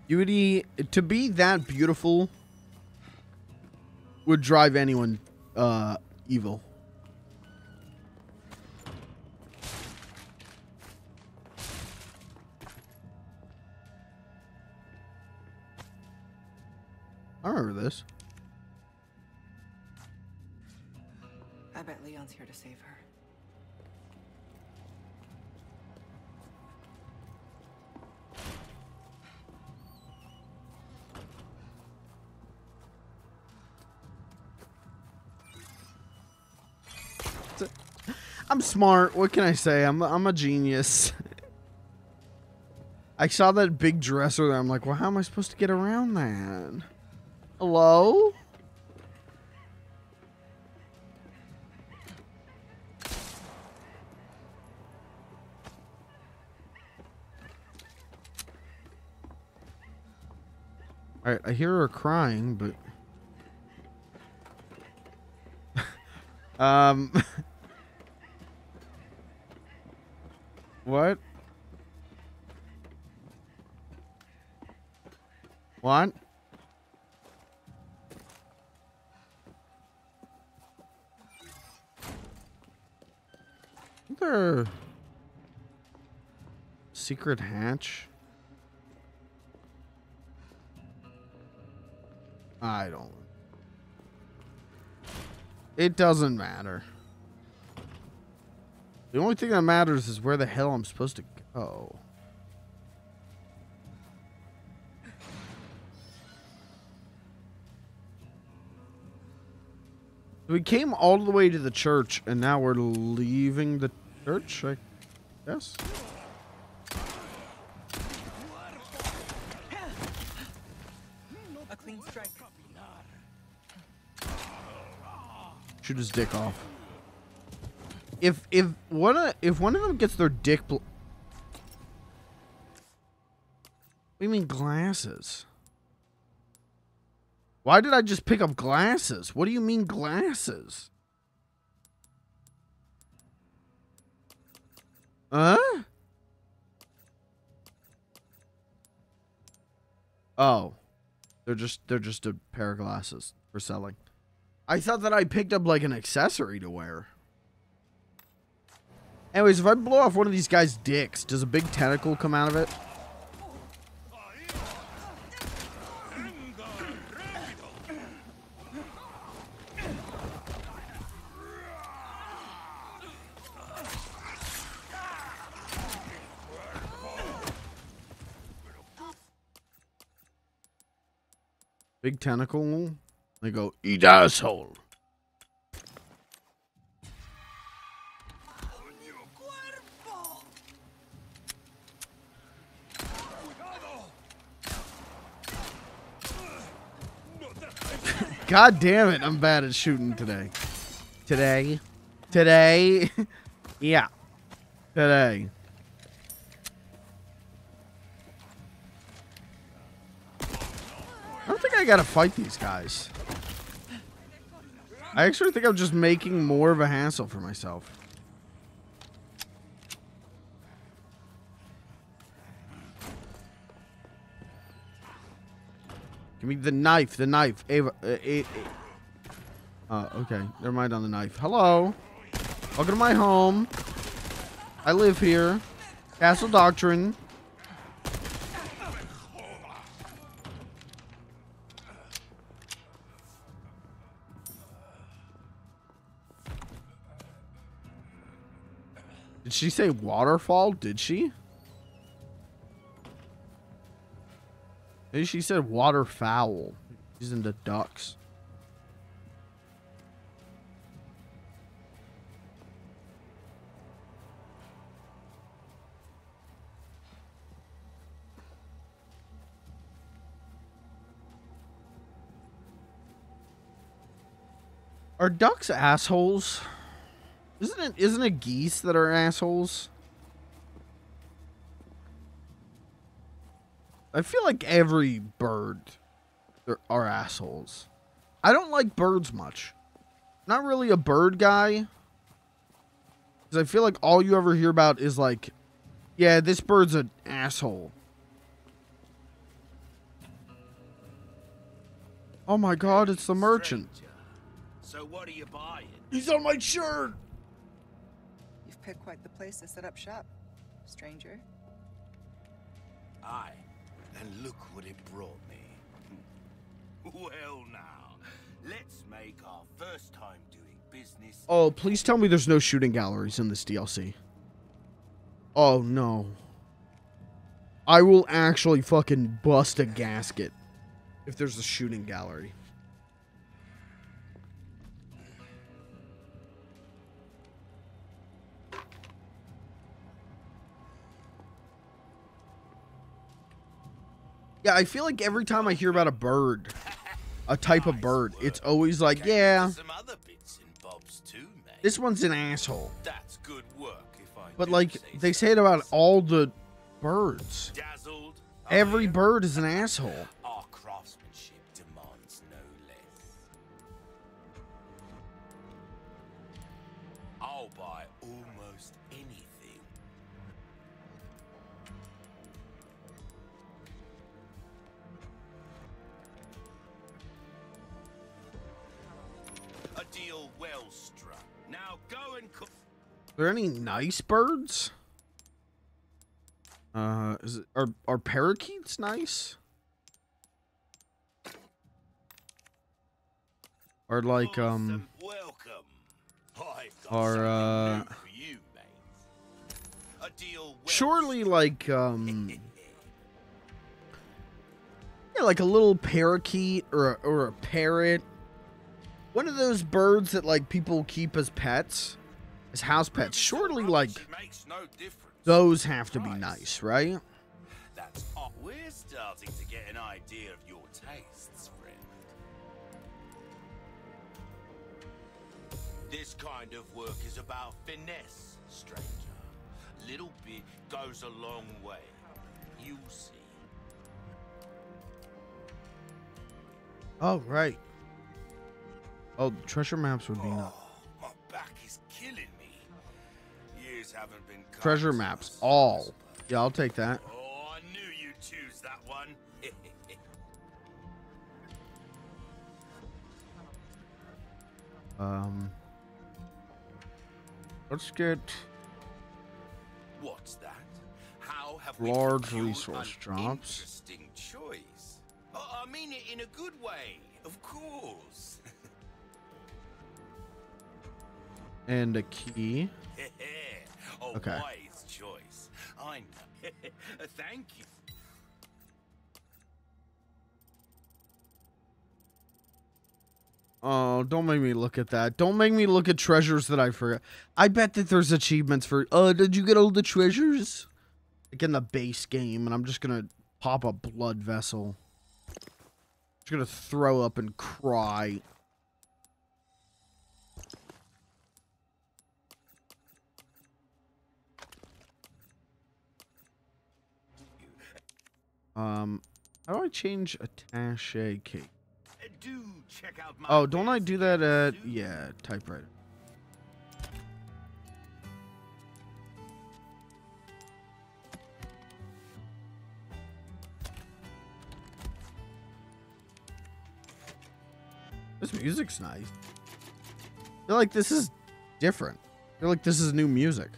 Beauty, to be that beautiful would drive anyone evil. I remember this. I bet Leon's here to save her. I'm smart. What can I say? I'm a genius. I saw that big dresser there. I'm like, well, how am I supposed to get around that? Hello? Alright, I hear her crying, but... What? What? Isn't there a secret hatch? I don't. It doesn't matter. The only thing that matters is where the hell I'm supposed to go. We came all the way to the church, and now we're leaving the church, I guess. A clean strike. Shoot his dick off. If one of them gets their dick what do you mean glasses? Why did I just pick up glasses? What do you mean glasses? Huh? Oh. They're just a pair of glasses for selling. I thought that I picked up like an accessory to wear. Anyways, if I blow off one of these guys' dicks, does a big tentacle come out of it? Big tentacle. They go, eat asshole. God damn it, I'm bad at shooting today. Today. Yeah. Today. I don't think I gotta fight these guys. I actually think I'm just making more of a hassle for myself. Give me the knife, Ava, okay. Never mind on the knife. Hello. Welcome to my home. I live here. Castle Doctrine. Did she say waterfall? Did she? Maybe she said waterfowl. She's into ducks. Are ducks assholes? Isn't it geese that are assholes? I feel like every bird are assholes. I don't like birds much. Not really a bird guy. Because I feel like all you ever hear about is like, yeah, this bird's an asshole. Oh my god, it's the merchant. So what are you buying? He's on my shirt. You've picked quite the place to set up shop, stranger. Aye, and look what it brought me. Well now, let's make our first time doing business. Oh, please tell me there's no shooting galleries in this DLC. Oh no. I will actually fucking bust a gasket if there's a shooting gallery. Yeah, I feel like every time I hear about a bird, a type of bird, it's always like, yeah, Some other bits and bobs too, mate. this one's an asshole. That's good work if I But do like, say they so. say it about all the birds. Dazzled. Every I am. bird is an asshole. Our craftsmanship demands no less. I'll buy almost anything. A deal well struck. Now go and cook. Are there any nice birds? Are parakeets nice? Or like, Awesome. Welcome. I've got Or, something new for you, mate. A deal well surely like, yeah, like a little parakeet or a parrot. One of those birds that like people keep as pets, as house pets. Surely like It makes no difference. those have to be nice, right? That's all. We're starting to get an idea of your tastes, friend. This kind of work is about finesse, stranger. Little bit goes a long way. You'll see. Oh, right. Oh, treasure maps would be nice. Oh, my back is killing me. Years haven't been kind Treasure to maps, us, all. but- Yeah, I'll take that. Oh, I knew you'd choose that one. Let's get What's that? How have Large we resource procured an drops. Interesting choice. I mean it in a good way, of course. and a key. A Okay. wise choice. I know. Thank you. no, don't make me look at that. Don't make me look at treasures that I forgot. I bet that there's achievements for, did you get all the treasures? Like in the base game, and I'm just gonna pop a blood vessel. Just gonna throw up and cry. How do I change attaché cake? Do check out my Oh, don't I do that at, yeah, typewriter. This music's nice. I feel like this is different. I feel like this is new music.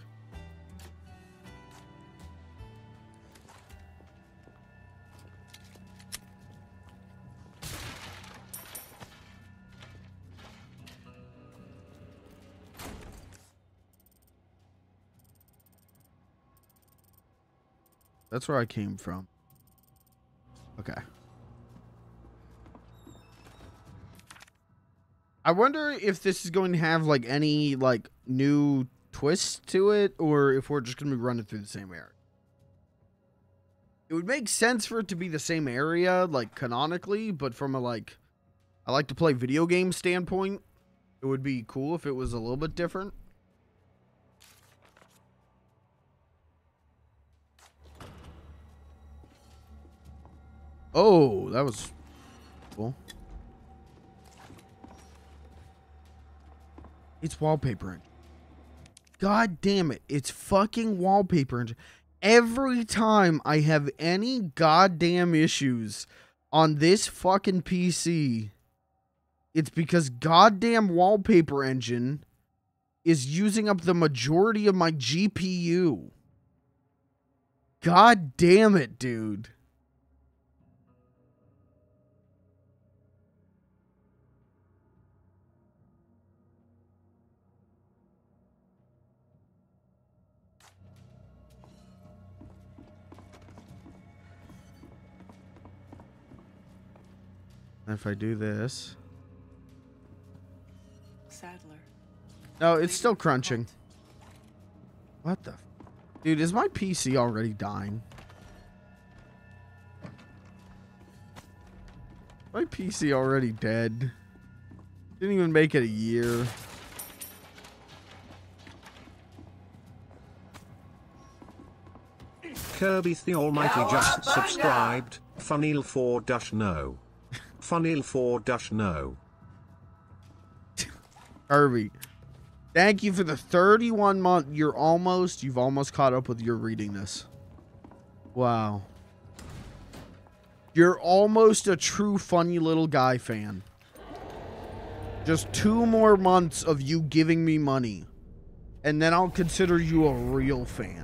That's where I came from. Okay. I wonder if this is going to have, like, any, like, new twist to it, or if we're just going to be running through the same area. It would make sense for it to be the same area, like, canonically, but from a, like, I like to play video game standpoint, it would be cool if it was a little bit different. Oh, that was cool. It's wallpaper. God damn it. It's fucking wallpaper. Every time I have any goddamn issues on this fucking PC, it's because goddamn Wallpaper Engine is using up the majority of my GPU. God damn it, dude. If I do this. Sadler. No, it's still crunching. What the? Dude, is my PC already dying? My PC already dead. Didn't even make it a year. Kirby the Almighty just subscribed. Funil 4-no. Funil 4-no. Kirby, thank you for the 31 month. You've almost caught up with your reading this. Wow. You're almost a true funny little guy fan. Just 2 more months of you giving me money, and then I'll consider you a real fan.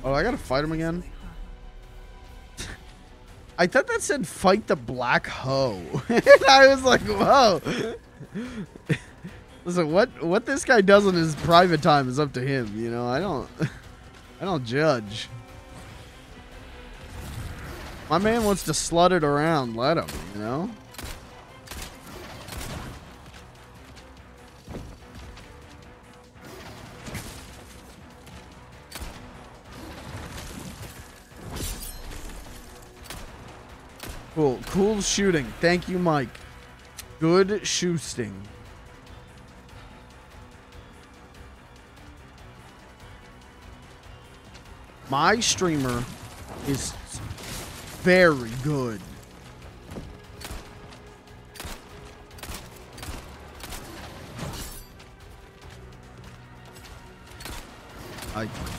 Oh, I gotta fight him again? I thought that said fight the black hoe. And I was like, whoa. Listen, what this guy does in his private time is up to him, you know? I don't judge. My man wants to slut it around, let him, you know? Cool. Cool shooting. Thank you, Mike. Good shooting. My streamer is very good.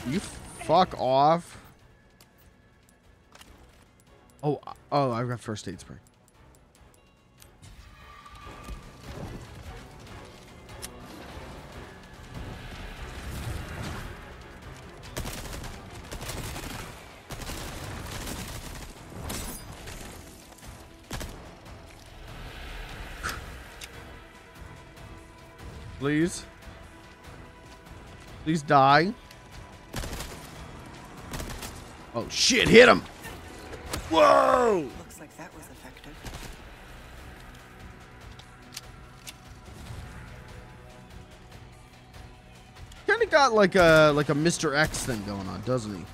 You fuck off. Oh, I've got first aid spray. Please. Please die. Oh shit, hit him! Whoa! Looks like that was effective. Kinda got like a Mr. X thing going on, doesn't he?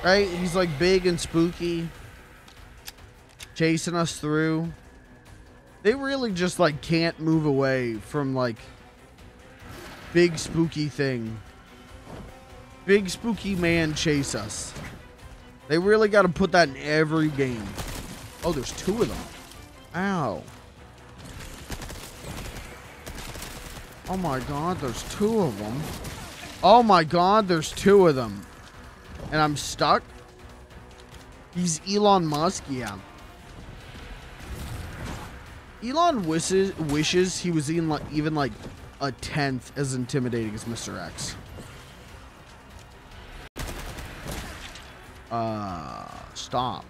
Right? He's like big and spooky. Chasing us through. They really just like can't move away from like big spooky thing. Big spooky man chase us. They really got to put that in every game. Oh, there's two of them. Ow. Oh my god, there's two of them. Oh my god, there's two of them. And I'm stuck? He's Elon Musk? Yeah. Elon wishes he was even like a tenth as intimidating as Mr. X. Stop.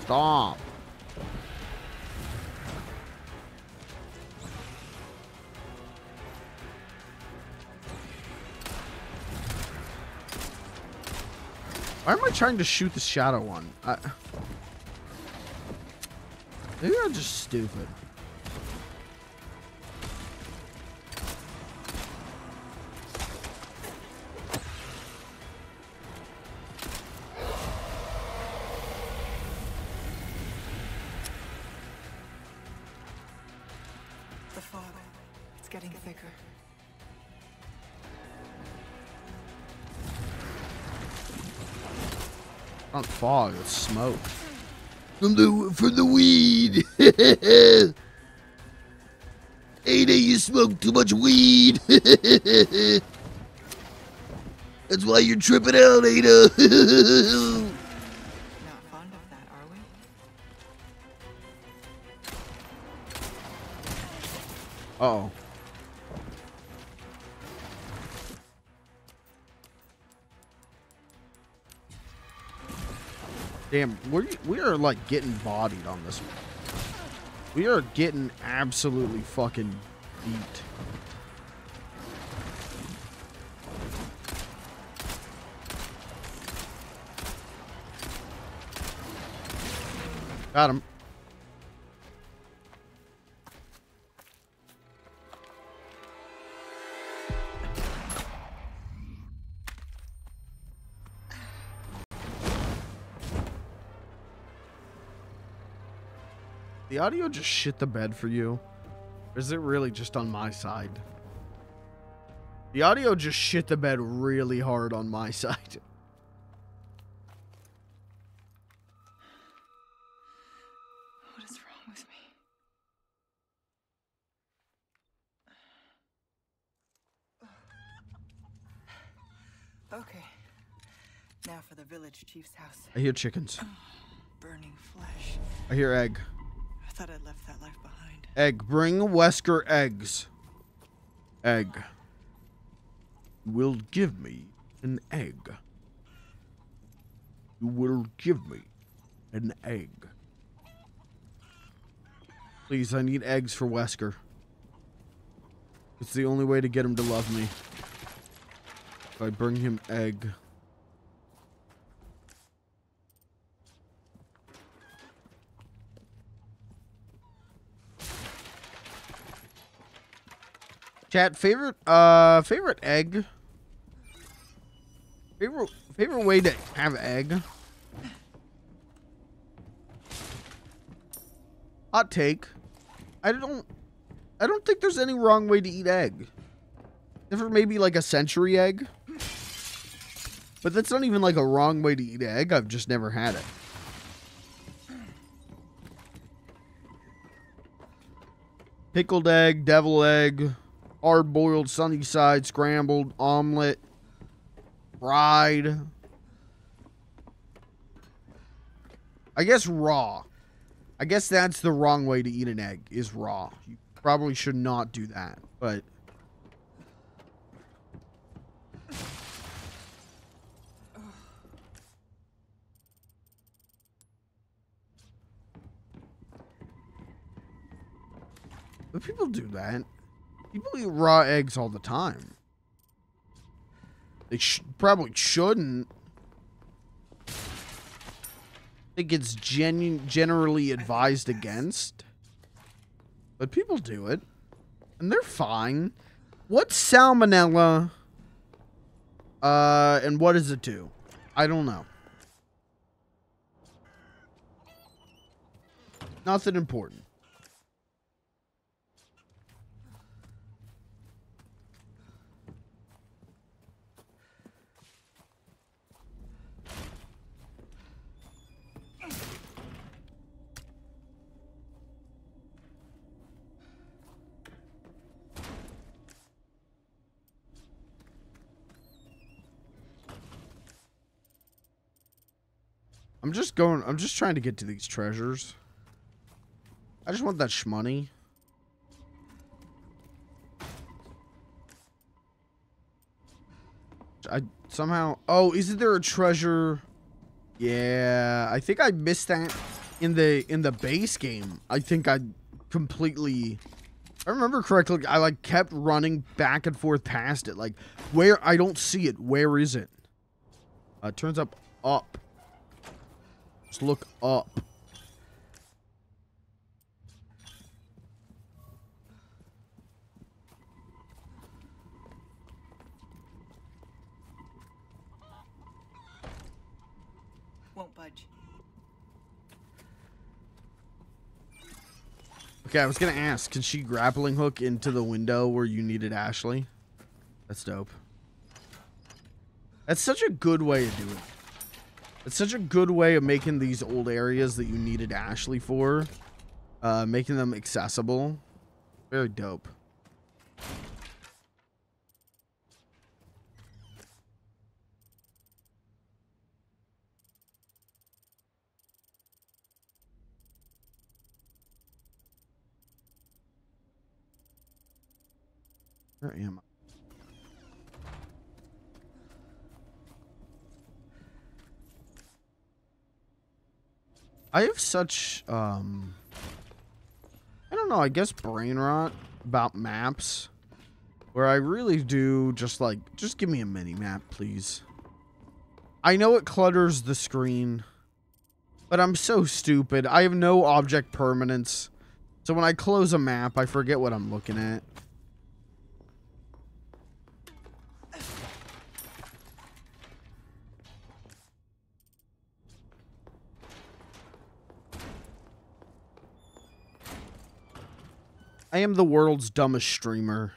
Stop. Why am I trying to shoot the shadow one? Maybe I'm just stupid. The fog, it's getting thicker. Not fog, it's smoke. From the weed. Ada, you smoke too much weed. That's why you're tripping out, Ada. Not fond of that, are we? Uh-oh. Damn, we are like getting bodied on this one. We are getting absolutely fucking beat. Got him. The audio just shit the bed for you? Or is it really just on my side? The audio just shit the bed really hard on my side. What is wrong with me? Okay. Now for the village chief's house. I hear chickens. Burning flesh. I hear egg. I thought I'd left that life behind. Egg. Bring Wesker eggs. Egg. You will give me an egg. You will give me an egg. Please, I need eggs for Wesker. It's the only way to get him to love me. If I bring him egg. Chat, favorite egg? Favorite way to have egg? Hot take. I don't think there's any wrong way to eat egg. Except for maybe like a century egg. But that's not even like a wrong way to eat egg. I've just never had it. Pickled egg, devil egg, hard-boiled, sunny side, scrambled, omelet, fried. I guess raw. I guess that's the wrong way to eat an egg, is raw. You Probably should not do that, but... But people do that. People eat raw eggs all the time. They probably shouldn't. I think it's generally advised against. But people do it. And they're fine. What's salmonella? And what does it do? I don't know. Nothing important. I'm just trying to get to these treasures. I just want that shmoney. Oh, isn't there a treasure? Yeah, I think I missed that in the base game. I think I completely... If I remember correctly, I like kept running back and forth past it. Like, where? I don't see it. Where is it? It turns up. Just look up. Won't budge. Okay, I was gonna ask, can she grappling hook into the window where you needed Ashley? That's dope. That's such a good way to do it. It's such a good way of making these old areas that you needed Ashley for, making them accessible. Very dope. Where am I? I have such, I don't know, I guess brain rot about maps, where I really do just give me a mini map, please. I know it clutters the screen, but I'm so stupid. I have no object permanence, so when I close a map, I forget what I'm looking at. I am the world's dumbest streamer.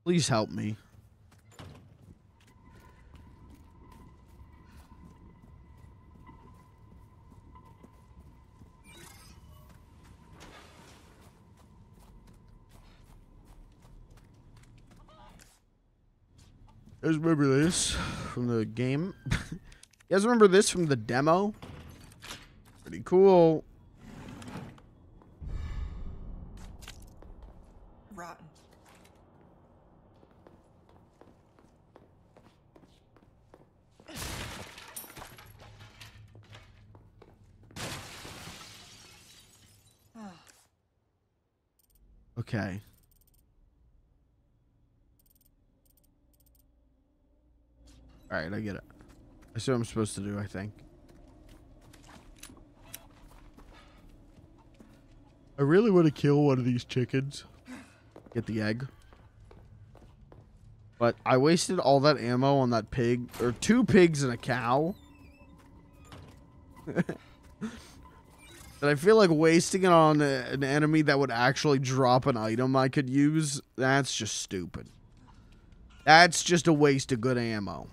Please help me. You guys remember this from the game? You guys remember this from the demo? Pretty cool. Rotten. Okay. Alright, I get it. I see what I'm supposed to do, I think. I really want to kill one of these chickens. Get the egg. But I wasted all that ammo on that pig. Or 2 pigs and a cow. And I feel like wasting it on an enemy that would actually drop an item I could use. That's just stupid. That's just a waste of good ammo.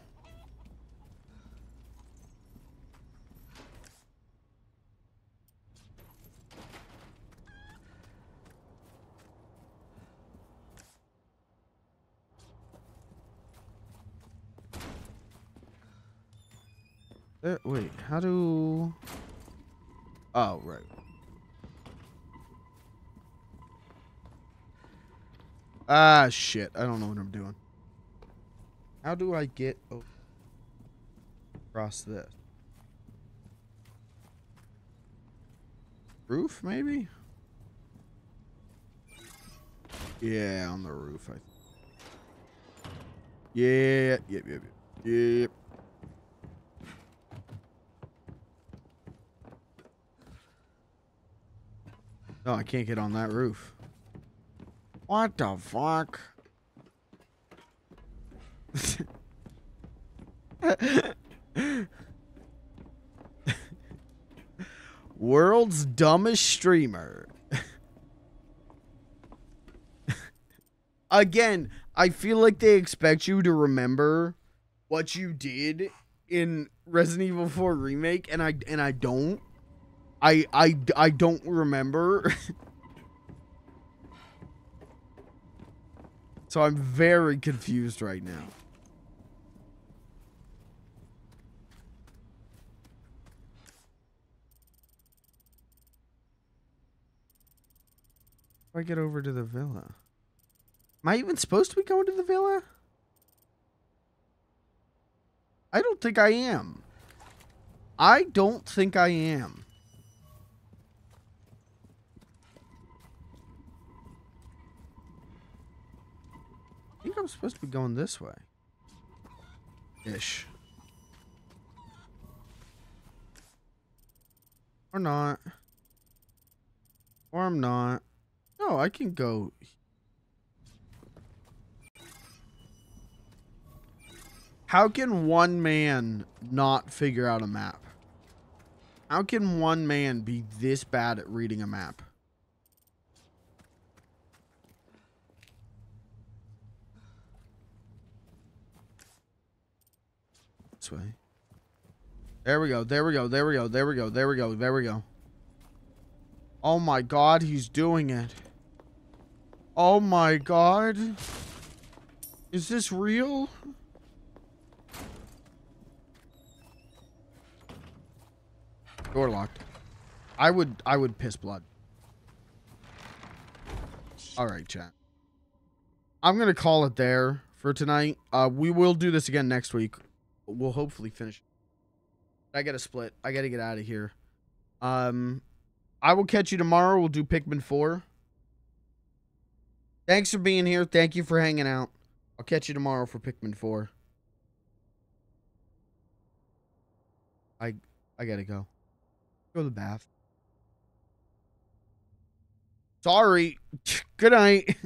Wait, how do... Oh, right. Ah, shit. I don't know what I'm doing. How do I get across this? Roof, maybe? Yeah, on the roof, I think. Yeah, yep. No, I can't get on that roof. What the fuck? World's dumbest streamer. Again, I feel like they expect you to remember what you did in Resident Evil 4 Remake, and I don't. I don't remember. So I'm very confused right now. How do I get over to the villa? Am I even supposed to be going to the villa? I don't think I am. I don't think I am. I think I'm supposed to be going this way. Ish. Or not. Or I'm not. No, I can go. How can one man not figure out a map? How can one man be this bad at reading a map? This way. There we go. There we go. There we go. There we go. There we go. There we go. Oh my God, he's doing it. Oh my God. Is this real? Door locked. I would piss blood. All right, chat. I'm going to call it there for tonight. We will do this again next week. We'll hopefully finish. I got to split. I got to get out of here. I will catch you tomorrow. We'll do Pikmin 4. Thanks for being here. Thank you for hanging out. I'll catch you tomorrow for Pikmin 4. I got to go. Go to the bath. Sorry. Good night.